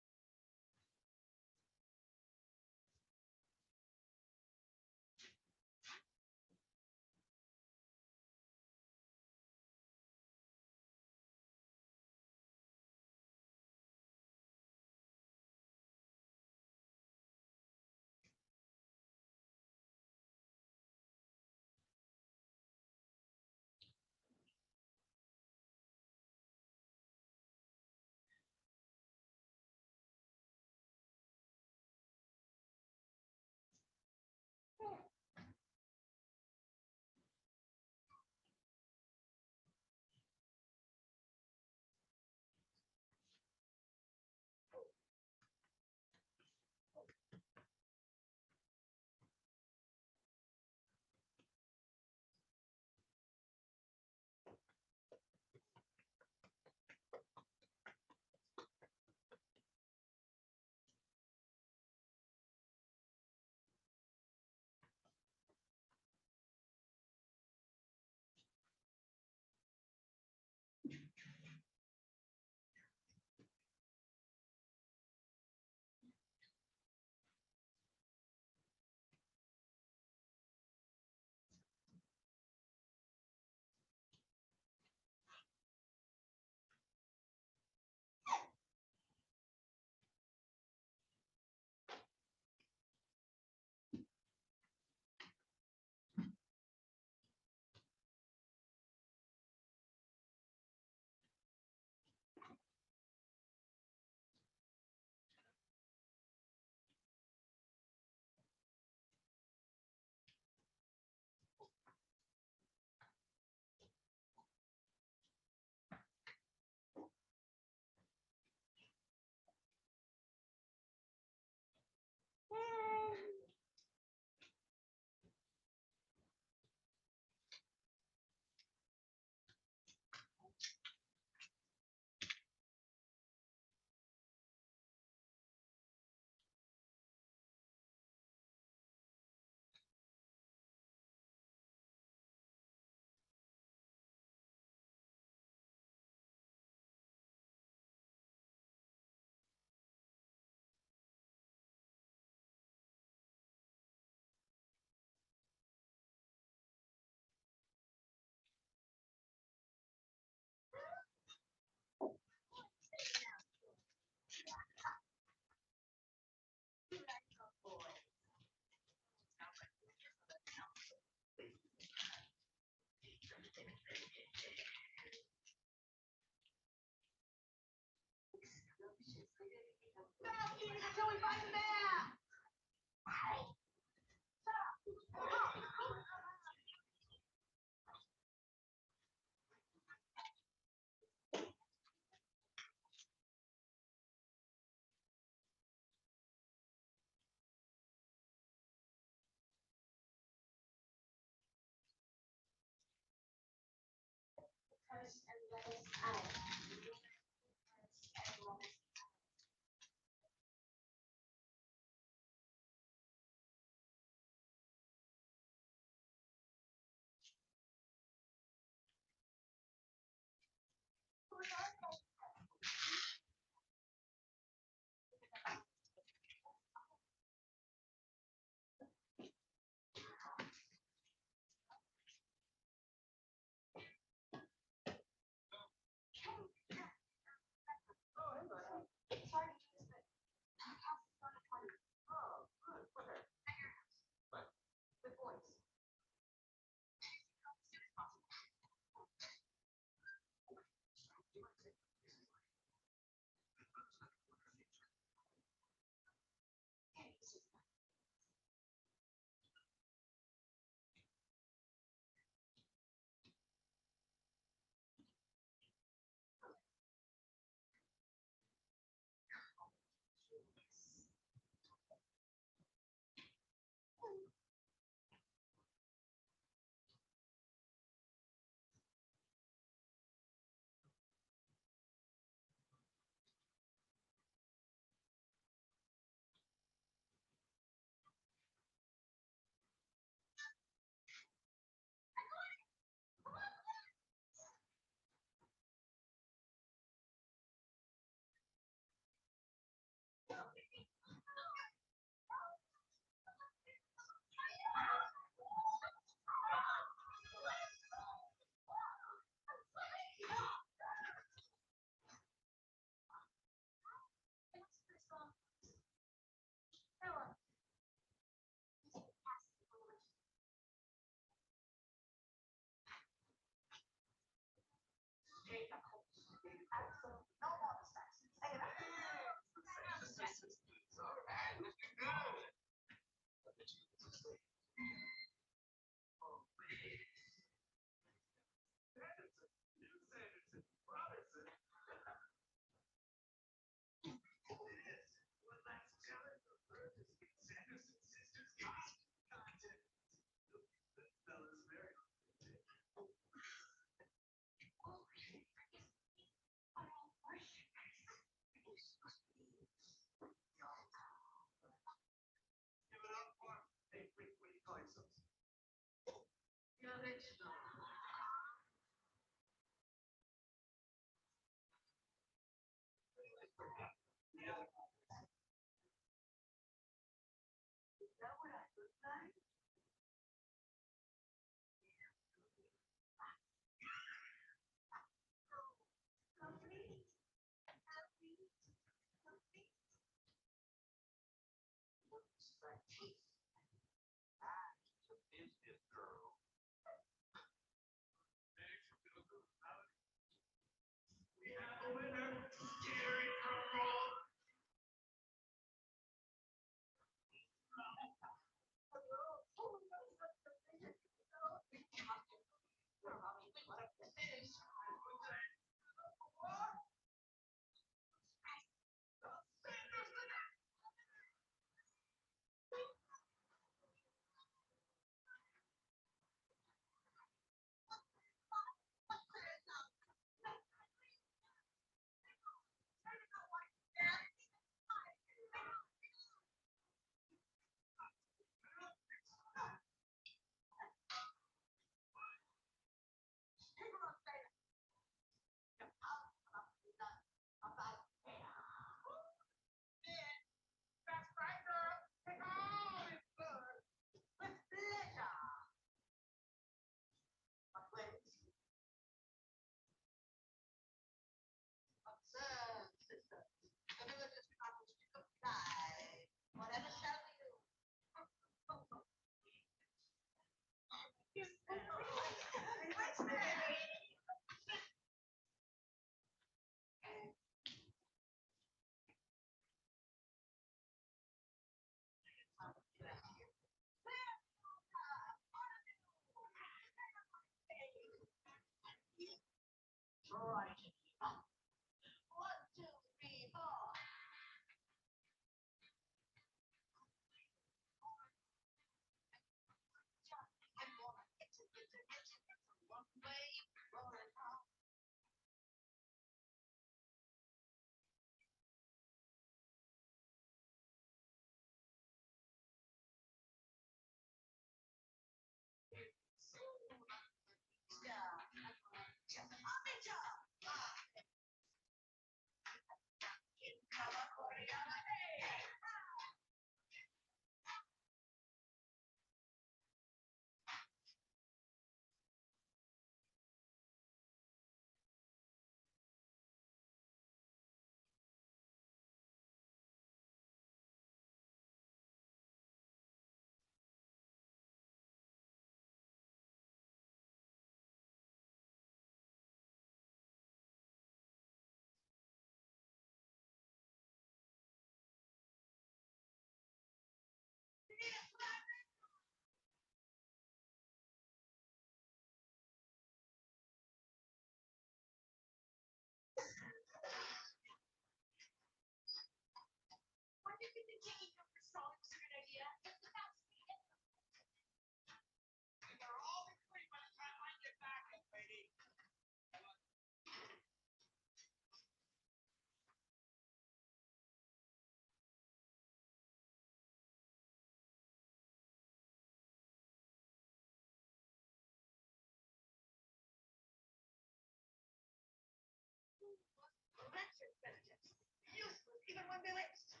L: Useless, even when bewitched.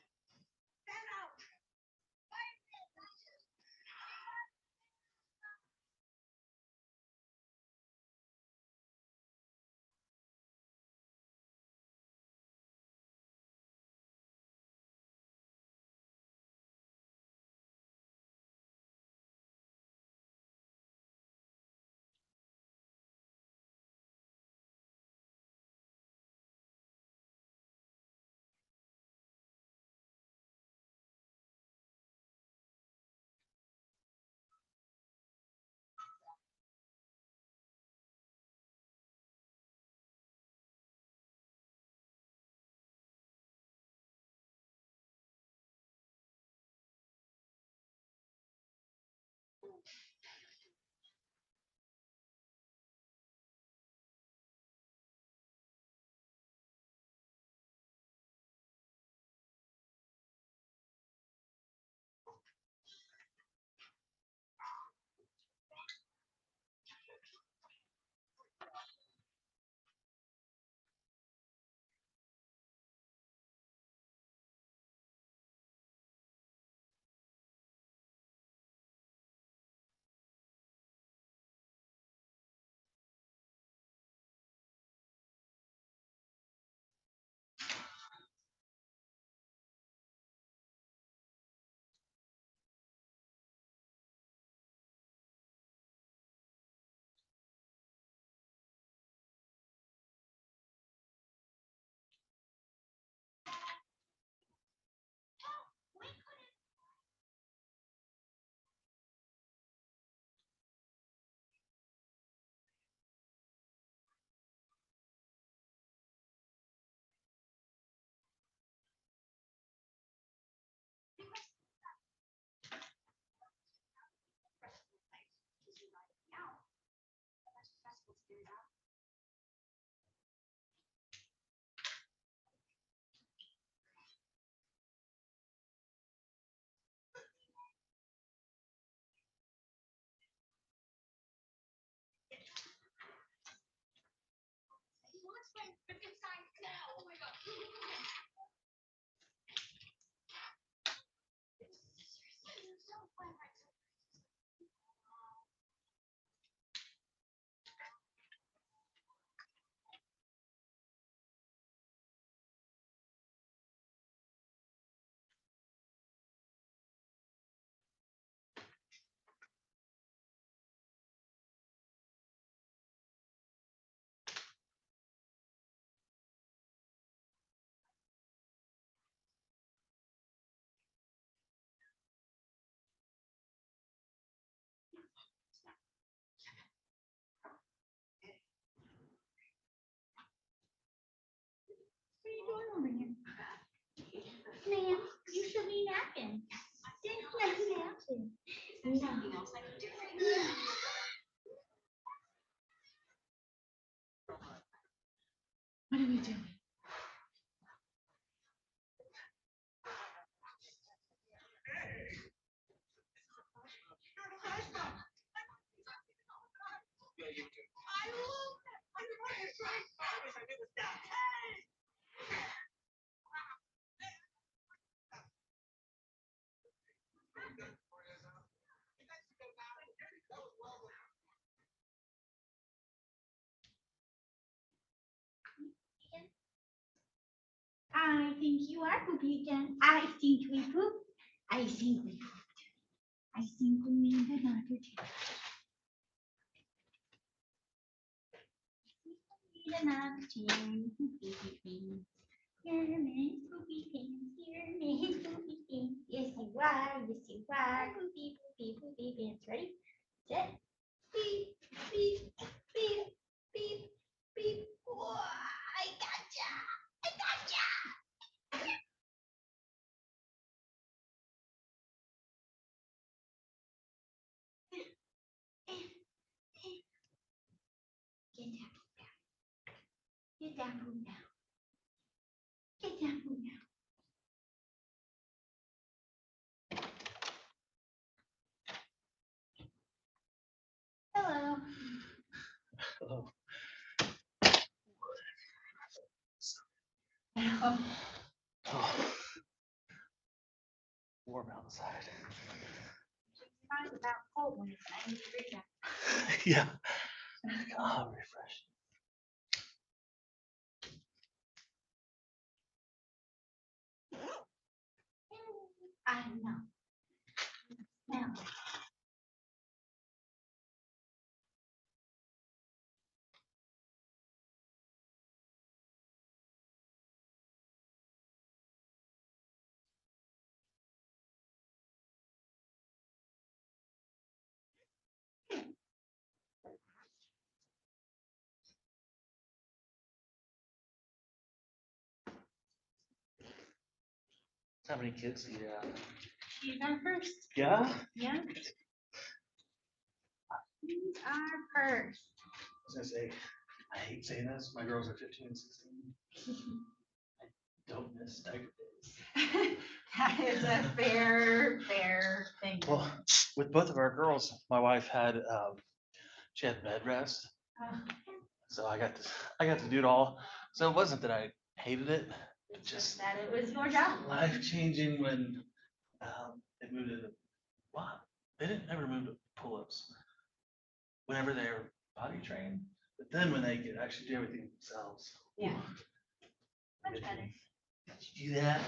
L: Stand out. Fight me. Ma'am, you should be napping. Napping. Something else I can do for you. What are we doing? I think you are poopy again. I think we pooped. I think we pooped. I think we made another test. Need another team. You're Miss Poopy Pants. You're Miss Poopy Pants. Yes, you are. Yes, you are. Poopy, poopy, poopy pants. Ready? Set. Beep, beep, beep, beep, beep. Whoa, I gotcha. I gotcha. Get that food now. Get that food now. Hello.
B: Hello.
L: Hello.
B: Oh. Warm outside.
L: It's about cold when it's 90 degrees out.
B: Yeah. Oh, refresh.
L: I know. Now.
B: How many kids do you have?
L: These are first.
B: Yeah?
L: Yeah. These are first.
B: I was gonna say, I hate saying this, my girls are 15 and 16. I don't miss diaper days.
L: That is a fair thing.
B: Well, with both of our girls, my wife had, she had bed rest, so I got to do it all. So it wasn't that I hated it, it just
L: That it was your job.
B: life changing when they moved into, wow, they didn't ever move to pull-ups. Whenever they were potty trained, but then when they could actually do everything themselves.
L: Yeah.
B: Did
L: Much better.
B: you do that?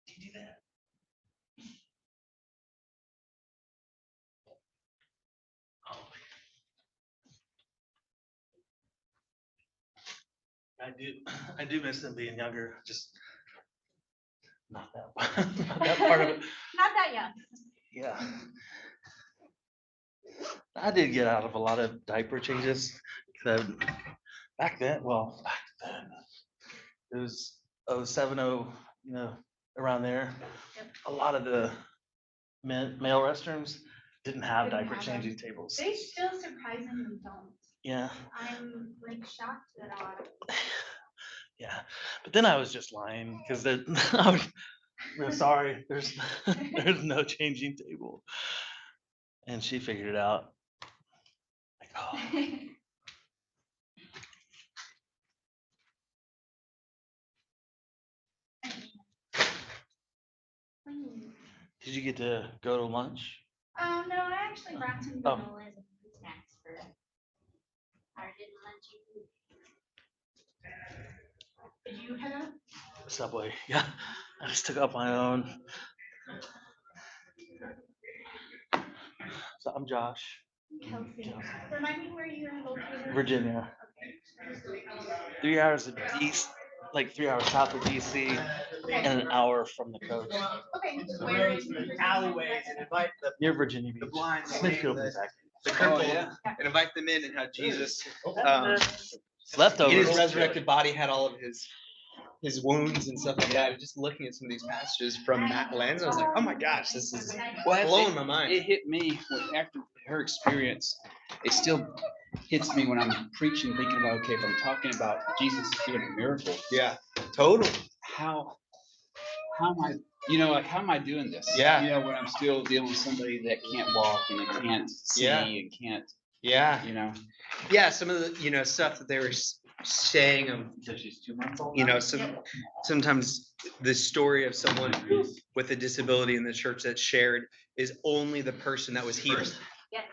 B: Did you do that? Oh. I do miss them being younger, just not that, not that part of it.
L: Not that young.
B: Yeah. I did get out of a lot of diaper changes. 'Cause back then, it was 07, around there. A lot of the male restrooms didn't have
L: Didn't
B: diaper
L: have them.
B: changing tables.
L: They still surprisingly don't.
B: Yeah,
L: I'm like shocked at a lot of.
B: yeah. But then I was just lying because we're sorry, there's no changing table. And she figured it out. Like, oh. Did you get to go to lunch?
L: No, I actually brought some
B: Oh.
L: granolas and snacks for our dinner lunch. Did you head up?
B: Subway, yeah. I just took up my own. So I'm Josh,
L: Kelsey. Remind me where you are located.
B: Virginia. 3 hours of DC, like 3 hours south of DC, and an hour from the coast.
L: Okay.
I: The roads and the alleyways and invite the
B: Near Virginia Beach.
I: blind,
B: Smithfield,
I: the-
B: exactly.
I: the crippled, and invite them in and how Jesus,
B: Leftovers.
I: in his resurrected body had all of his
T: his wounds and stuff like that. Just looking at some of these passages from that lens, I was like, oh my gosh, this is blowing my mind.
D: It hit me after her experience. It still hits me when I'm preaching, thinking about, okay, if I'm talking about Jesus doing a miracle.
T: Yeah, totally.
D: How am I, like, how am I doing this?
T: Yeah.
D: When I'm still dealing with somebody that can't walk and that can't see and can't.
T: Yeah. Yeah, some of the, stuff that they were saying of,
D: she's 2 months old.
T: Sometimes the story of someone with a disability in the church that's shared is only the person that was healed.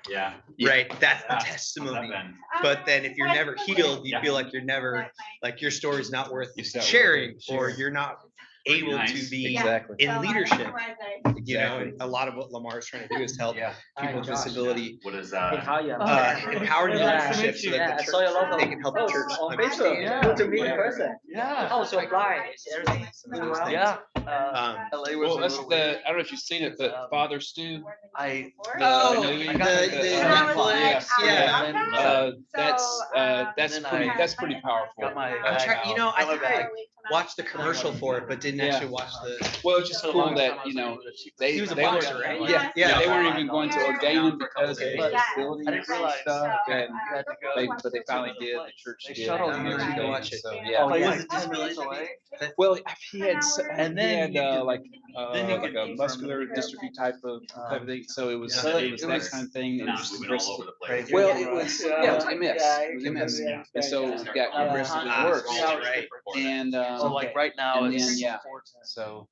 K: Yeah.
T: Right. That's the testimony. But then if you're never healed, you feel like you're never, like your story's not worth sharing, or you're not able to be in leadership. And a lot of what Lamar is trying to do is help people with disability
K: What is
T: empower leadership so that the church, they can help the church understand.
F: Good to meet in person.
T: Yeah.
F: Oh, so apply.
T: Yeah.
R: I don't know if you've seen it, but Father Stu.
T: The Netflix.
R: That's pretty powerful.
T: I think I watched the commercial for it, but didn't actually watch the.
R: Well, it's just cool that they
T: He was a
R: they
T: boxer,
R: were,
T: right?
R: Yeah, they weren't even going to ordain him because of his disability
T: I didn't realize.
R: stuff, but they finally did. The church did.
T: I'm gonna need to watch it.
R: So, yeah. Well, he had like a muscular dystrophy type of thing. So it was that kind of thing. And just well, it was MS. It was MS. And so it got progressively worse.
T: Right.
R: And
B: like right now,
R: and
B: it's
R: then, so.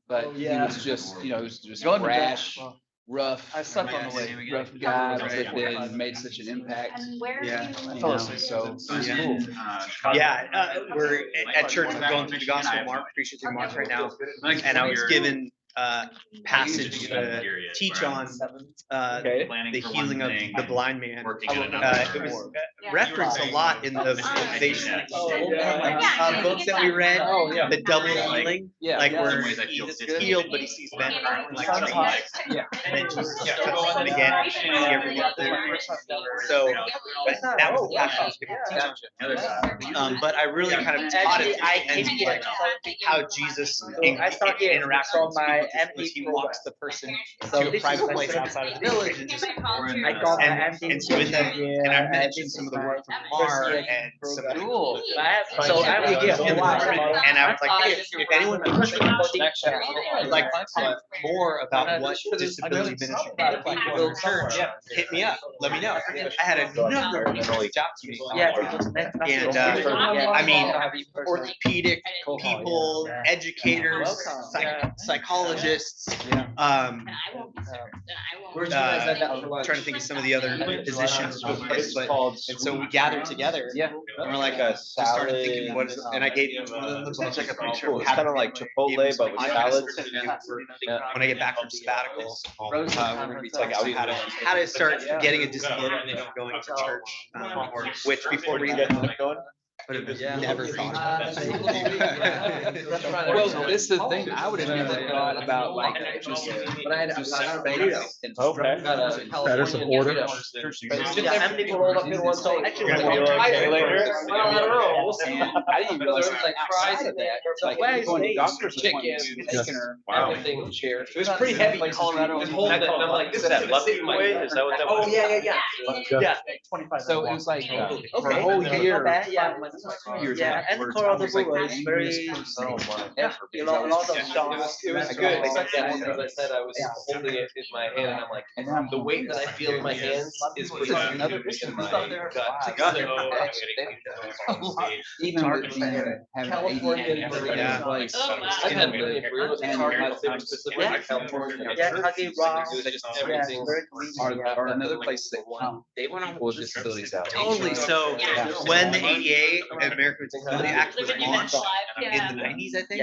R: But he was just, he was just brash, rough.
B: I slept on the way.
R: Rough guy, but then made such an impact.
T: Yeah.
R: So it was cool.
T: We're at church. We're going through the Gospel of Mark, preaching through Mark right now, and I was given passage to teach on the healing of the blind man. It was referenced a lot in the motivation books that we read. The double healing, like where he's healed, but he sees men like and then Jesus touches him again. So that was the passage I was given to teach on. But I really kind of taught it like how Jesus interacts with people. He walks the person to a private place outside of the village and just and so in that, and I mentioned some of the work from Lamar and some
F: Cool. So I will get
T: and I was like, hey, if anyone would like to talk more about what disability ministry can look like in your church, hit me up. Let me know. I had a number of people reach out to me. And I mean, orthopedic people, educators, psychologists. I'm trying to think of some of the other positions, but and so we gathered together. And we're like, just started thinking, what is it? And I gave you one of those.
S: It's like a picture. It's kind of like Chipotle, but with salads.
T: When I get back from sabbatical, we're gonna be talking about how to start getting a disability going to church. Which before we get going. But have never thought about that.
R: Well, this is the thing. I would have never thought about like just. But I had a
M: That is an order.
F: How many people rolled up in one side?
R: I didn't even realize it was like outside of that. Like going to doctor's appointments, taking her everything in the chair.
F: It was pretty heavy. Colorado. And I'm like, this is that lovely way. Is that what that was? Oh yeah. 25.
R: So it was like for a whole year.
F: And Colorado River is very, a lot of shots.
R: It was good. As I said, I was holding it in my hand, and I'm like, the weight that I feel in my hands is another in my gut. Even with California, I've had many improvements and California. Just everything. Or another place that they went on people with disabilities out.
T: Totally. So when the ADA, American Disability Act, was launched in the 90s, I think,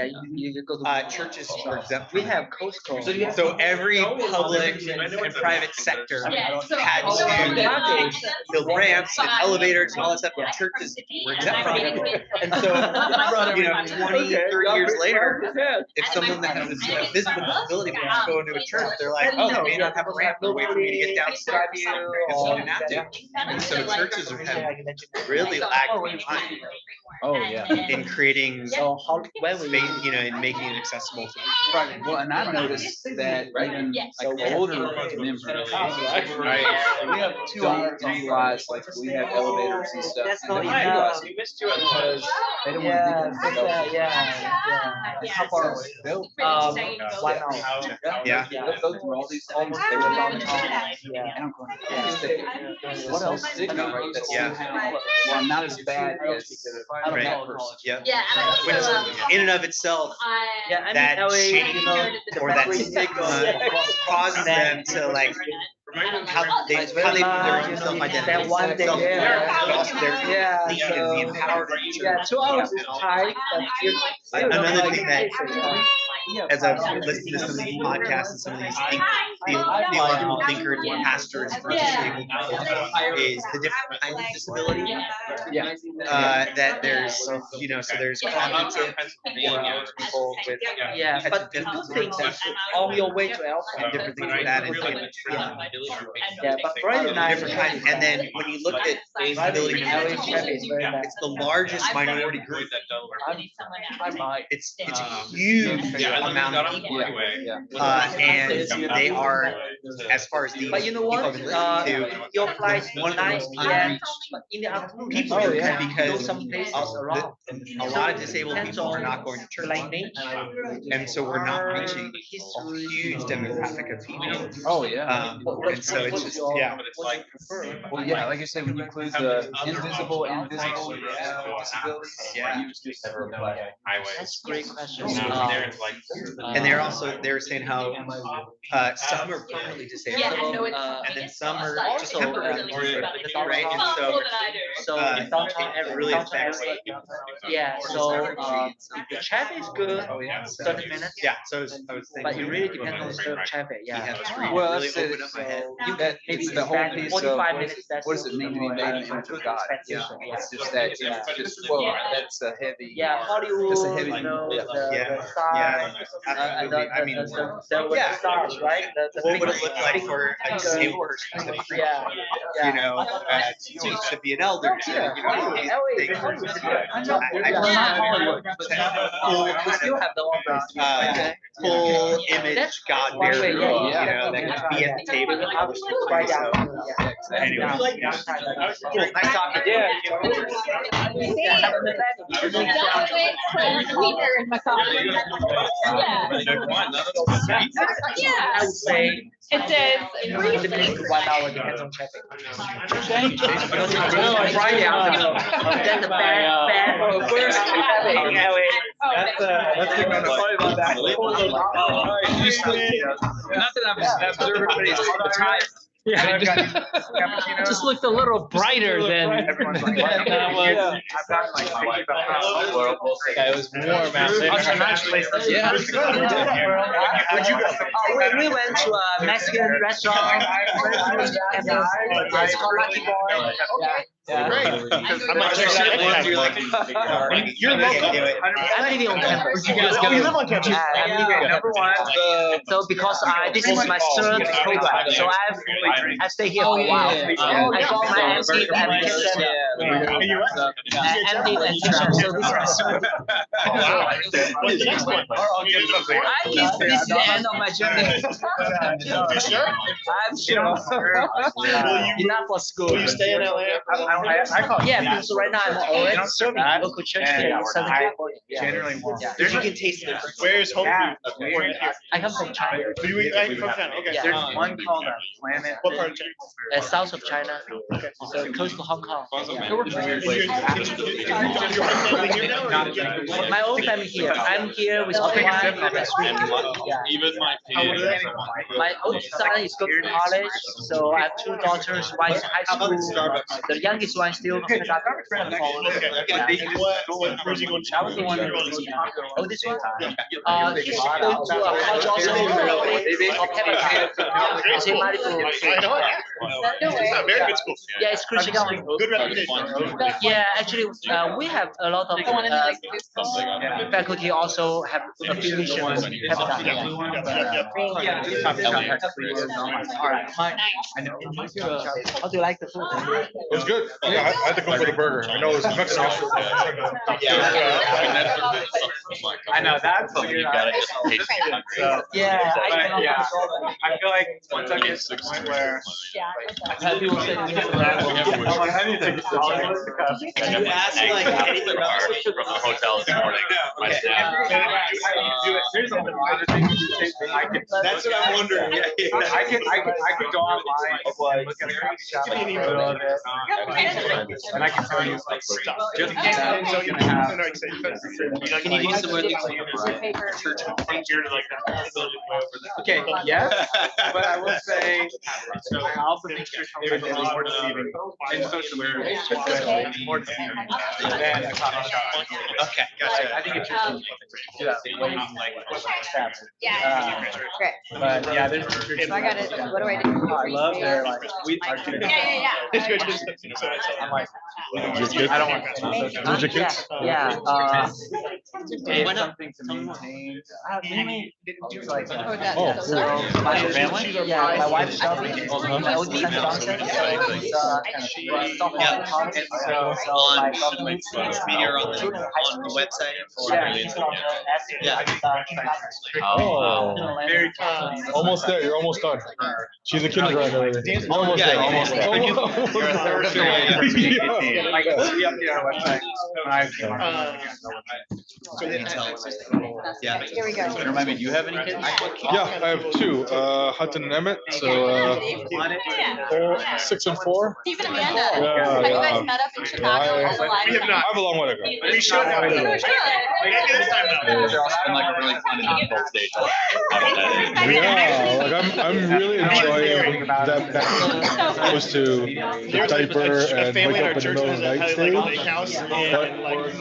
T: churches were exempt.
F: We have coastal.
T: So every public and private sector had to build ramps and elevators and all that stuff. And churches were exempt from it. And so, 20, 30 years later, if someone that has a physical disability wants to go into a church, they're like, oh, they may not have a ramp, or wait for me to get downstairs. And so churches have really lagged behind.
N: Oh, yeah.
T: In creating
N: So how, when we,
T: space, and making it accessible to
N: right, well, and I've noticed that even like older members, right? We have don't utilize, like, we have elevators and stuff.
Q: That's
N: And
Q: not
N: they don't
Q: enough.
N: utilize it because they don't want to do that. How far away? They'll.
Q: Why not?
T: Yeah.
N: They'll go through all these homes, they live downtown. And I'm going, what else is there, right? That's somehow, well, not as bad as that person.
T: Yeah.
C: Yeah, and I
T: Which,
C: also,
T: in and of itself, that shame or that stigma caused them to like how they put their own self-identity,
Q: That one day,
T: self-worth, but also their need to be empowered.
Q: Yeah, 2 hours is tight, but
T: Another thing that, as I've listened to some of these podcasts and some of these theological thinkers and pastors versus disabled people, is the different kinds of disability. That there's, so there's cognitive people with
Q: but two things on your way to Alpha.
T: and different things like that, and
Q: But Friday night,
T: different kinds. And then when you look at disability, it's the largest minority group. It's a huge amount of people, and they are, as far as the
Q: but you know what? Your flight 9 p.m. in the afternoon.
T: people do, because
Q: a
T: a lot of disabled people are not going to church, and so we're not reaching a huge demographic of people.
N: Oh, yeah.
T: And so it's just,
N: Well, yeah, like I said, when you include the invisible and visible disabilities, you just
Q: That's a great question.
T: and they're saying how some are permanently disabled, and then some are just temporarily disabled, right? And so it really affects.
Q: Yeah, so the traffic is good, 30 minutes.
T: Yeah, so I was thinking.
Q: But it really depends on the traffic, yeah.
N: Well,
T: really
N: that's it.
T: open up my head.
Q: You
N: That
Q: maybe
N: it's the whole
Q: spend
N: piece of
Q: 45
N: what
Q: minutes. That's
N: does it mean to be made in the image of God? It's just that, it's just, well, that's a heavy.
Q: Hollywood,
N: That's a heavy.
Q: the stars, and the stars, right?
T: What would it look like for a disabled person to be, to be an elder? Full image God bearer, that can be at the table. Anyway, cool, nice talking to you.
Q: I would say
E: it says briefly.
Q: 1 hour depends on traffic. Friday afternoon. That's the bad first traffic.
N: That's the kind of sorry about that. Not that I'm observing anybody's time.
A: Yeah, just looked a little brighter than.
N: Everyone's like, I've got like
A: It was warm out there.
N: Yeah.
Q: We went to a Mexican restaurant. It's called Lucky Boy.
T: Great.
A: You're local.
Q: I'm living on campus.
A: You live on campus.
Q: I'm living number one. So because this is my third program, so I stay here for a while. I got my MD application. MD application. So this is my third.
A: What's the next one?
Q: I think this is the end of my journey.
A: You sure?
Q: I'm sure. Enough for school.
A: Will you stay in LA?
Q: Yeah, because right now I'm already serving local church here in Southern California.
T: Generally more.
Q: Yeah.
T: You can taste the difference.
A: Where's home food?
Q: I come from China.
A: You from China? Okay.
Q: Yeah.
N: There's one called Planet.
A: What part of China?
Q: South of China, so close to Hong Kong. My own family here. I'm here with my wife and my three kids. My old son is going to college, so I have 2 daughters. One is in high school. The youngest one is still kindergarten.
A: Where's he going?
Q: I was the one who was oh, this one? He's going to a college also in Pepperdine. So he might go.
L: It's a very good
O: school. Yeah, it's Christian school.
G: Good reputation.
O: Yeah, actually, we have a lot of faculty also have affiliation with Habitat. All right. How do you like the food?
M: It was good. Yeah, I had to go for the burger. I know it was Mexican.
U: I know, that's weird.
O: Yeah,
U: I feel like once I get to the point where I've had people say to me, I need to take this all in the cup.
G: Did you ask like anything else?
K: From the hotel this morning. My staff.
U: Here's the other thing I can.
G: That's what I'm wondering.
U: I could go online and look at a coffee shop and photo of it. And I can tell you like stuff. Just in case I didn't know you have.
P: Can you do some more things?
U: Okay, yes, but I will say, I also think church homes are more deceiving in social media. It's more deceiving than a coffee shop.
G: Okay, gotcha.
U: I think it's just way
L: Great.
U: But yeah, there's.
L: So I got it. What do I do?
U: I love their like our kids. I'm like, I don't want.
M: Who's your kids?
O: Yeah.
U: It's something to maintain. Like,
O: my family? Yeah, my wife's shopping. My oldest son Johnson.
G: On the website.
U: Very
M: Almost there. You're almost done. She's a kindergartner. Almost there. Almost there.
U: You're a third of the way. Like, we update our website.
G: Yeah.
L: Here we go.
K: Remind me, do you have any kids?
M: Yeah, I have two. Hudson and Emmett. So 6 and 4.
L: Stephen and Amanda.
M: Yeah,
L: Have you
M: yeah.
L: guys met up in Chicago as a line?
M: We have a long way to go.
G: We should have.
L: You should.
K: It's been like a really fun and difficult stage.
M: Yeah, like I'm really enjoying that opposed to diaper and wake up in the middle of the night stage.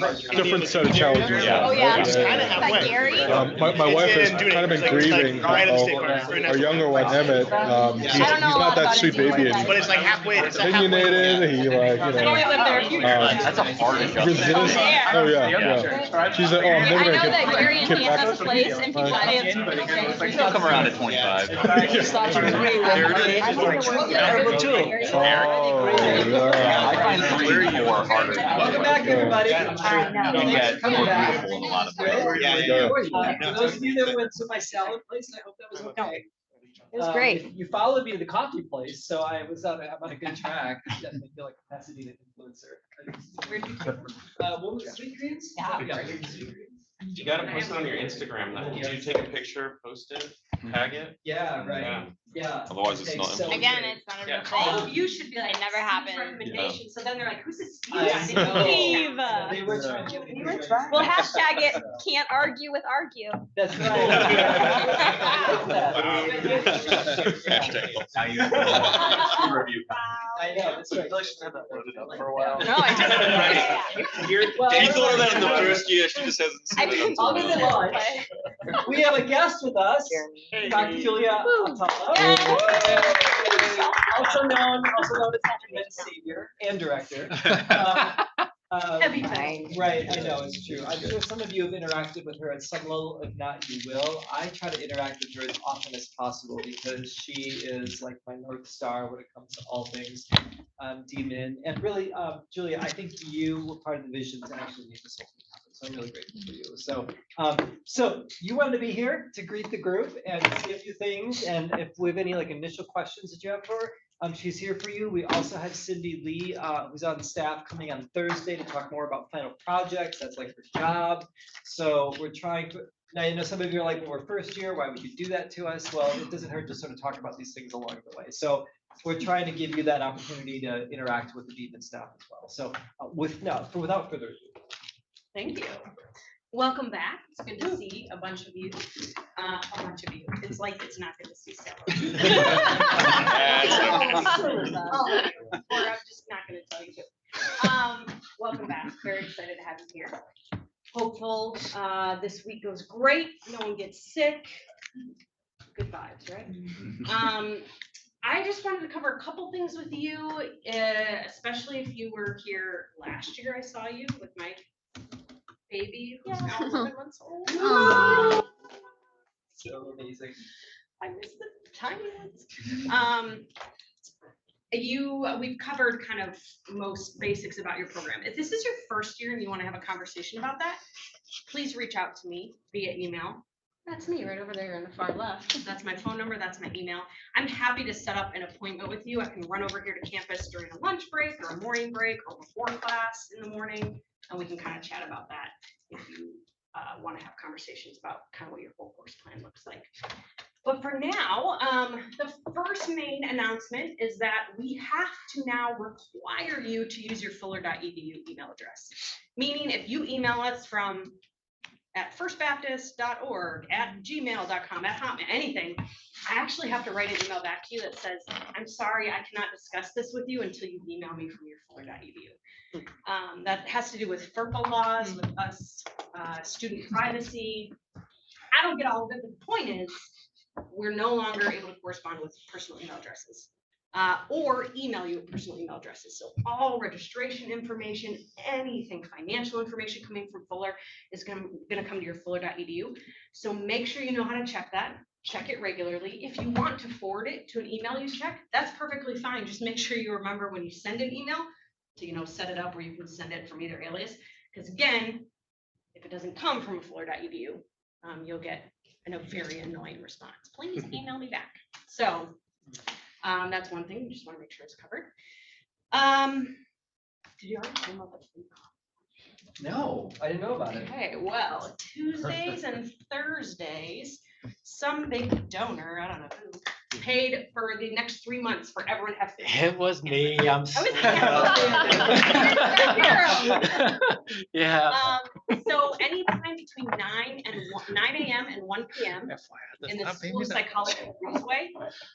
M: But different set of challenges.
L: Oh, yeah.
M: And,
L: Is that Gary?
M: my wife has kind of been grieving our younger one, Emmett. He's not that sweet baby anymore.
G: But it's like halfway. It's
M: Opinionated, he like,
L: I've only lived there a few years.
K: That's a hard adjustment.
M: resist. Oh yeah. She's like, oh, I'm never
L: I know
M: gonna
L: that Gary and
M: get
L: he has a place and people dance.
K: They'll come around at 25. I find 3 and 4 harder.
A: Welcome back, everybody.
K: You get more beautiful in a lot of ways.
A: For those of you that went to my salad place, I hope that was okay.
L: It was great.
A: You followed me to the coffee place, so I'm on a good track. I definitely feel like a Pasadena influencer. Where'd you come from? What was it, sweet greens? Yeah. Sweet greens.
H: You gotta post it on your Instagram. Did you take a picture, post it, tag it?
A: Yeah, right. Yeah.
H: Otherwise it's not.
A: So-
L: Again, it's not a real
C: Oh,
L: thing.
C: you should be like,
L: It never happened.
C: recommendation, so then they're like, who's this Steve?
A: I know.
L: Steve.
A: They were trying to get me.
E: We'll hashtag it, can't argue with argue.
A: That's right.
K: Now you review.
A: I know, that's right.
U: For a while.
L: No, I just.
H: She thought of that in the first year, she just hasn't seen it until
A: I'll visit
H: now.
A: lunch. We have a guest with us, Dr. Julia Atala. Also known as the savior and director.
C: Heavy thing.
A: Right, I know, it's true. I'm sure some of you have interacted with her at some level, if not, you will. I try to interact with her as often as possible because she is like my North Star when it comes to all things demon. And really, Julia, I think you were part of the vision to actually make this whole thing happen. So I'm really grateful for you. So you wanted to be here to greet the group and see a few things. And if we have any like initial questions that you have for her, she's here for you. We also have Cindy Lee, who's on staff, coming on Thursday to talk more about final projects. That's like her job. So we're trying to, now, you know, some of you are like, well, we're first year, why would you do that to us? Well, it doesn't hurt to sort of talk about these things along the way. So we're trying to give you that opportunity to interact with the Demon staff as well. So without further ado.
C: Thank you. Welcome back. It's good to see a bunch of you. It's like it's not good to see Stella. Or I'm just not gonna tell you. Welcome back. Very excited to have you here. Hopeful this week goes great. No one gets sick. Good vibes, right?
J: I just wanted to cover a couple things with you, especially if you were here last year. I saw you with my baby who's now 11 months old.
F: Aww. So amazing.
J: I miss the tiny ones. We've covered kind of most basics about your program. If this is your first year and you want to have a conversation about that, please reach out to me via email. That's me right over there in the far left. That's my phone number. That's my email. I'm happy to set up an appointment with you. I can run over here to campus during a lunch break or a morning break or before class in the morning, and we can kind of chat about that if you want to have conversations about kind of what your whole course plan looks like. But for now, the first main announcement is that we have to now require you to use your fuller.edu email address. Meaning if you email us from at firstbaptist.org, at gmail.com, at Hotmail, anything, I actually have to write an email back to you that says, I'm sorry, I cannot discuss this with you until you email me from your fuller.edu. That has to do with FERPA laws, with us, student privacy. I don't get all of it, but the point is, we're no longer able to correspond with personal email addresses or email you with personal email addresses. So all registration information, anything financial information coming from Fuller is going to come to your fuller.edu. So make sure you know how to check that. Check it regularly. If you want to forward it to an email you check, that's perfectly fine. Just make sure you remember when you send an email to set it up where you can send it from either alias. Because again, if it doesn't come from a fuller.edu, you'll get a very annoying response. Please email me back. So that's one thing. You just want to make sure it's covered. Did you already come up with it?
F: No, I didn't know about it.
J: Okay, well, Tuesdays and Thursdays, some big donor, I don't know who, paid for the next 3 months for everyone to have.
F: It was me. I'm sorry. Yeah.
J: So anytime between 9 a.m. and 1 p.m. in the School of Psychology Breezeway,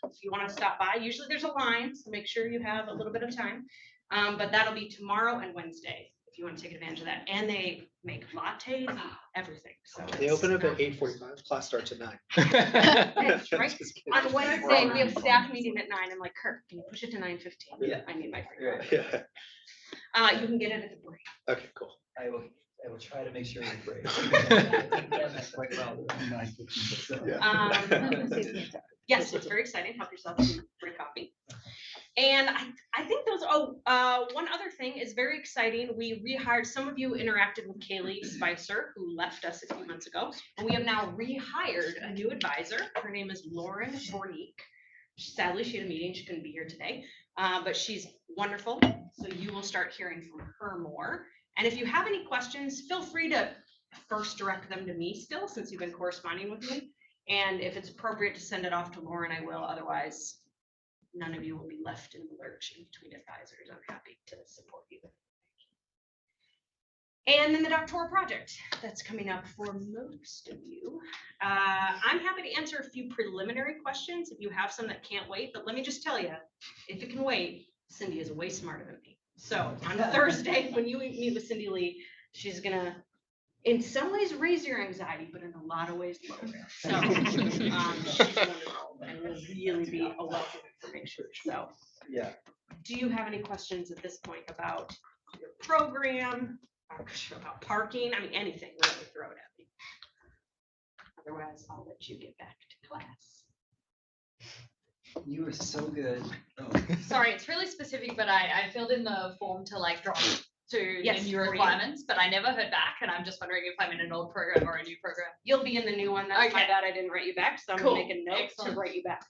J: if you want to stop by, usually there's a line, so make sure you have a little bit of time. But that'll be tomorrow and Wednesday, if you want to take advantage of that. And they make lattes, everything. So
T: They open up at 8:45. Class starts at 9.
J: That's right. On Wednesday, we have staff meeting at 9. I'm like, Kirk, can you push it to 9:15?
T: Yeah.
J: I need my
T: Yeah.
J: You can get it at the break.
T: Okay, cool.
F: I will try to make sure it's great.
J: Yes, it's very exciting. Help yourself to free coffee. And I think those, one other thing is very exciting. We rehired, some of you interacted with Kaylee Spicer, who left us a few months ago, and we have now rehired a new advisor. Her name is Lauren Bornique. Sadly, she had a meeting. She couldn't be here today, but she's wonderful. So you will start hearing from her more. And if you have any questions, feel free to first direct them to me still, since you've been corresponding with me. And if it's appropriate to send it off to Lauren, I will. Otherwise, none of you will be left in the lurch in between advisors. I'm happy to support you. And then the doctoral project that's coming up for most of you. I'm happy to answer a few preliminary questions if you have some that can't wait. But let me just tell you, if it can wait, Cindy is way smarter than me. So on Thursday, when you meet with Cindy Lee, she's gonna, in some ways, raise your anxiety, but in a lot of ways, lower it. So she's wonderful and will really be a wealth of information. So
F: yeah.
J: Do you have any questions at this point about your program, or about parking? I mean, anything, really, throw it at me. Otherwise, I'll let you get back to class.
F: You were so good. Oh.
C: Sorry, it's really specific, but I filled in the form to drop to
J: Yes,
C: the new
J: great.
C: requirements, but I never heard back, and I'm just wondering if I'm in an old program or a new program.
J: You'll be in the new one. That's my
C: Okay.
J: bad I didn't write you back, so I'm
C: Cool.
J: gonna make a note
C: Excellent.
J: to write you back.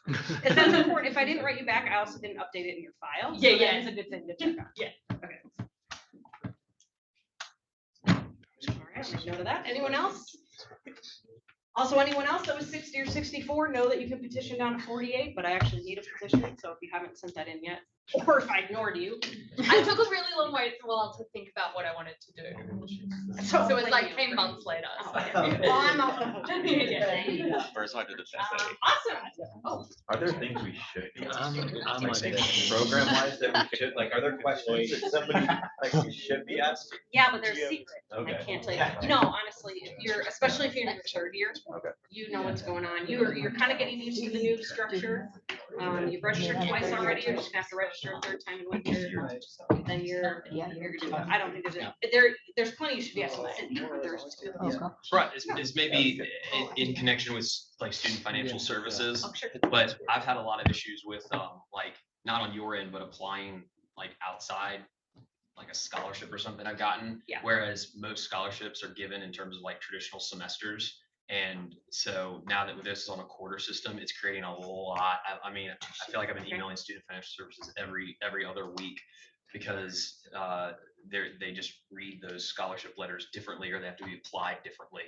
J: Because that's important. If I didn't write you back, I also didn't update it in your file.
C: Yeah,
J: so
C: yeah.
J: That is a good thing to check out.
C: Yeah.
J: Okay. All right, I'll make note of that. Anyone else? Also, anyone else that was 60 or 64, know that you can petition down to 48, but I actually need a petition, so if you haven't sent that in yet, or if I ignored you.
C: I took a really long while to think about what I wanted to do. So it was came months later. So.
J: Well, I'm off the hook.
C: Yeah.
K: First I did the
J: Awesome. Oh.
V: Are there things we should be asking?
F: I'm
V: Like, program wise that we should, are there questions that somebody, we should be asking?
J: Yeah, but they're secret. I
V: Okay.
J: can't tell you. No, honestly, you're, especially if you're in your third year,
S: Okay.
J: you know what's going on. You're kind of getting used to the new structure. You've registered twice already, you're just gonna have to register a third time in winter. Then you're good. I don't think there's plenty you should be asking Cindy, but there's.
P: Right, is maybe in connection with like student financial services, but I've had a lot of issues with like, not on your end, but applying like outside, like a scholarship or something I've gotten.
J: Yeah.
P: Whereas most scholarships are given in terms of like traditional semesters. And so now that this is on a quarter system, it's creating a lot. I mean, I feel like I've been emailing student financial services every other week because they just read those scholarship letters differently, or they have to be applied differently.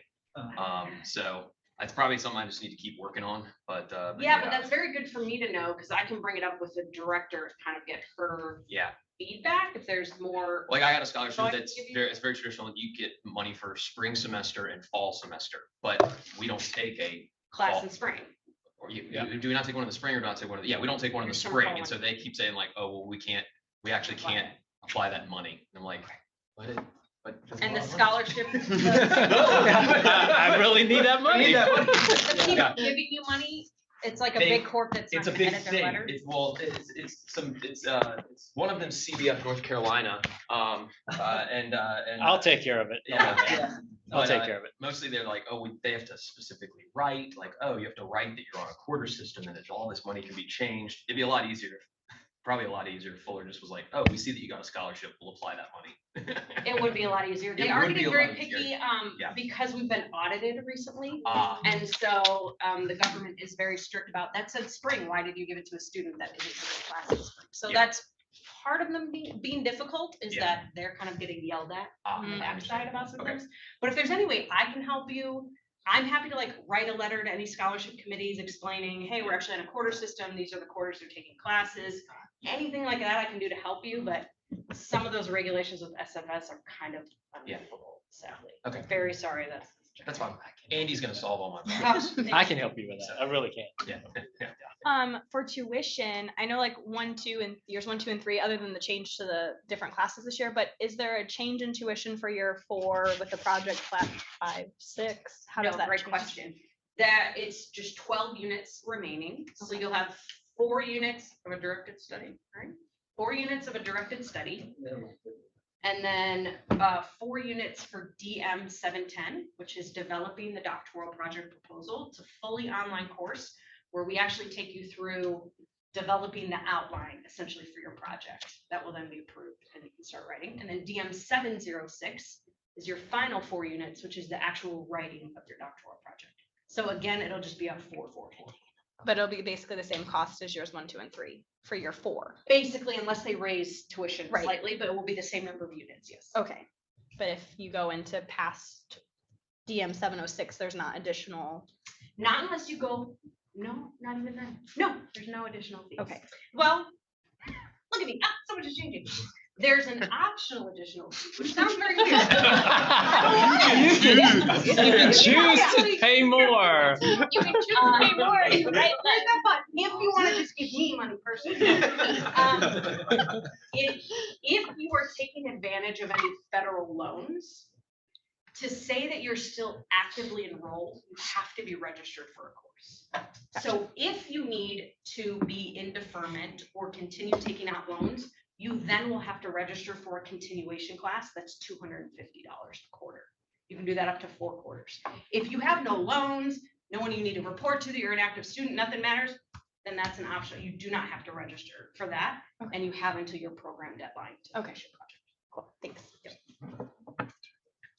P: So that's probably something I just need to keep working on, but
J: Yeah, but that's very good for me to know, because I can bring it up with the director, to kind of get her
P: yeah.
J: feedback if there's more.
P: Like I got a scholarship
J: So I can
P: that's
J: give you-
P: very, it's very traditional. You get money for spring semester and fall semester, but we don't take a
J: Class
P: fall-
J: in spring.
P: Or do we not take one in the spring or not take one of the, yeah, we don't take one in the
J: There's some
P: spring.
J: fall
P: And so they keep saying like, oh, well, we actually can't apply that money. And I'm like, what?
J: And the scholarship.
P: I really need that money.
J: The people
P: Yeah.
J: giving you money, it's like a
P: They-
J: big corp that's not
P: It's a
J: gonna
P: big
J: edit their
P: thing.
J: letters.
P: It's one of them CBF North Carolina. And
D: I'll take care of it.
P: Yeah.
D: I'll
P: But,
D: take care of it.
P: Mostly they're like, oh, they have to specifically write, like, oh, you have to write that you're on a quarter system and that all this money can be changed. It'd be a lot easier, probably a lot easier if Fuller just was like, oh, we see that you got a scholarship, we'll apply that money.
J: It would be a lot easier. They
P: It
J: are
P: would be
J: getting
P: a
J: very
P: lot easier.
J: picky,
P: Yeah.
J: because we've been audited recently.
P: Ah.
J: And so, the government is very strict about, that said spring, why did you give it to a student that isn't in the class in spring? So
P: Yeah.
J: that's part of them being difficult, is
P: Yeah.
J: that they're kind of getting yelled at on the
P: I
J: backside
P: understand.
J: about some
P: Okay.
J: things. But if there's any way I can help you, I'm happy to like write a letter to any scholarship committees explaining, hey, we're actually on a quarter system, these are the quarters they're taking classes. Anything like that I can do to help you, but some of those regulations with SFS are kind of unworkable, sadly.
P: Okay.
J: Very sorry,
P: That's fine. Andy's gonna solve all my problems.
D: I can help you with that. I really can.
P: Yeah.
E: For tuition, I know like years 1, 2, and 3, other than the change to the different classes this year, but is there a change in tuition for year 4 with the project class 5, 6? How does
J: No,
E: that
J: great
E: change?
J: question. That it's just 12 units remaining, so you'll have 4 units of a directed study, right? 4 units of a directed study. And then 4 units for DM 710, which is developing the doctoral project proposal. It's a fully online course where we actually take you through developing the outline essentially for your project. That will then be approved and you can start writing. And then DM 706 is your final 4 units, which is the actual writing of your doctoral project. So again, it'll just be a 4, 4, 4.
E: But it'll be basically the same cost as yours 1, 2, and 3 for year 4.
J: Basically, unless they raise tuition
E: Right.
J: slightly, but it will be the same number of units, yes.
E: Okay. But if you go into past DM 706, there's not additional.
J: Not unless you go, no, not even then. No, there's no additional fees.
E: Okay.
J: Well, look at me, so much is changing. There's an optional additional fee, which sounds very weird.
D: You can choose to pay more.
J: You can choose to pay more, right? Here's the fun. If you want to just give me money personally. If you are taking advantage of any federal loans, to say that you're still actively enrolled, you have to be registered for a course. So if you need to be in deferment or continue taking out loans, you then will have to register for a continuation class. That's $250 a quarter. You can do that up to 4 quarters. If you have no loans, no one you need to report to that you're an active student, nothing matters, then that's an option. You do not have to register for that. And you have until your program deadline to finish your project.
E: Cool, thanks.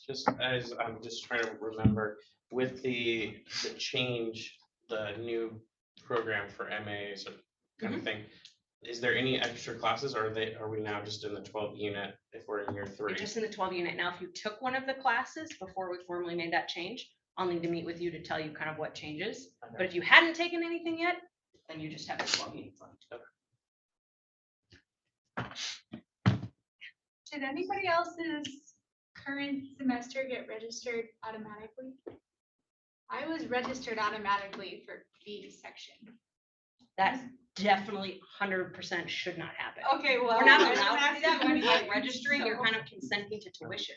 I: Just as I'm just trying to remember, with the change, the new program for MAs or kind of thing, is there any extra classes, or are we now just in the 12 unit if we're in year 3?
J: You're just in the 12 unit. Now, if you took one of the classes before we formally made that change, I'll need to meet with you to tell you kind of what changes. But if you hadn't taken anything yet, then you just have the 12 units left.
L: Did anybody else's current semester get registered automatically? I was registered automatically for B section.
J: That definitely 100% should not happen.
L: Okay, well,
J: We're not
L: I
J: allowed to do
L: didn't
J: that. When
L: ask
J: you're
L: you
J: registering, you're
L: so-
J: kind of consenting to tuition.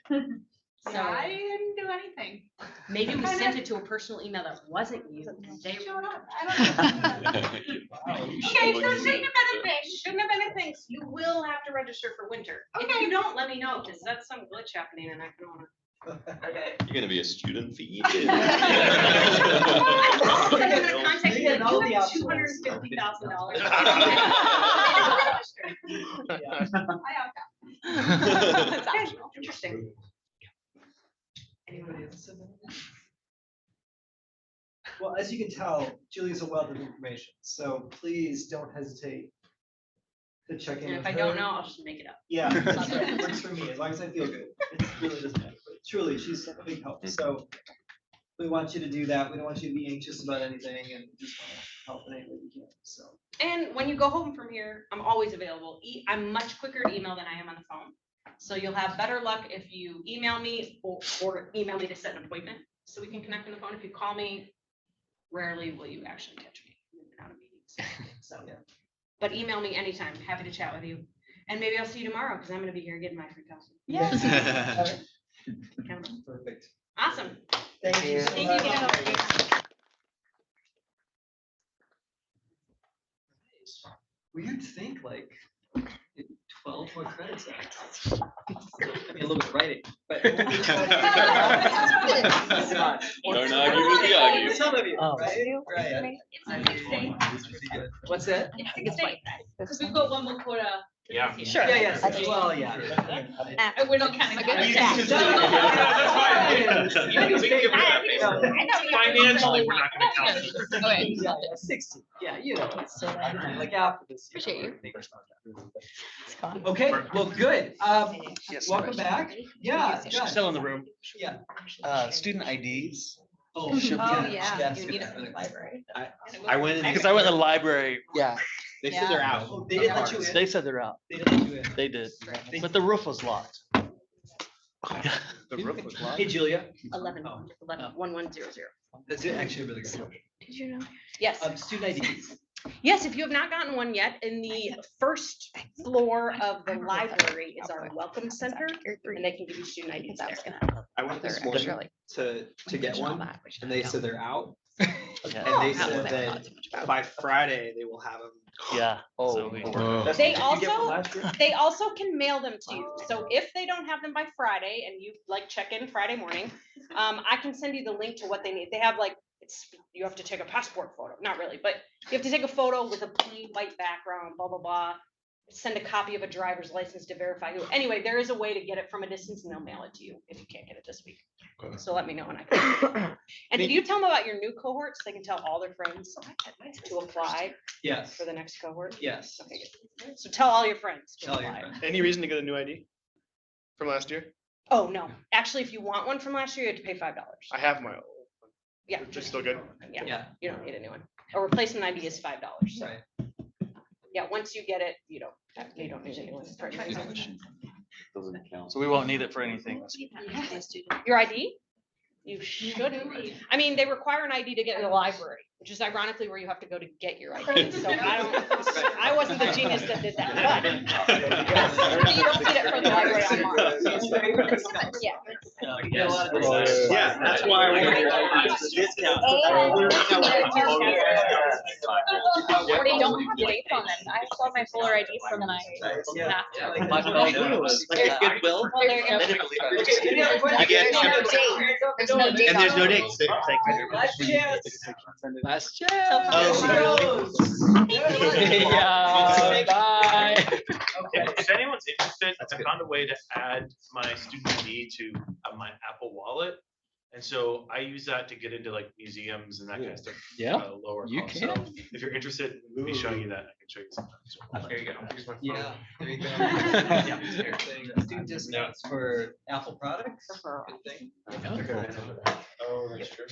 L: Yeah, I didn't do anything.
J: Maybe we sent it to a personal email that wasn't you. and they-
L: Showed up.
J: Okay, so shouldn't have been a thing, shouldn't have been a thing. So you will have to register for winter. If you don't, let me know, because that's some glitch happening and I don't wanna.
H: You're gonna be a student fee.
J: I'm gonna contact you, like,
F: all
J: you
F: the
J: have
F: options.
J: $250,000.
E: That's
J: Okay,
E: optional.
J: interesting.
F: Anybody else have anything? Well, as you can tell, Julie's a wealth of information, so please don't hesitate to check in
J: And
F: with
J: if I
F: her.
J: don't know, I'll just make it up.
F: Yeah, that's right. It works for me, as long as I feel good. It really doesn't matter, but truly, she's a big help, so we want you to do that. We don't want you to be anxious about anything and just want to help in any way we can, so.
J: And when you go home from here, I'm always available. I'm much quicker to email than I am on the phone. So you'll have better luck if you email me or email me to set an appointment, so we can connect on the phone. If you call me, rarely will you actually catch me in and out of meetings. So, but email me anytime. Happy to chat with you. And maybe I'll see you tomorrow, because I'm gonna be here getting my free coffee.
F: Yeah.
J: Count on it.
F: Perfect.
J: Awesome.
F: Thank you so
J: Thank
F: much.
J: you.
F: Weird to think like 12 more credits out. I mean, a little bit of writing, but.
H: Don't argue with the argument.
F: Some of you,
O: Oh.
F: right? Right.
J: It's a big thing.
F: It's pretty good. What's that?
J: It's a big thing. Because we've got one more quarter.
I: Yeah.
J: this
F: Sure.
J: year.
F: Yeah, yes, well, yeah.
J: And we're not counting.
F: You
J: that.
F: can just do it.
I: Yeah, that's fine. You can give it that face.
J: I thought we got-
I: Financially, we're not gonna count it.
F: Okay. Yeah, 60, yeah, you know, it's like after this.
E: Appreciate you.
F: Okay, well, good. Welcome back. Yeah. Josh.
B: Still in the room.
F: Yeah.
B: Student IDs.
F: Oh,
B: Should
E: Oh,
B: be-
E: yeah,
F: yes.
E: you need it for the library.
B: I went in because I went to the library. Yeah.
F: They said they're out. Oh, they didn't let you in?
B: They said they're out.
F: They didn't let you in.
B: They did, but the roof was locked.
F: The roof was locked. Hey, Julia.
J: 11, 1100.
F: That's actually a really good question.
J: Did you know? Yes.
F: Student IDs.
J: Yes, if you have not gotten one yet, in the first floor of the library is our welcome center, and they can give you student IDs there.
T: I went this
J: They're
T: morning
J: actually-
T: to get one, and they said they're out.
J: Oh.
T: And they said that by Friday, they will have them.
B: Yeah.
T: Oh.
J: They also can mail them to you. So if they don't have them by Friday and you like check in Friday morning, I can send you the link to what they need. They have like, you have to take a passport photo, not really, but you have to take a photo with a plain white background, blah, blah, blah. Send a copy of a driver's license to verify who. Anyway, there is a way to get it from a distance and they'll mail it to you if you can't get it this week. So let me know and I can. And did you tell them about your new cohort so they can tell all their friends to apply?
F: Yes.
J: For the next cohort?
F: Yes.
J: Okay, good. So tell all your friends to
F: Tell your
J: apply.
F: friends.
B: Any reason to get a new ID from last year?
J: Oh, no. Actually, if you want one from last year, you have to pay $5.
B: I have my old.
J: Yeah.
B: Just still good.
J: Yeah, you don't need a new one. A replacement ID is $5. So.
F: Right.
J: Yeah, once you get it, you don't need a new one.
B: So we won't need it for anything.
J: Your ID? You shouldn't. I mean, they require an ID to get in the library, which is ironically where you have to go to get your ID. So I wasn't the genius that did that. But you don't need it for the library online. Yeah.
T: Yeah, that's why we
E: They don't have dates on them. I still have my fuller ID from my math.
T: Goodwill.
E: Well, there you go.
T: You get
E: There's no date
T: and there's
E: on
T: no
E: them.
T: dates.
F: Last chance.
B: Last chance.
T: Oh.
B: Yeah. Bye.
G: If anyone's interested, I found a way to add my student ID to my Apple Wallet. And so I use that to get into like museums and that kind of stuff.
B: Yeah,
G: Lower
B: you
G: cost. So
B: can.
G: if you're interested, in me showing you that, I can show you something.
T: There you go. Here's my phone.
F: Yeah, there you go. Student discounts for Apple products. Good thing.
G: Oh, that's true.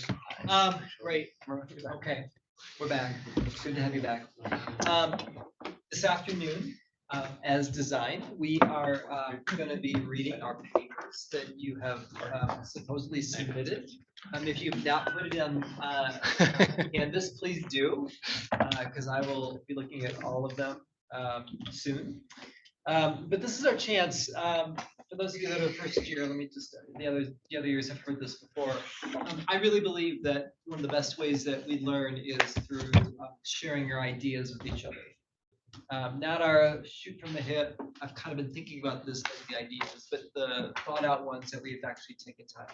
F: Right, okay, we're back. Good to have you back. This afternoon, as designed, we are gonna be reading our papers that you have supposedly submitted. If you've not put it on Canvas, please do, because I will be looking at all of them soon. But this is our chance.
A: for those of you that are first year, let me just, the other years have heard this before. I really believe that one of the best ways that we learn is through sharing your ideas with each other. Not our shoot from the hip. I've kind of been thinking about this, like the ideas, but the thought out ones that we've actually taken time.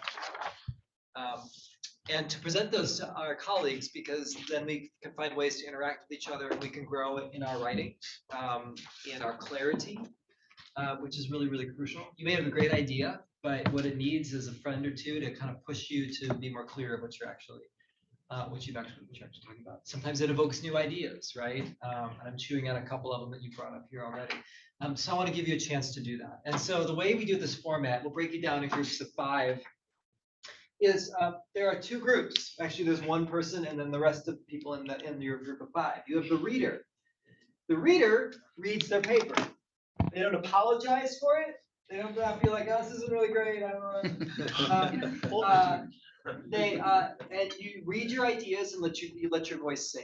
A: And to present those to our colleagues, because then we can find ways to interact with each other and we can grow in our writing, in our clarity, which is really, really crucial. You may have a great idea, but what it needs is a friend or two to kind of push you to be more clear of what you're actually talking about. Sometimes it evokes new ideas, right? And I'm chewing on a couple of them that you brought up here already. So I want to give you a chance to do that. And so the way we do this format, we'll break it down in groups of 5. Is there are 2 groups. Actually, there's one person and then the rest of the people in your group of 5. You have the reader. The reader reads their paper. They don't apologize for it. They don't feel like, oh, this isn't really great. I don't know. And you read your ideas and you let your voice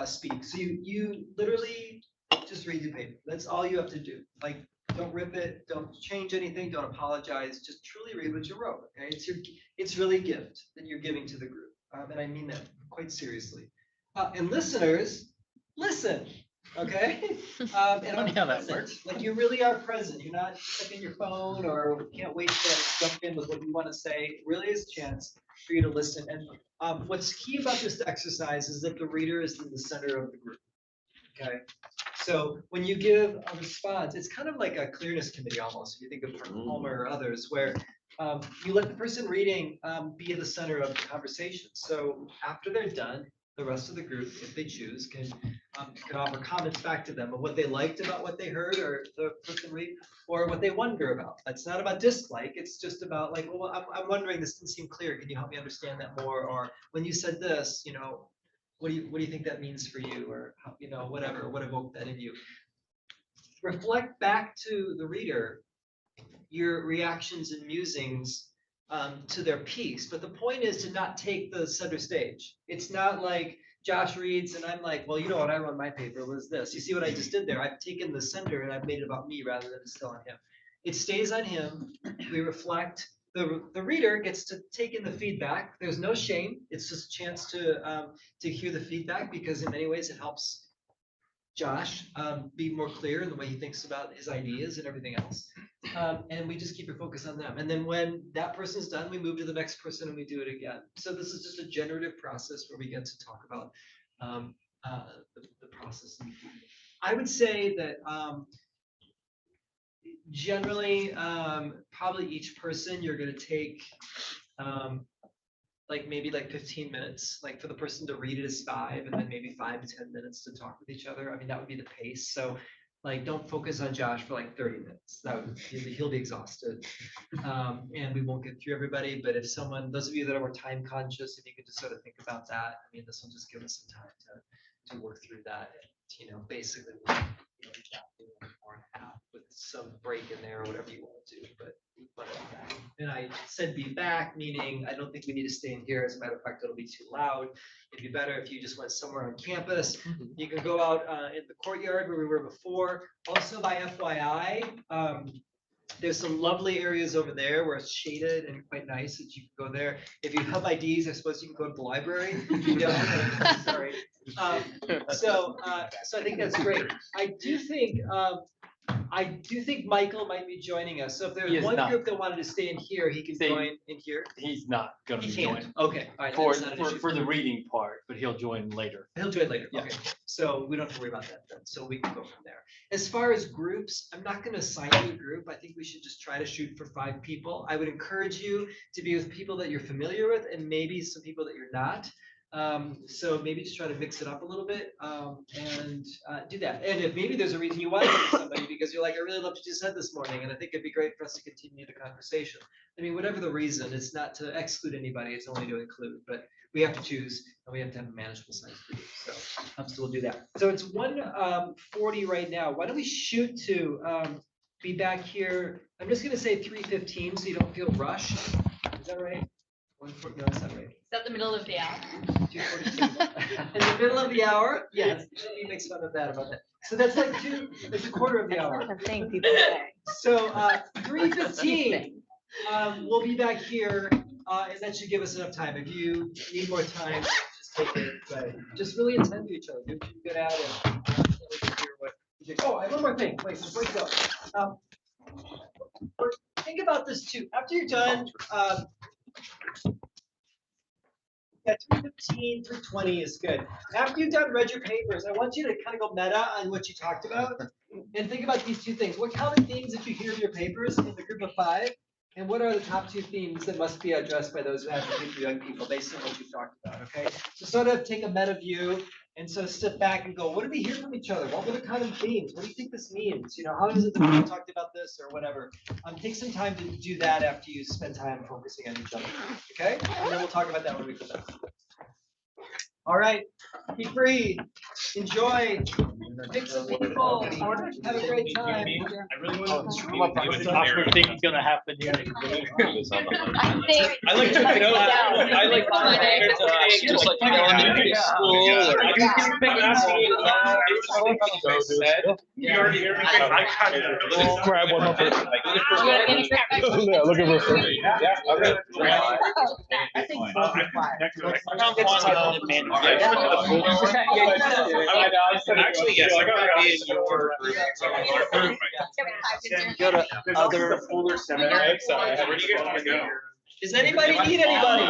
A: speak. So you literally just read your paper. That's all you have to do. Like, don't rip it, don't change anything, don't apologize, just truly read what you wrote, okay? It's really a gift that you're giving to the group, and I mean that quite seriously. And listeners, listen, okay? And
D: Funny how that works.
A: like you really are present, you're not checking your phone or can't wait to jump in with what you want to say. It really is a chance for you to listen. And what's key about this exercise is that the reader is in the center of the group, okay? So when you give a response, it's kind of like a clearness committee almost, if you think of Homer or others, where you let the person reading be at the center of the conversation. So after they're done, the rest of the group, if they choose, can offer comments back to them of what they liked about what they heard or the person read, or what they wonder about. It's not about dislike, it's just about like, well, I'm wondering, this didn't seem clear. Can you help me understand that more? Or when you said this, what do you think that means for you, or whatever, what evoked that in you? Reflect back to the reader your reactions and musings to their piece, but the point is to not take the center stage. It's not like Josh reads and I'm like, well, what I wrote in my paper was this. You see what I just did there? I've taken the center and I've made it about me rather than it's still on him. It stays on him. We reflect. The reader gets to take in the feedback. There's no shame. It's just a chance to hear the feedback, because in many ways it helps Josh be more clear in the way he thinks about his ideas and everything else. And we just keep your focus on them. And then when that person's done, we move to the next person and we do it again. So this is just a generative process where we get to talk about the process. I would say that generally, probably each person you're going to take maybe 15 minutes, like for the person to read it is 5, and then maybe 5 to 10 minutes to talk with each other. I mean, that would be the pace. So don't focus on Josh for 30 minutes. He'll be exhausted. And we won't get through everybody, but if those of you that are more time conscious, if you could just sort of think about that, I mean, this will just give us some time to work through that. And, basically, an hour and a half with some break in there or whatever you want to do, but and I said be back, meaning I don't think we need to stay in here. As a matter of fact, it'll be too loud. It'd be better if you just went somewhere on campus. You can go out in the courtyard where we were before. Also, by FYI, there's some lovely areas over there where it's shaded and quite nice that you can go there. If you have IDs, I suppose you can go to the library. If you don't, sorry. So I think that's great. I do think Michael might be joining us. So if
D: He
A: there's
D: is
A: one
D: not.
A: group that wanted to stay in here, he can join in here.
D: He's not gonna
A: He
D: be
A: can't.
D: joining.
A: Okay, all right,
D: For,
A: that's not an issue.
D: for the reading part, but he'll join later.
A: He'll join later.
D: Yeah.
A: Okay, so we don't have to worry about that then. So we can go from there. As far as groups, I'm not going to assign you a group. I think we should just try to shoot for 5 people. I would encourage you to be with people that you're familiar with and maybe some people that you're not. So maybe just try to mix it up a little bit and do that. And if maybe there's a reason you want to meet somebody because you're like, I really loved what you said this morning, and I think it'd be great for us to continue the conversation. I mean, whatever the reason, it's not to exclude anybody, it's only to include, but we have to choose and we have to have a manageable size group. So we'll do that. So it's 1:40 right now. Why don't we shoot to be back here? I'm just going to say 3:15 so you don't feel rushed. Is that right?
F: 1:40, no, that's not right.
C: Is that the middle of the hour?
F: 2:42. In the middle of the hour, yes, he makes fun of that about that. So that's like it's a quarter of the hour.
E: That's not a thing people say.
F: So 3:15, we'll be back here, and that should give us enough time. If you need more time, just take it, but just really attend to each other. Do what you get out and hear what you do. Oh, I have one more thing. Wait, before you go. Think about this too. After you're done, yeah, 3:15, 3:20 is good. After you've done read your papers, I want you to kind of go meta on what you talked about and think about these two things. What common themes did you hear in your papers in the group of 5? And what are the top 2 themes that must be addressed by those who advocate for young people based on what you talked about, okay? So sort of take a meta view and sort of step back and go, what did we hear from each other? What were the common themes? What do you think this means? You know, how is it that we talked about this or whatever? Take some time to do that after you spend time focusing on each other, okay? And then we'll talk about that when we come back. All right, be free, enjoy, pick some people, have a great time.
G: I really want to.
D: What's the awkward thing is gonna happen here?
G: I like to pick up. I like
B: Just like elementary school.
M: Grab one of it. Yeah, look at this.
G: I think actually, yes, I gotta be in your group.
Q: Go to other
G: Folder seminary. Where do you guys want to go?
F: Does anybody need anybody?